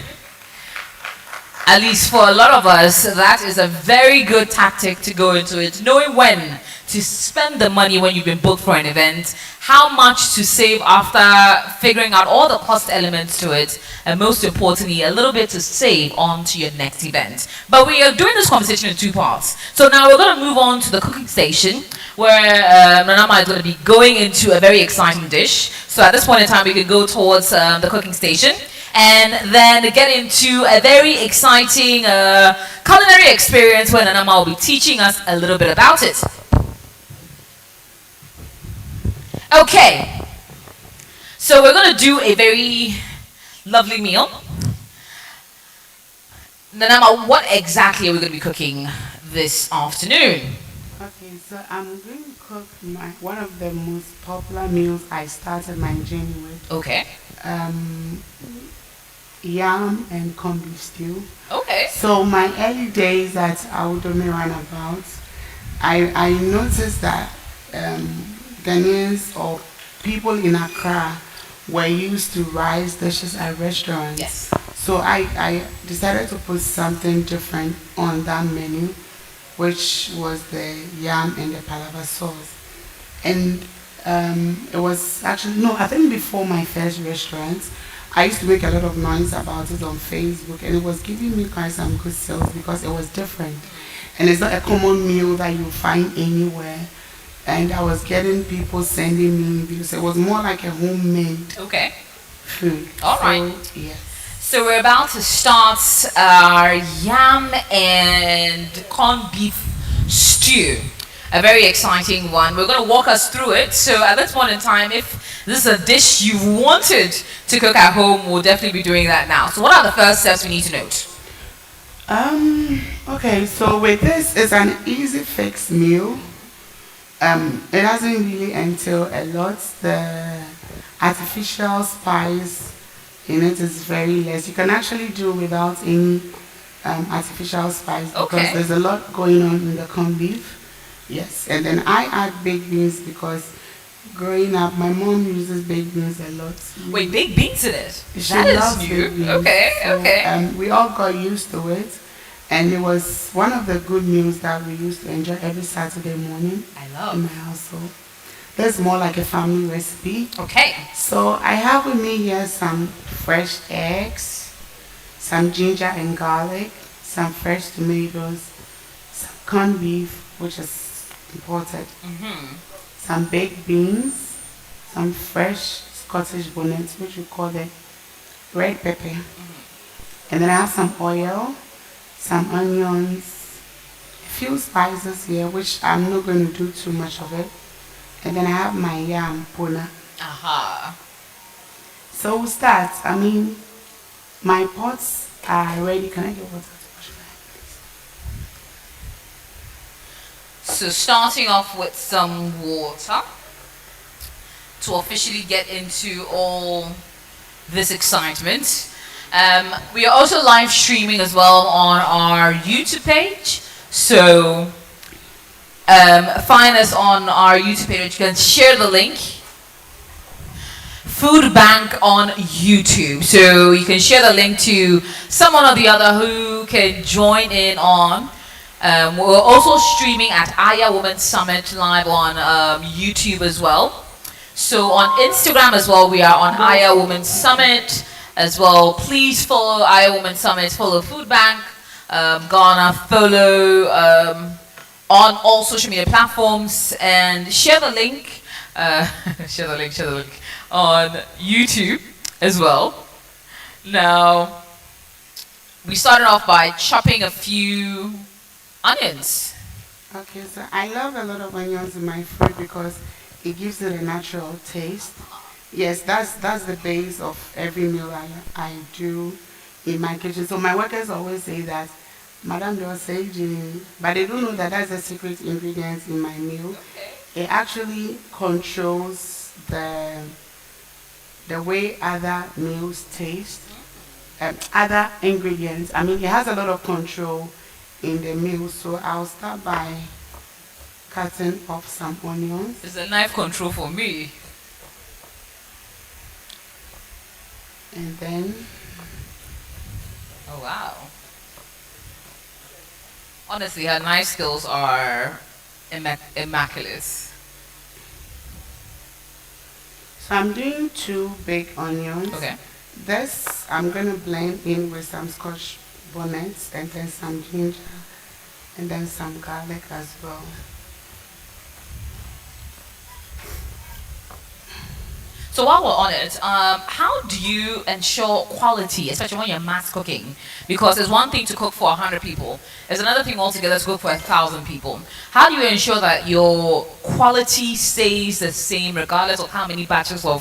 At least for a lot of us, that is a very good tactic to go into it, knowing when to spend the money when you've been booked for an event, how much to save after figuring out all the cost elements to it, and most importantly, a little bit to save on to your next event. But we are doing this conversation in two parts. So now we're going to move on to the cooking station, where Nanama is going to be going into a very exciting dish. So at this point in time, we can go towards the cooking station, and then get into a very exciting culinary experience where Nanama will be teaching us a little bit about it. Okay, so we're going to do a very lovely meal. Nanama, what exactly are we going to be cooking this afternoon? Okay, so I'm going to cook one of the most popular meals I started my journey with. Okay. Yam and corned beef stew. Okay. So my early days at Audome Runabout, I noticed that Ghanaians or people in Accra were used to rice dishes at restaurants. Yes. So I decided to put something different on that menu, which was the yam and the palava sauce. And it was actually, I think before my first restaurant, I used to make a lot of noise about it on Facebook, and it was giving me quite some good sales because it was different. And it's not a common meal that you find anywhere. And I was getting people sending me videos. It was more like a homemade food. All right. Yes. So we're about to start our yam and corned beef stew. A very exciting one. We're going to walk us through it. So at this point in time, if this is a dish you wanted to cook at home, we'll definitely be doing that now. So what are the first steps we need to note? Okay, so with this, it's an easy fix meal. It doesn't really entail a lot. The artificial spice in it is very less. You can actually do without any artificial spice because there's a lot going on in the corned beef. Yes, and then I add baked beans because growing up, my mom uses baked beans a lot. Wait, baked beans in it? She That loves is new. baked beans. Okay, So, okay. we all got used to it. And it was one of the good meals that we used to enjoy every Saturday morning in my household. That's more like a family recipe. Okay. So I have with me here some fresh eggs, some ginger and garlic, some fresh tomatoes, some corned beef, which is imported, some baked beans, some fresh Scottish bonnets, which we call the red pepper. And then I have some oil, some onions, a few spices here, which I'm not going to do too much of it. And then I have my yam puna. Aha. So we'll start. I mean, my pots are ready. Can I get water to wash my hands? So starting off with some water to officially get into all this excitement. We are also live streaming as well on our YouTube page. So find us on our YouTube page. You can share the link. Food Bank on YouTube. So you can share the link to someone or the other who can join in on We're also streaming at Aya Women Summit live on YouTube as well. So on Instagram as well, we are on Aya Women Summit as well. Please follow Aya Women Summit, follow Food Bank, Ghana, follow on all social media platforms, and share the link. Share the link on YouTube as well. Now, we started off by chopping a few onions. Okay, so I love a lot of onions in my food because it gives it a natural taste. Yes, that's the base of every meal I do in my kitchen. So my workers always say that, Madam, they say, but they don't know that that's a secret ingredient in my meal. It actually controls the way other meals taste, other ingredients. I mean, it has a lot of control in the meal. So I'll start by cutting off some onions. It's a knife control for me. And then, oh wow. Honestly, her knife skills are immaculate. So I'm doing 2 big onions. Okay. This I'm gonna blend in with some Scotch bonnets and then some ginger and then some garlic as well. So while we're on it, how do you ensure quality, especially when you're mass cooking? Because it's one thing to cook for 100 people. It's another thing altogether to cook for 1,000 people. How do you ensure that your quality stays the same regardless of how many batches of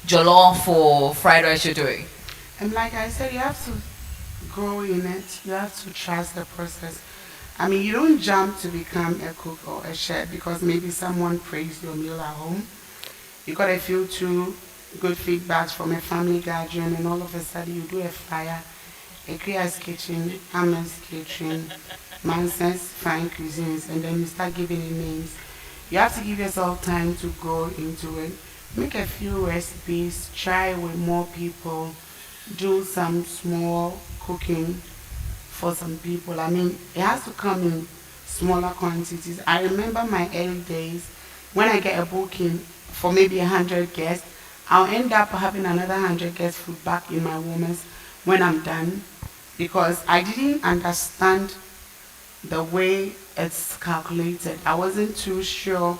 jollof or fried rice you're doing? And like I said, you have to grow in it. You have to trust the process. I mean, you don't jump to become a cook or a chef because maybe someone praised your meal at home. You got a few too good feedbacks from a family gathering, and all of a sudden you do a flyer, a Kriya's Kitchen, Hammer's Kitchen, Manson's Fine Cuisines, and then you start giving it names. You have to give yourself time to grow into it. Make a few recipes, try with more people, do some small cooking for some people. I mean, it has to come in smaller quantities. I remember my early days when I get a booking for maybe 100 guests, I'll end up having another 100 guests food back in my women's when I'm done because I didn't understand the way it's calculated. I wasn't too sure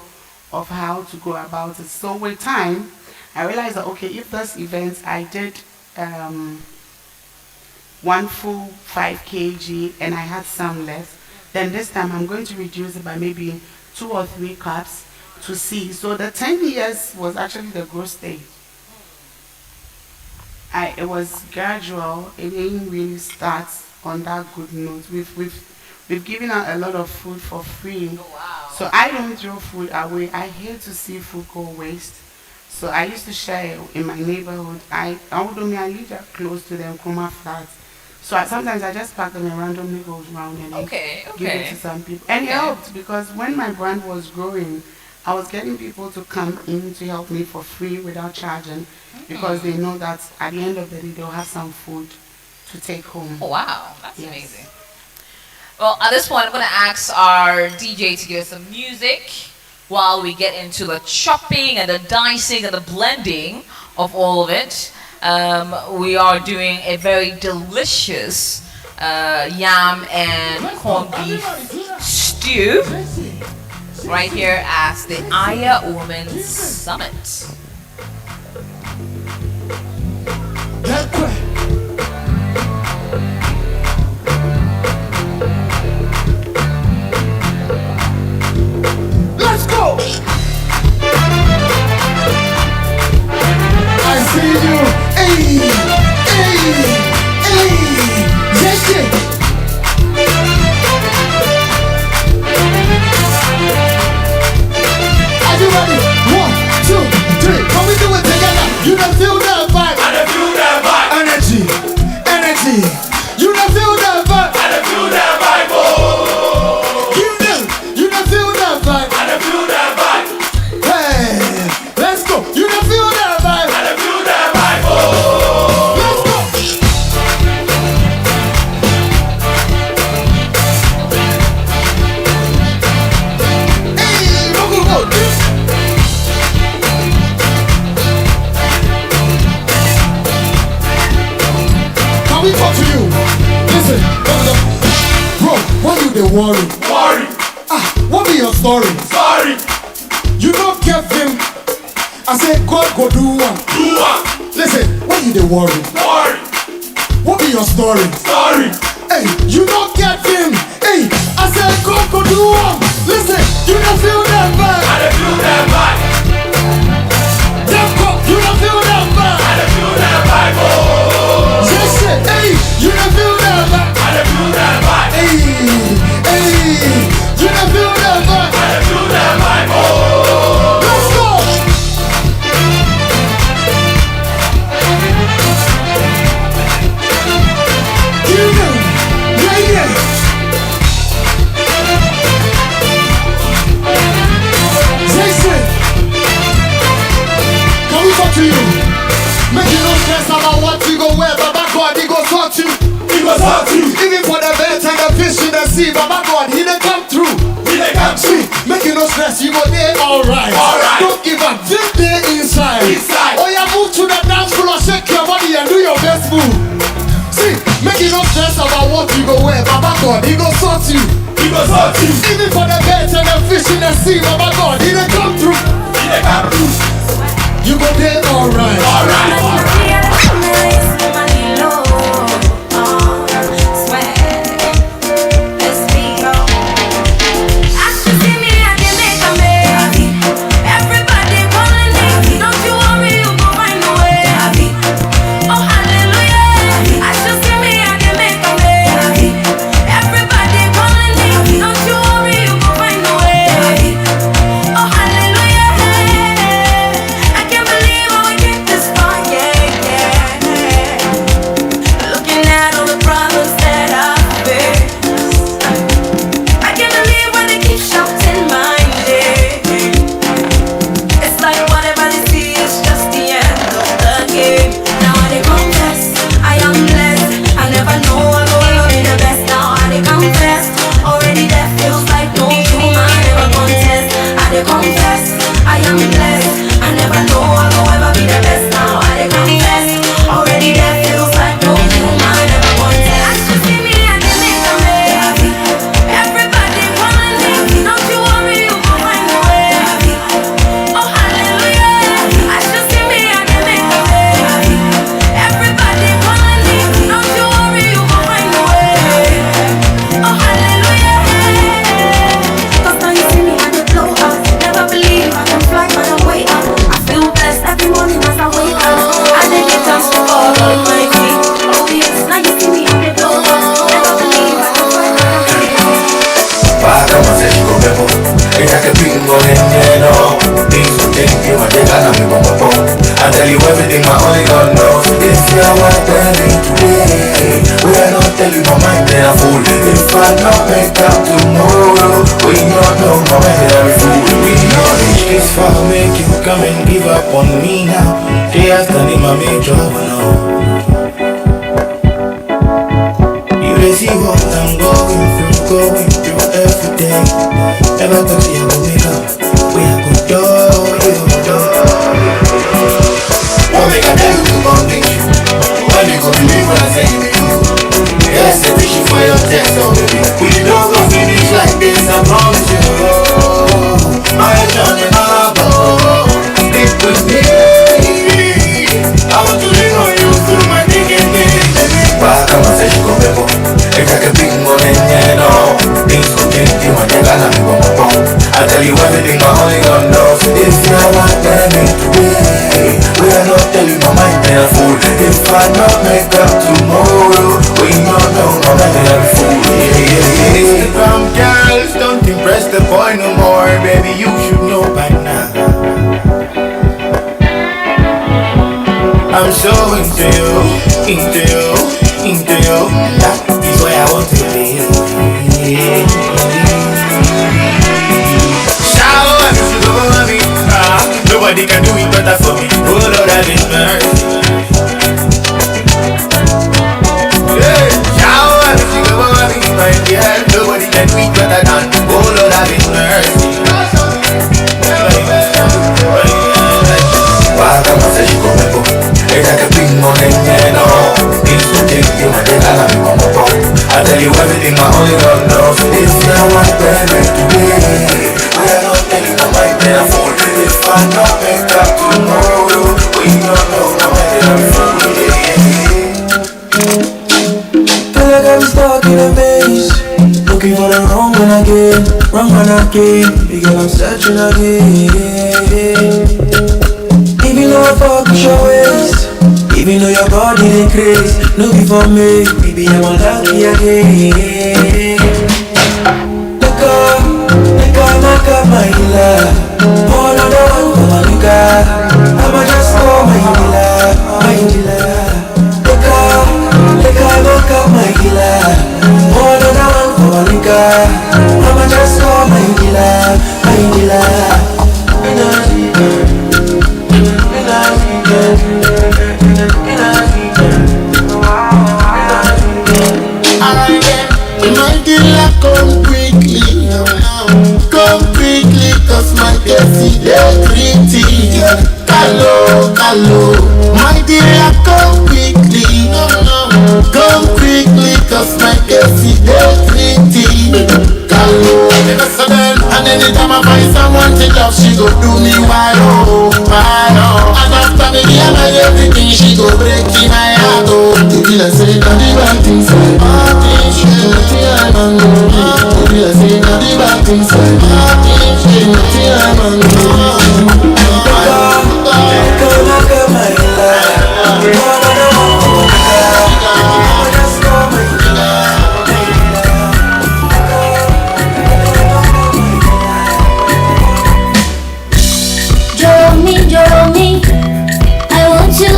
of how to go about it. So with time, I realized that, okay, if this event I did one full 5 kg and I had some left, then this time I'm going to reduce it by maybe 2 or 3 cups to see. So the 10 years was actually the growth stage. It was gradual. It didn't really start on that good note. We've given out a lot of food for free. Oh, wow. So I don't throw food away. I hate to see food go waste. So I used to share it in my neighborhood. I live close to the Nkrumah flats. So sometimes I just pack them and randomly goes around and give it to some people. And it helped because when my brand was growing, I was getting people to come in to help me for free without charging because they know that at the end of the day they'll have some food to take home. Oh wow, that's amazing. Well, at this point I'm going to ask our DJ to give us some music while we get into the chopping and the dicing and the blending of all of it. We are doing a very delicious yam and corned beef stew right here at the Aya Women's Summit. Let's go! I see you, hey, yes, yeah. Are you ready? 1, 2, 3. When we do it together, you don't feel that vibe. I don't feel that vibe. Energy. You don't feel that vibe. I don't feel that vibe. Oh. You don't feel that vibe. I don't feel that vibe. Hey, let's go. You don't feel that vibe. I don't feel that vibe. Oh. Let's go. go. Can we talk to you? Listen, bro, why you dey worry? Worry. What be your story? Sorry. You don't get him. I say God go do one. Do one. Listen, why you dey worry? Worry. What be your story? Sorry. Hey, you don't get him. Hey, I said God go do one. Listen, you don't feel that bad. I don't feel that bad. You don't feel that bad. I don't feel that bad. Oh. Yes, shit. Hey, you don't feel that bad. I don't feel that bad. Hey, you don't feel that bad. I don't feel that bad. Oh. Let's go. Can we talk to you? Make you no stress about what you go wear, Baba God, he go sort you. He go sort you. Even for the birds and the fish in the sea, Baba God, he dey come through. He dey come through. Make you no stress, you go there alright. Alright. Don't give up, this day inside. Inside. Oh yeah, move to the dance floor, shake your body and do your best move. See, make you no stress about what you go wear, Baba God, he go sort you. He go sort you. Even for the birds and the fish in the sea, Baba God, he dey come through. He dey come through. You go there alright. Alright. I tell you everything my only God knows. If you are what burning today, we are not telling my mind that I'm fool. If I not make up tomorrow, we not know my mind that I'm fool. We know reach this far, make you come and give up on me now. They are standing my major now. You see what I'm going through every day. Never thought you would make up. We are good what make I tell you to bondage? When you go believe when I say you do. Yes, I wish you for your test, oh baby. We don't go finish like this, I promise you. My journey, my bow. Stick with me. I want to lean on you through my thinking, baby. Back on my session, go back home. If I can pick more than you know, things will change, you want to get on my phone. I tell you everything my only God knows. If you are what burning today, we are not telling my mind that I'm fool. If I not make up tomorrow, we not know my mind that I'm fool. Instagram girls don't impress the boy no more. Baby, you should know by now. I'm so into you, into you, into you. That is why I want to be. Nobody can do it better for me. Oh Lord, have mercy. Yeah, shower if you go over me, my dear. Nobody can do it better than. Oh Lord, have mercy. tell you everything my only God knows. If you want better today, we are not telling my mind that I fall. If I not wake up tomorrow, we don't know how I'm feel like I'm stuck in a maze, looking for the wrong one again, because I'm searching again. Even though I fuck with your ways, even though your body ain't crazy, no be for me, baby I'm unlucky again. Knock up my love, all on the one for my nigga, I'ma just call my dealer, my dealer. Knock up my dealer, all on the one for my nigga, I'ma just call my dealer, my dealer. My dealer come quickly, cause my case is pretty. Hello, my dealer come quickly, cause my case is pretty. Hello, and anytime I find someone to love, she go do me wide oh. And after me give my everything, she go break in my heart oh. To be like say now the bad things I party, she do nothing I'm on no. To be like say now the bad things I party, she do nothing I'm on no. Knock up my love,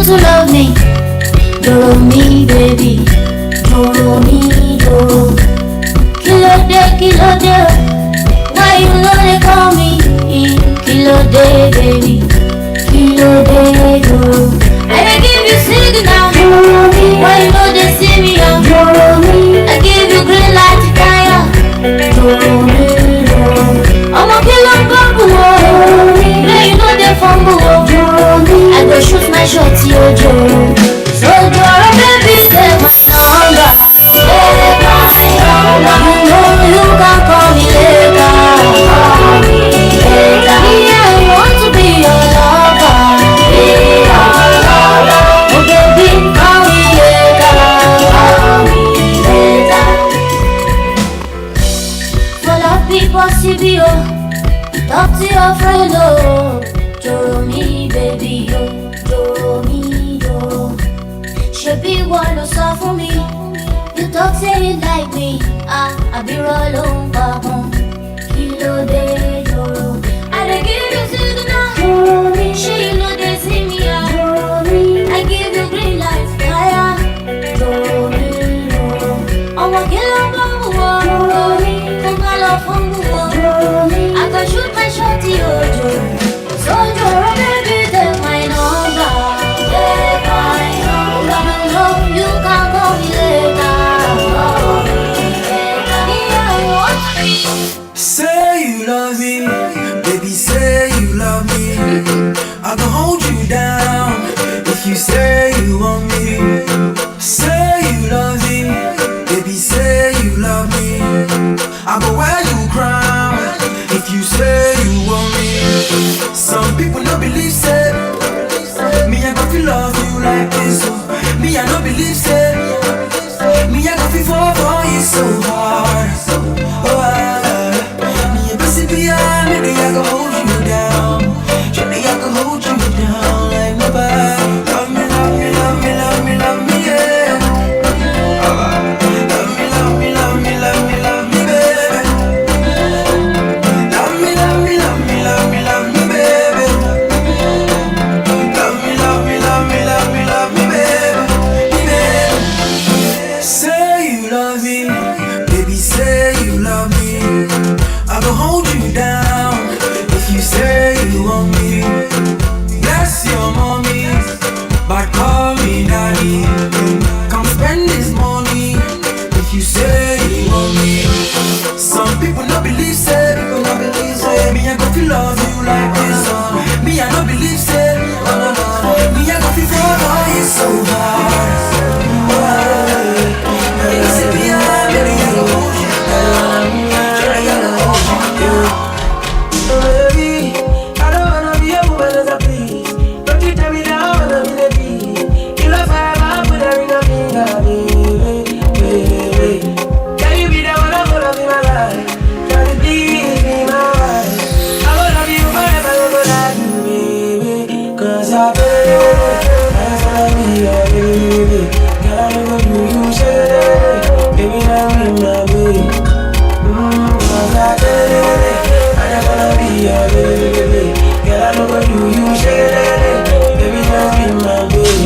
to love me, doro me, baby, doro me, doro. Kilo de, why you gonna call me? Kilo de, baby, kilo de, doro. I dey give you signal, doro me. Why you know they see me, doro me. I give you green light to fire, doro me, doro. I'ma kill a bubble, doro me. Now you know they fumble, doro me. I go shoot my shot, yo, Joe. So, Joe, baby, take my number. Take my number. You know you can call me later. Call me later. Yeah, I want to be your lover. Be your lover. Oh, baby, call me later. Call me later. For love people, CBO. Talk to your friend, oh. Joe, me, baby, yo. Shebi wanna suffer for me. You talk say you like me. I be rolling babon. Kilo de doro. I dey give you signal. She you know they see me. I give you green light, fire. Doro. I'ma kill a bubble. Come call a fungu. I go shoot my shot, yo. So Doro, baby, take my number. Take my number. You can call me later. Call me later. Yeah, I want to be. Say you love me, baby, say you love me. I can hold you down if you say you want me. Say you love me, baby, say you love me. I go wear you crown if you say you want me. Some people no believe say me I go feel love you like this. Me I no believe say me I go feel fall for you so hard. Me a pussy behind me, I go hold you down. Surely I go hold you down like nobody. Love me, love me, love me, love me, love me, yeah. Love me, love me, love me, love me, love me, baby. Love me, love me, love me, love me, love me, baby. Love me, love me, love me, love me, love me, baby. Say you love me, baby, say you love me. I go hold you down if you say you want me. Bless your mommy, but call me daddy. Come spend this money if you say you want me. Some people no believe say, me I go feel love you like this. Me I no believe say, me I go feel for you so hard. You say behind me. I don't go do you shit. Baby, just be my baby.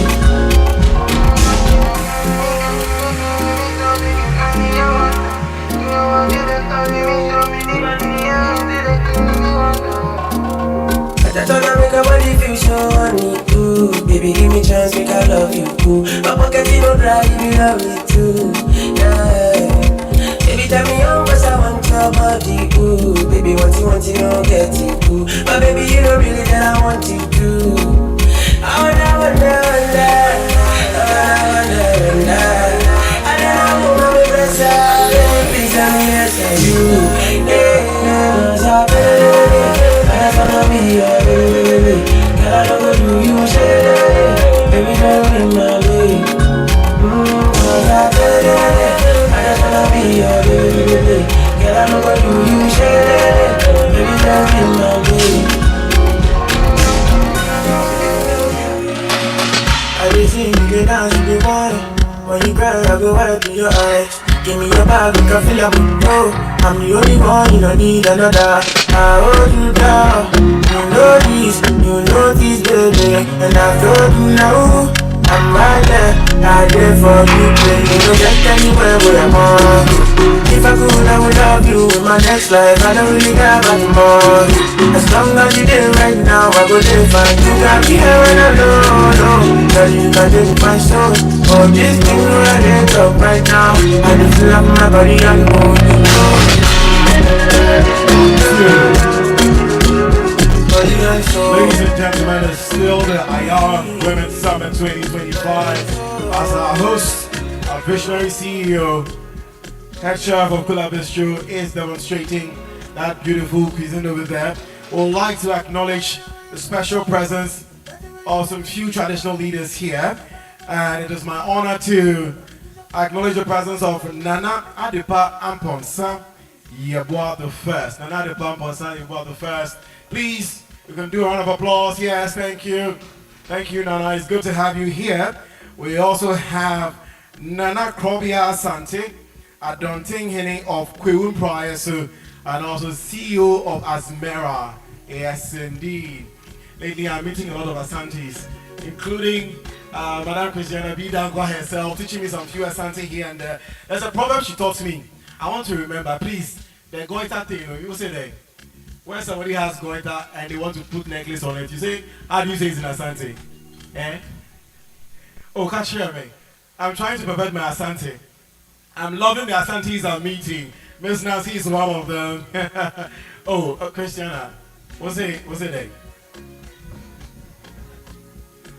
I thought I make a body feel so honey, ooh. Baby, give me chance, make I love you, ooh. My pocket feel no dry, you love me too, yeah. Baby, tell me how much I want your body, ooh. Baby, want you, don't get it, ooh. But baby, you know really that I want you to. I wonder. I don't know my best side. Please tell me yes, I do. Yeah, I wanna be your baby. Girl, I don't go do you shit. Baby, don't be my baby. I just wanna be your baby. Girl, I don't go do you shit. Baby, don't be my baby. I be seeing you dance in the morning. When you cry, I go wipe in your eyes. Give me your bag, you can fill up with no. I'm the only one, you don't need another. I hold you down, you know this, baby. And I told you now, I'm right there, I there for you, baby. You don't get anywhere where I'm on. If I could, I would love you in my next life. I don't really care about tomorrow. As long as you're there right now, I go there fine. You got me here when I know. Girl, you can take my soul. Oh, this thing right there, up right now. I just feel like my body and hold you close. Ladies and gentlemen, it's still the IR Women's Summit 2025. As our host, our visionary CEO, head chef of Kula Bistro is demonstrating that beautiful cuisine over there. We would like to acknowledge the special presence of some few traditional leaders here. And it is my honor to acknowledge the presence of Nana Adepa Amponsa Yeboah the First. Nana Adepa Amponsa Yeboah the First. Please, you can do a round of applause. Yes, thank you. Thank you, Nana. It's good to have you here. We also have Nana Krobia Asante, Adonting Hene of Kwewun Prior, and also CEO of Asmera. Yes, indeed. Lately, I'm meeting a lot of Asantes, including Madame Christiana Bidangwa herself, teaching me some few Asante here and there. There's a proverb she taught me. I want to remember, please. The goita thing, you say that when somebody has goita and they want to put necklace on it, you say, how do you say it's in Asante? Eh? Oh, can't share me. I'm trying to perfect my Asante. I'm loving the Asantes I'm meeting. Miss Nancy is one of them. Oh, Christiana, what's it there?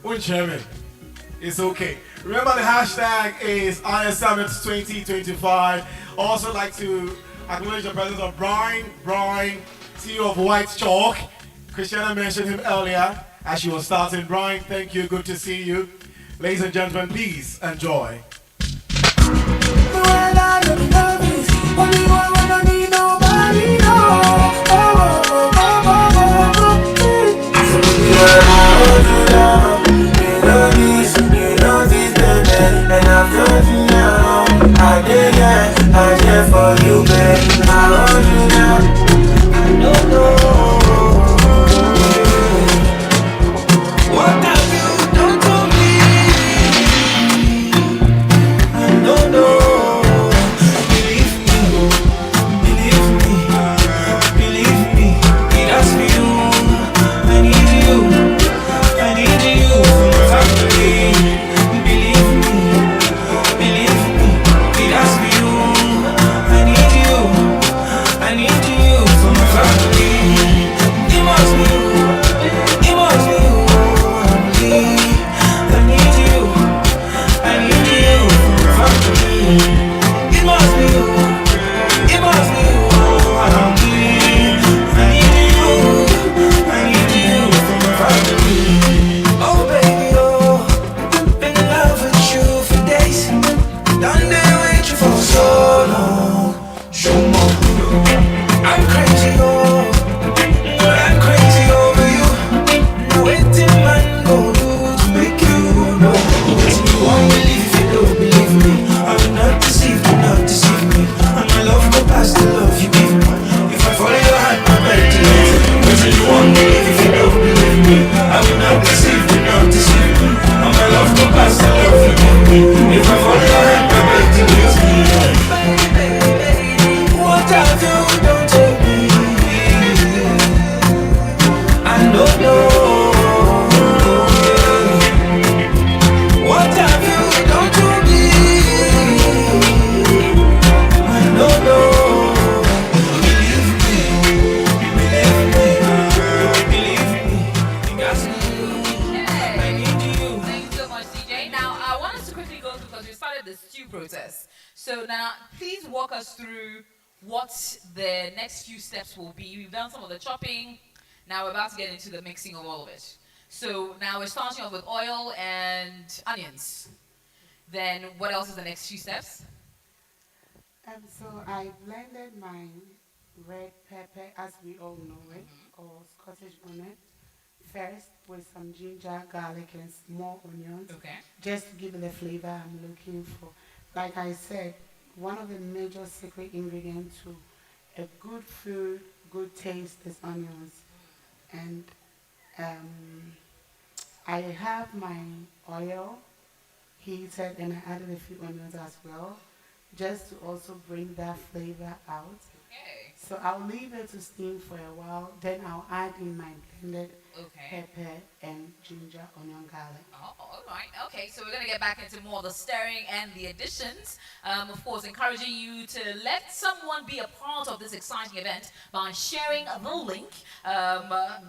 Won't share me. It's okay. Remember the hashtag is IS Summit 2025. Also like to acknowledge the presence of Brian, CEO of White Chalk. Christiana mentioned him earlier as she was starting. Brian, thank you. Good to see you. Ladies and gentlemen, please enjoy. And I've told you now, I did, yeah, I'm here for you, baby. I hold you now, I don't know. What have you done to me? I don't know. Believe me. I will not deceive you, not deceive me. And my love go pass, I love you for me. If I fall your hand, my baby needs me. What have you done to me? I don't know. What have you done to me? I don't know. The stew process. So now, please walk us through what the next few steps will be. We've done some of the chopping. Now we're about to get into the mixing of all of it. So now we're starting off with oil and onions. Then what else is the next few steps? So I blended my red pepper, as we all know it, or Scottish bonnet, first with some ginger, garlic, and small onions. Okay. Just to give it the flavor I'm looking for. Like I said, one of the major secret ingredients to a good food, good taste is onions. And I have my oil heated and I added a few onions as well, just to also bring that flavor out. Okay. So I'll leave it to steam for a while, then I'll add in my blended pepper and ginger, onion, garlic. Oh, all right. Okay, so we're going to get back into more of the stirring and the additions. Of course, encouraging you to let someone be a part of this exciting event by sharing the link. Not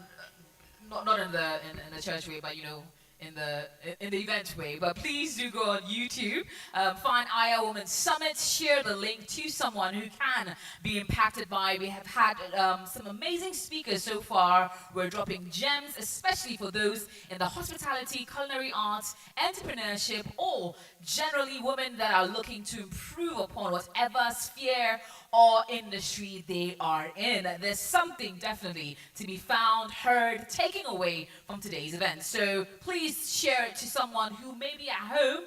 in the church way, but you know, in the event way, but please do go on YouTube, find IO Women Summit, share the link to someone who can be impacted by. We have had some amazing speakers so far. We're dropping gems, especially for those in the hospitality, culinary arts, entrepreneurship, or generally women that are looking to improve upon whatever sphere or industry they are in. There's something definitely to be found, heard, taken away from today's event. So please share it to someone who may be at home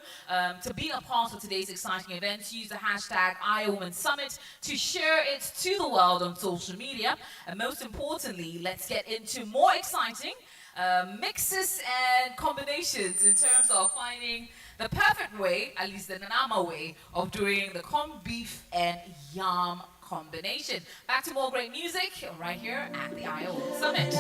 to be a part of today's exciting event. Use the hashtag #IWomenSummit to share it to the world on social media. And most importantly, let's get into more exciting mixes and combinations in terms of finding the perfect way, at least the Nanama way, of doing the corned beef and yam combination. Back to more great music right here at the IO Summit.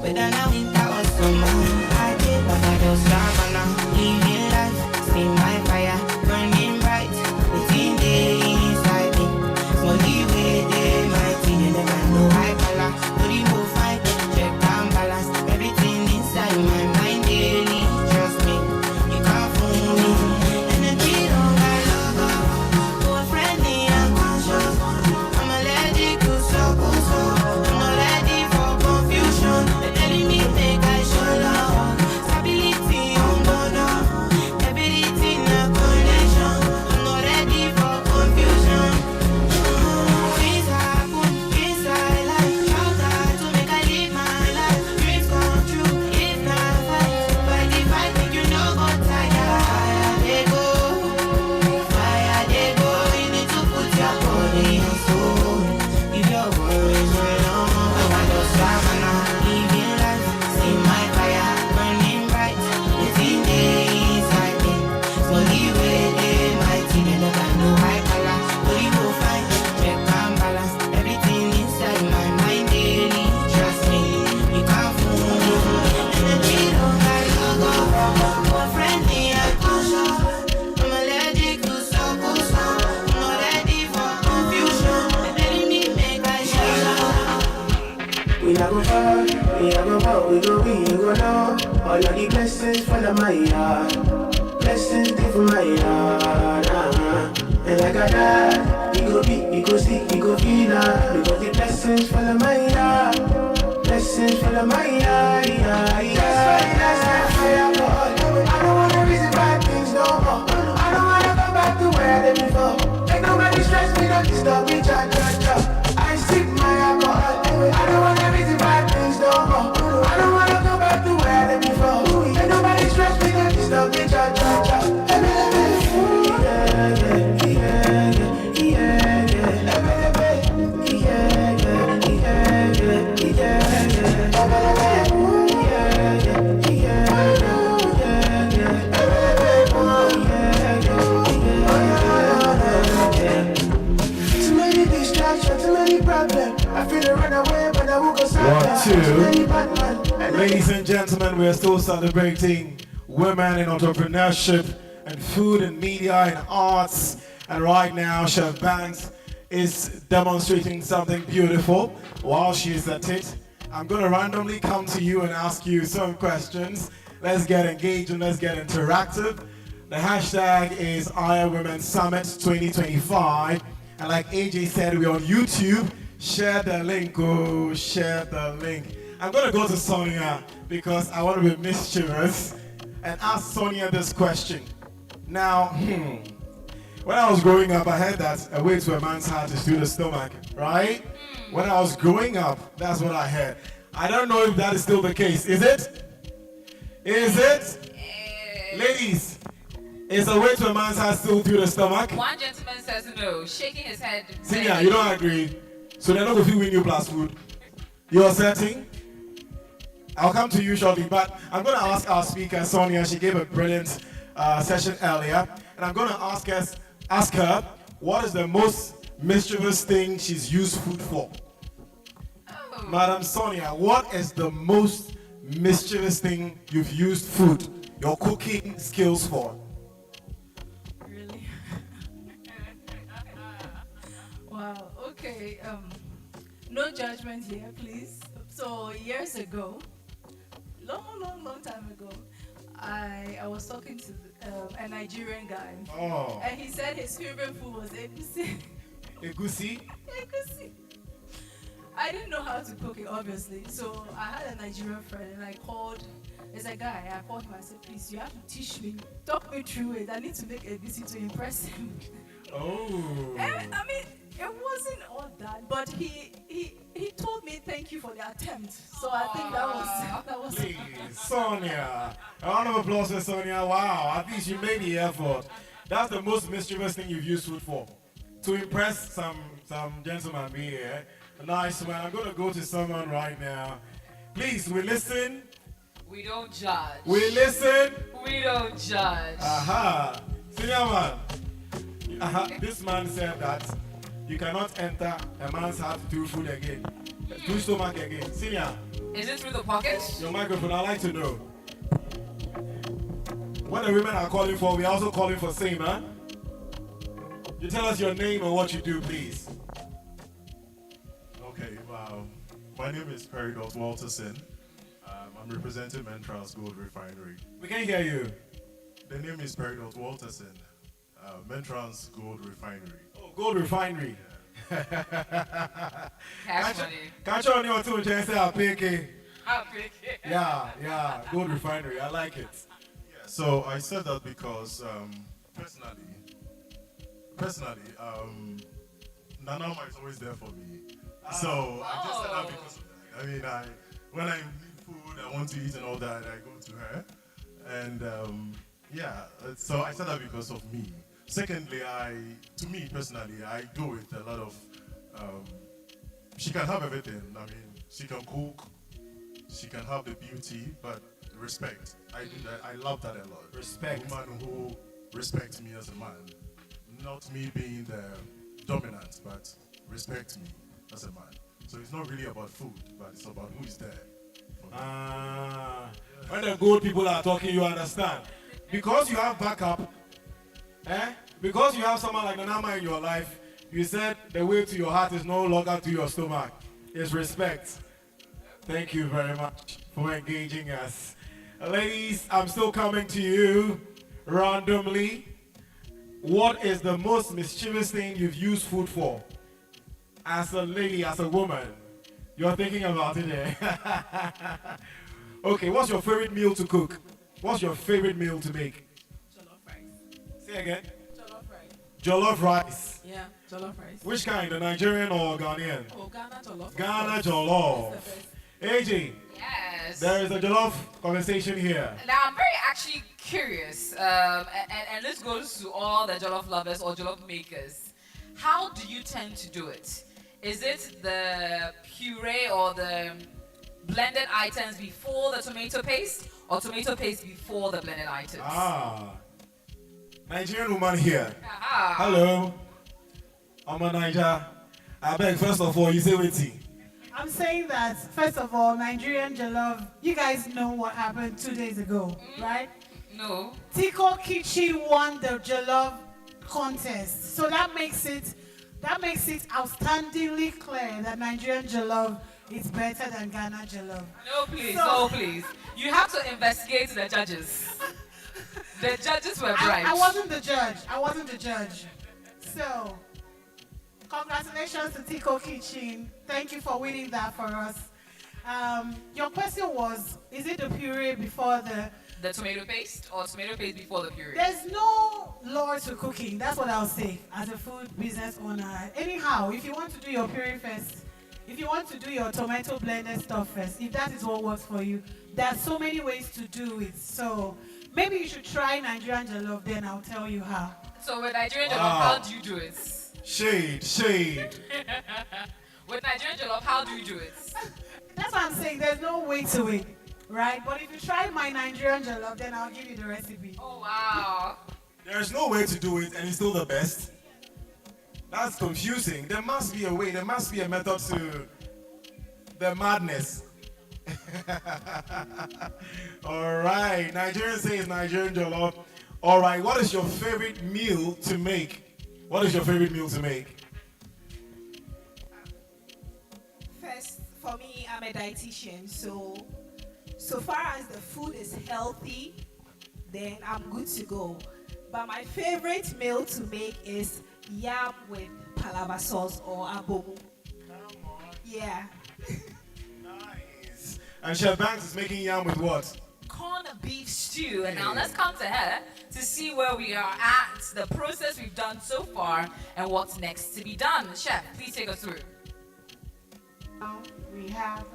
But then I went out with someone I did, but I don't stop. we go win, you go know. All of the blessings fall on my yard. Blessings stay for my yard. And like I die, we go beat, we go sick, we go feel her. Because the blessings fall on my yard. Blessings fall on my yard. That's why I don't wanna reason bad things no more. I don't wanna go back to where I did before. Make nobody stress me, don't disturb me, cha. I sip my alcohol. I don't wanna reason bad things no more. I don't wanna go back to where I did before. Make nobody stress me, don't disturb me, cha. Too many distractions, too many problems. I feel to run away, but I won't go somewhere. 1, 2. Ladies and gentlemen, we are still celebrating women in entrepreneurship and food and media and arts. And right now, Chef Banks is demonstrating something beautiful. While she's at it, I'm going to randomly come to you and ask you some questions. Let's get engaged and let's get interactive. The hashtag is Aya Women Summit 2025. And like AJ said, we're on YouTube. Share the link, oh, share the link. I'm going to go to Sonia because I want to be mischievous and ask Sonia this question. Now, when I was growing up, I heard that a way to a man's heart is through the stomach, right? When I was growing up, that's what I heard. I don't know if that is still the case. Is it? Is it? Ladies, is a way to a man's heart still through the stomach? One gentleman says no, shaking his head. Senior, you don't agree? So they're not going to win you plus food. You're setting? I'll come to you shortly, but I'm going to ask our speaker, Sonia. She gave a brilliant session earlier. And I'm going to ask her what is the most mischievous thing she's used food for. Oh. Madam Sonia, what is the most mischievous thing you've used food, your cooking skills for? Really? Wow, okay. No judgment here, please. So years ago, long time ago, I was talking to a Nigerian guy. Oh. And he said his favorite food was egusi. Egusi? Egusi. I didn't know how to cook it, obviously. So I had a Nigerian friend and I called, there's a guy, I called him, I said, please, you have to teach me, talk me through it. I need to make egusi to impress him. Oh. And, I mean, it wasn't all that, but he told me thank you for the attempt. So I think that was Please, Sonia. A round of applause for Sonia. Wow, at least you made the effort. That's the most mischievous thing you've used food for. To impress some gentleman here. Nice man. I'm gonna go to someone right now. Please, we listen. We don't judge. We listen. We don't judge. Aha. Senior man. This man said that you cannot enter a man's heart through food again. Through stomach again. Senior. Is it through the pocket? Your microphone, I'd like to know. When the women are calling for, we're also calling for same, huh? You tell us your name and what you do, please. Okay, my name is Peridot Walterson. I'm representing Mentrans Gold Refinery. We can hear you. The name is Peridot Walterson. Mentrans Gold Refinery. Oh, Gold Refinery. Yeah. Catch on your two and say I'll pick it. I'll pick it. Yeah, Gold Refinery. I like it. Yeah, so I said that because personally, Nanama is always there for me. So I just said that because of that. I mean, when I need food, I want to eat and all that, I go to her. And so I said that because of me. Secondly, to me personally, I do with a lot of, she can have everything. I mean, she can cook, she can have the beauty, but respect. I do that. I love that a lot. Respect. A woman who respects me as a man. Not me being the dominant, but respect me as a man. So it's not really about food, but it's about who is there. When the good people are talking, you understand. Because you have backup, because you have someone like Nanama in your life, you said the way to your heart is no longer to your stomach. It's respect. Thank you very much for engaging us. Ladies, I'm still coming to you randomly. What is the most mischievous thing you've used food for? As a lady, as a woman, you're thinking about it there. Okay, what's your favorite meal to cook? What's your favorite meal to make? Jollof rice. Say again. Jollof rice. Jollof rice. Yeah, jollof rice. Which kind, the Nigerian or Ghanaian? Oh, Ghana jollof. Ghana jollof. AJ, Yes. there is a jollof conversation here. Now I'm very actually curious, and this goes to all the jollof lovers or jollof makers. How do you tend to do it? Is it the puree or the blended items before the tomato paste, or tomato paste before the blended items? Nigerian woman here. Ah. Hello. I'm a Niger. I beg, first of all, you say waiting. I'm saying that, first of all, Nigerian jollof, you guys know what happened 2 days ago, right? No. Tico Kitchen won the jollof contest. So that makes it outstandingly clear that Nigerian jollof is better than Ghana jollof. No, please, So- no, please. You have to investigate the judges. The judges were bribed. I wasn't the judge. So, congratulations to Tico Kitchen. Thank you for winning that for us. Your question was, is it the puree before the tomato paste or tomato paste before the puree? There's no law to cooking. That's what I'll say as a food business owner. Anyhow, if you want to do your puree first, if you want to do your tomato blended stuff first, if that is what works for you, there are so many ways to do it. So maybe you should try Nigerian jollof, then I'll tell you how. So with Nigerian jollof, Wow. how do you do it? Shade. With Nigerian jollof, how do you do it? That's what I'm saying. There's no way to it, right? But if you try my Nigerian jollof, then I'll give you the recipe. Oh, wow. There's no way to do it and it's still the best. That's confusing. There must be a way, there must be a method to the madness. Alright, Nigerian says Nigerian jollof. Alright, what is your favorite meal to make? What is your favorite meal to make? First, for me, I'm a dietitian, so far as the food is healthy, then I'm good to go. But my favorite meal to make is yam with palava sauce or abomu. Come on. Yeah. Nice. And Chef Banks is making yam with what? Corned beef stew. And now let's come to her to see where we are at, the process we've done so far, and what's next to be done. Chef, please take us through. Now we have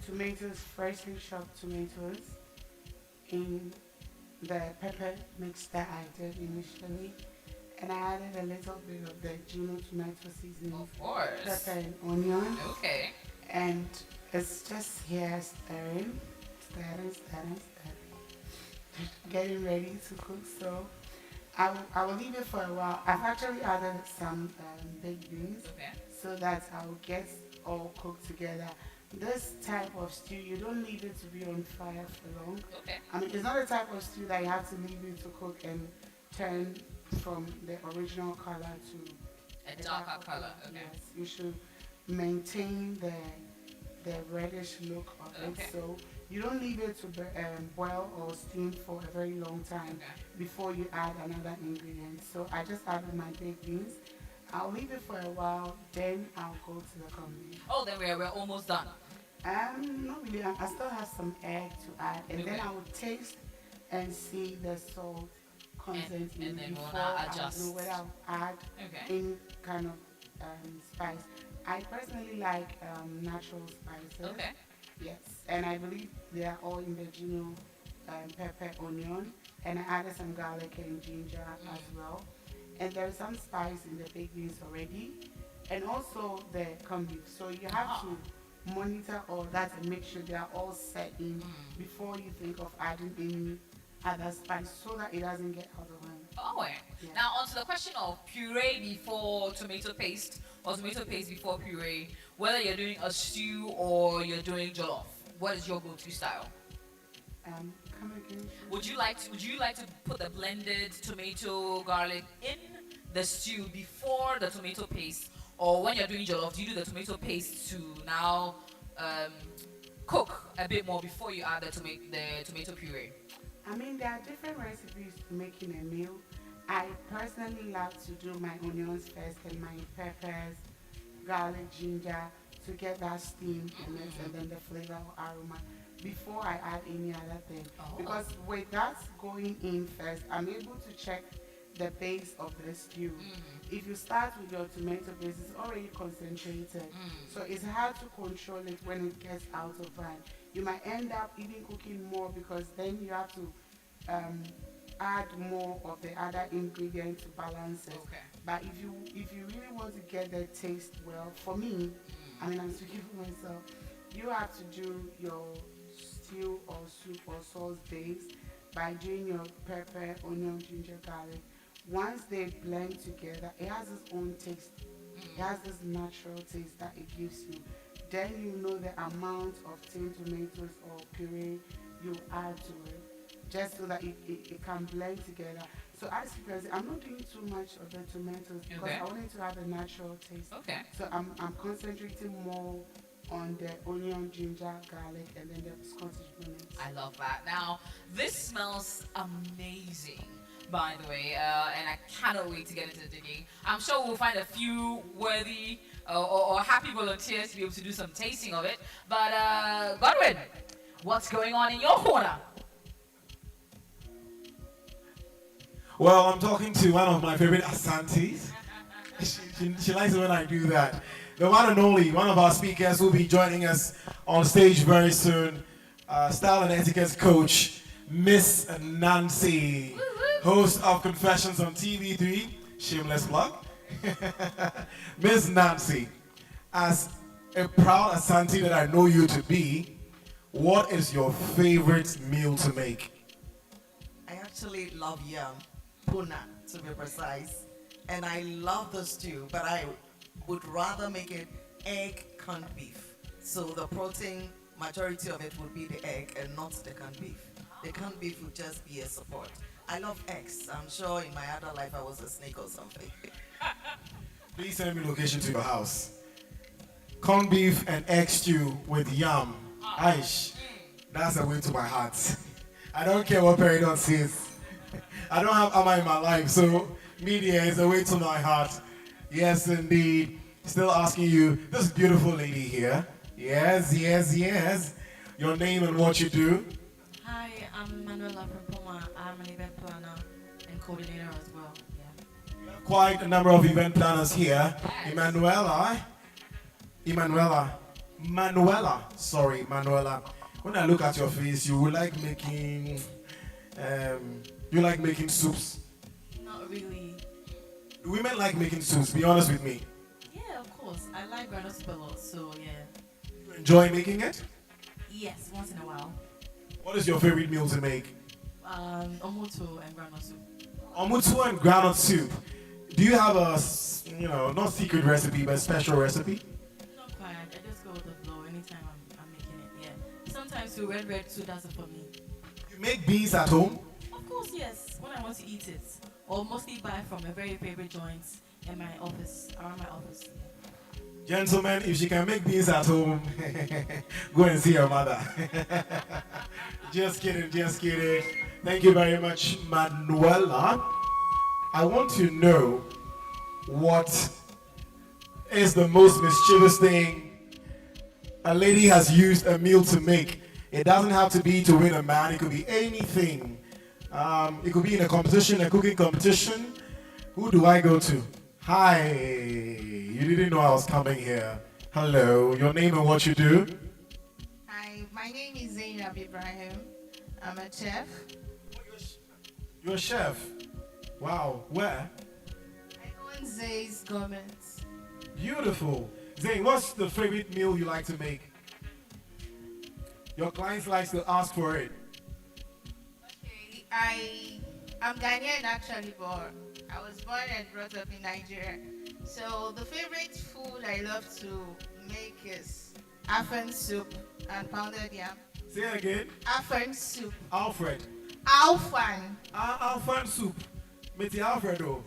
tomatoes, freshly chopped tomatoes in the pepper mix that I did initially. And I added a little bit of the Juno tomato seasoning. Of course. Pepper and onion. Okay. And it's just here stirring. Getting ready to cook. So I will leave it for a while. I've actually added some baked beans so that I will get all cooked together. This type of stew, you don't leave it to be on fire for long. Okay. I mean, it's not a type of stew that you have to leave it to cook and turn from the original color to a darker color. Okay. Yes, you should maintain the reddish look of Okay. it. So you don't leave it to boil or steam for a very long time before you add another ingredient. So I just added my baked beans. I'll leave it for a while, then I'll go to the combi. Oh, then we're almost done. Not really. I still have some egg to add, and then Okay. I will taste and see the salt content in and it then we'll before now I adjust. know whether I'll add Okay. any kind of spice. I personally like natural spices. Okay. Yes, and I believe they are all in the Juno pepper, onion, and I added some garlic and ginger as well. And there's some spice in the baked beans already, and also the corned beef. So you have to monitor all that and make sure they are all set in before you think of adding any other spice, so that it doesn't get out of hand. Oh, Yeah. now on to the question of puree before tomato paste or tomato paste before puree. Whether you're doing a stew or you're doing jollof, what is your go-to style? Come again. Would you like to put the blended tomato garlic in the stew before the tomato paste, or when you're doing jollof, do you do the tomato paste to now cook a bit more before you add the tomato puree? I mean, there are different recipes to making a meal. I personally love to do my onions first and my peppers, garlic, ginger to get that steam in it and then the flavor or aroma before I add any other thing. Because with that going in first, I'm able to check the base of the stew. If you start with your tomato base, it's already concentrated. So it's hard to control it when it gets out of hand. You might end up even cooking more because then you have to add more of the other ingredients to balance it. But if you really want to get the taste well, for me, I mean I'm speaking for myself, you have to do your stew or soup or sauce base by doing your pepper, onion, ginger, garlic. Once they blend together, it has its own taste. It has this natural taste that it gives you. Then you know the amount of tin tomatoes or puree you add to it, just so that it can blend together. So as you can see, I'm not doing too much of the tomatoes because I want it to have a natural taste. So I'm concentrating more on the onion, ginger, garlic, and then the Scottish bonnets. I love that. Now, this smells amazing, by the way, and I cannot wait to get into the digging. I'm sure we'll find a few worthy or happy volunteers to be able to do some tasting of it. But Godwin, what's going on in your corner? Well, I'm talking to one of my favorite Asantes. She likes it when I do that. The one and only, one of our speakers will be joining us on stage very soon. Style and etiquette coach, Miss Nancy, host of Confessions on TV3, shameless plug. Miss Nancy, as a proud Asante that I know you to be, what is your favorite meal to make? I actually love yam, puna to be precise, and I love the stew, but I would rather make it egg canned beef. So the protein, majority of it would be the egg and not the canned beef. The canned beef would just be a support. I love eggs. I'm sure in my other life I was a snake or something. Please send me location to your house. Corned beef and egg stew with yam. Aish, that's a way to my heart. I don't care what Peridot says. I don't have Amma in my life, so media is a way to my heart. Yes, indeed. Still asking you, this beautiful lady here. Yes, yes, yes. Your name and what you do. Hi, I'm Manuela from Puma. I'm an event planner and coordinator as well. Yeah. Quite a number of event planners here. Manuela. Sorry, Manuela. When I look at your face, you like making soups. Not really. Do women like making soups? Be honest with me. Yeah, of course. I like granite soup a lot, so yeah. You enjoy making it? Yes, once in a while. What is your favorite meal to make? Omutu and granite soup. Omutu and granite soup. Do you have a, not secret recipe, but special recipe? Not quite. I just go with the flow anytime I'm making it, yeah. Sometimes too, red too does it for me. You make beans at home? Of course, yes. When I want to eat it. Or mostly buy from a very favorite joints in my office, around my office. Gentlemen, if she can make beans at home, go and see your mother. Just kidding, just kidding. Thank you very much, Manuela. I want to know what is the most mischievous thing a lady has used a meal to make. It doesn't have to be to win a man, it could be anything. It could be in a competition, a cooking competition. Who do I go to? Hi, you didn't know I was coming here. Hello, your name and what you do? Hi, my name is Zainab Ibrahim. I'm a chef. You're a chef? Wow, where? I own Zay's Garment. Beautiful. Zayn, what's the favorite meal you like to make? Your clients like to ask for it. Okay, I'm Ghanaian actually, but I was born and brought up in Nigeria. So the favorite food I love to make is afan soup and pounded yam. Say it again. Afan soup. Alfred. Alfan. Alfan soup. Meti Alfredo.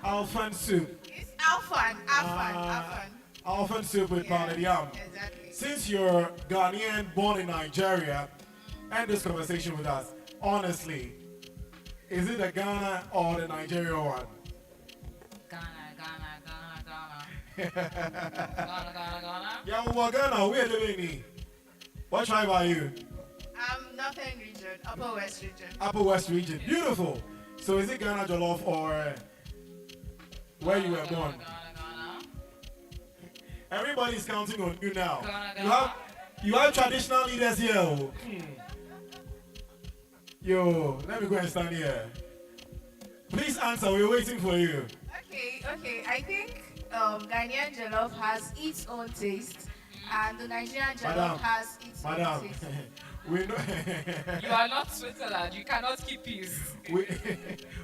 Alfan soup. It's Alfan. Afan. Elephant soup with pounded yam. Exactly. Since you're Ghanaian, born in Nigeria, end this conversation with us. Honestly, is it the Ghana or the Nigeria one? Ghana. Yeah, well, Ghana, where living in? What tribe are you? I'm Northern region, Upper West region. Upper West region. Beautiful. So is it Ghana Jollof or where you were born? Everybody's counting on you now. You have traditional leaders here. Oh. Yo, let me go and stand here. Please answer, we're waiting for you. Okay. I think Ghanaian jollof has its own taste, and the Nigerian jollof has its own taste. We know. You are not Switzerland. You cannot keep peace.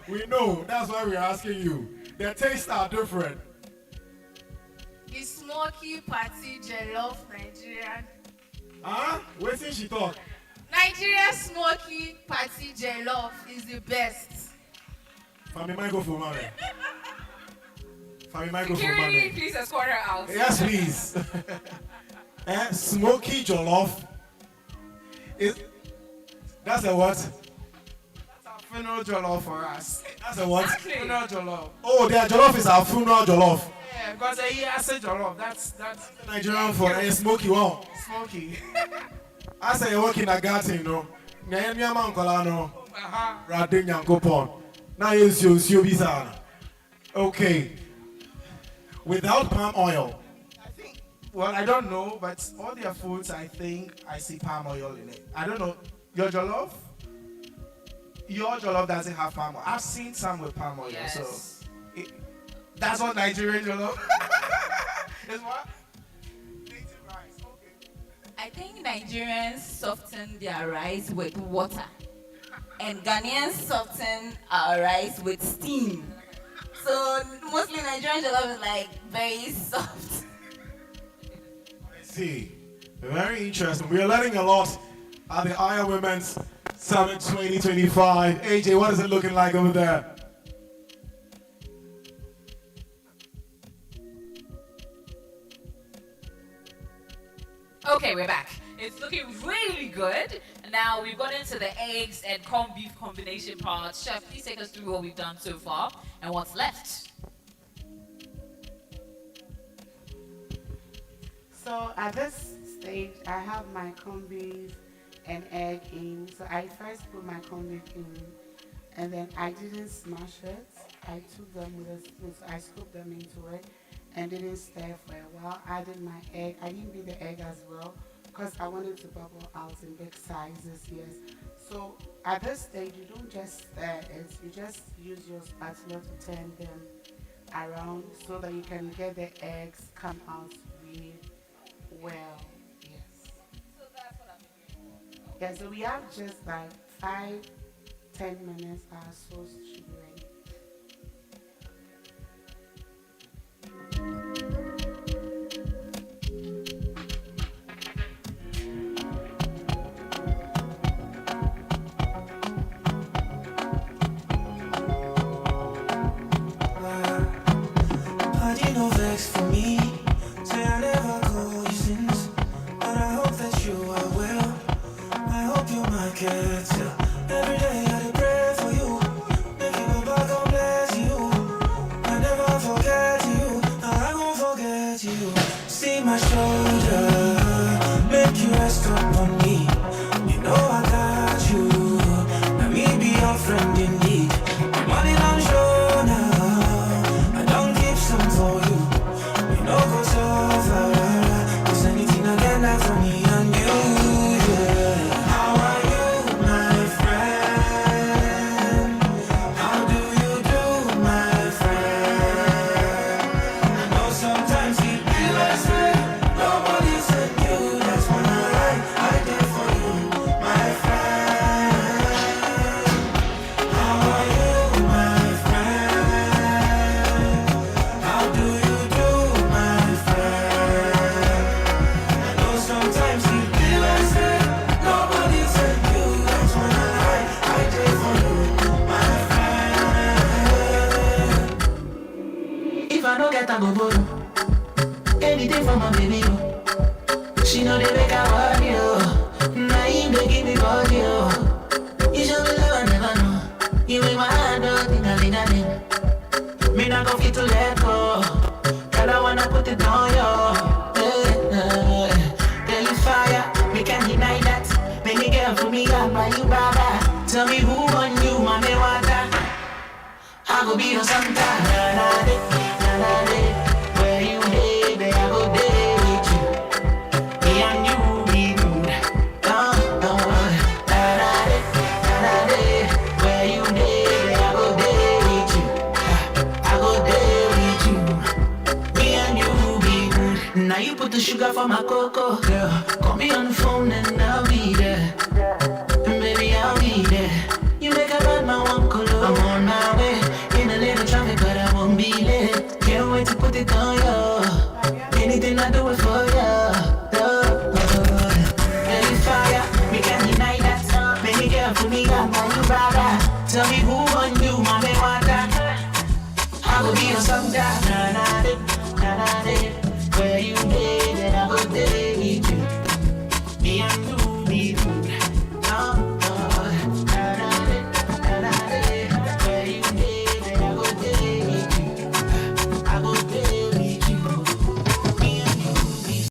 We know. That's why we're asking you. Their tastes are different. The smoky party jollof Nigerian. Huh? Wait till she talk. Nigeria smoky party jollof is the best. Fami microphone, mommy. Fami microphone, Security, mommy. please escort her out. Yes, please. Smoky jollof. That's a what? That's our funeral jollof for us. That's a what? Exactly. Funeral jollof. Oh, their jollof is our funeral jollof. Yeah, because I say jollof. That's Nigerian for a smoky one. Smoky. I say you work in a garden, you know. Nyanya man kola no. Radin yankopon. Now you bizarre. Okay. Without palm oil. Well, I don't know, but all their foods, I think I see palm oil in it. I don't know. Your jollof doesn't have palm oil. I've seen some with palm oil, Yes. so that's what Nigerian jollof is. What? Native rice. Okay. I think Nigerians soften their rice with water, and Ghanaians soften our rice with steam. So mostly Nigerian jollof is like very soft. See, very interesting. We are learning a lot at the Aya Women's Summit 2025. AJ, what is it looking like over there? Okay, we're back. It's looking really good. Now we've got into the eggs and corned beef combination part. Chef, please take us through what we've done so far and what's left. So at this stage, I have my corned beef and egg in. So I first put my corned beef in, and then I didn't smash it. I took them with a spoon, so I scooped them into it and didn't stir for a while. Added my egg. I didn't beat the egg as well because I wanted to bubble out in big sizes, yes. So at this stage, you don't just stir it. You just use your spatula to turn them around so that you can get the eggs come out really well, yes. So that's what I'm doing. Yeah, so we have just like 5-10 minutes, our sauce should be ready. Party no vex for me. Say I never call you since, but I hope that you are well. I hope you might get well. Every day I dey pray for you. Make you go back, God bless you. I never forget you. I won't forget you. See my shoulder, make you rest up on me. You know I got you. Now me be your friend in need. Money don't show now. I don't keep some for you. You know go suffer. Cause anything I get that from me and you, yeah. How are you, my friend? How do you do, my friend? I know sometimes it be like say nobody said you. That's when I did for you, my friend. How are you, my friend? How do you do, my friend? I know sometimes it be like say nobody said you. That's when I did for you, my friend. If I don't get a go borrow, any day no fit to let go. Girl, I wanna put it on you. Girl, you fire, we can't deny that. Many girl for me, I'll buy you baba. Tell me who on you, mommy, water. I go be on some time. Where you day, there I go day with you. Me and you be good. Where you day, there I go day with you. I go day with you. Me and you be good. Now you put the sugar for my cocoa, girl. Call me on the phone.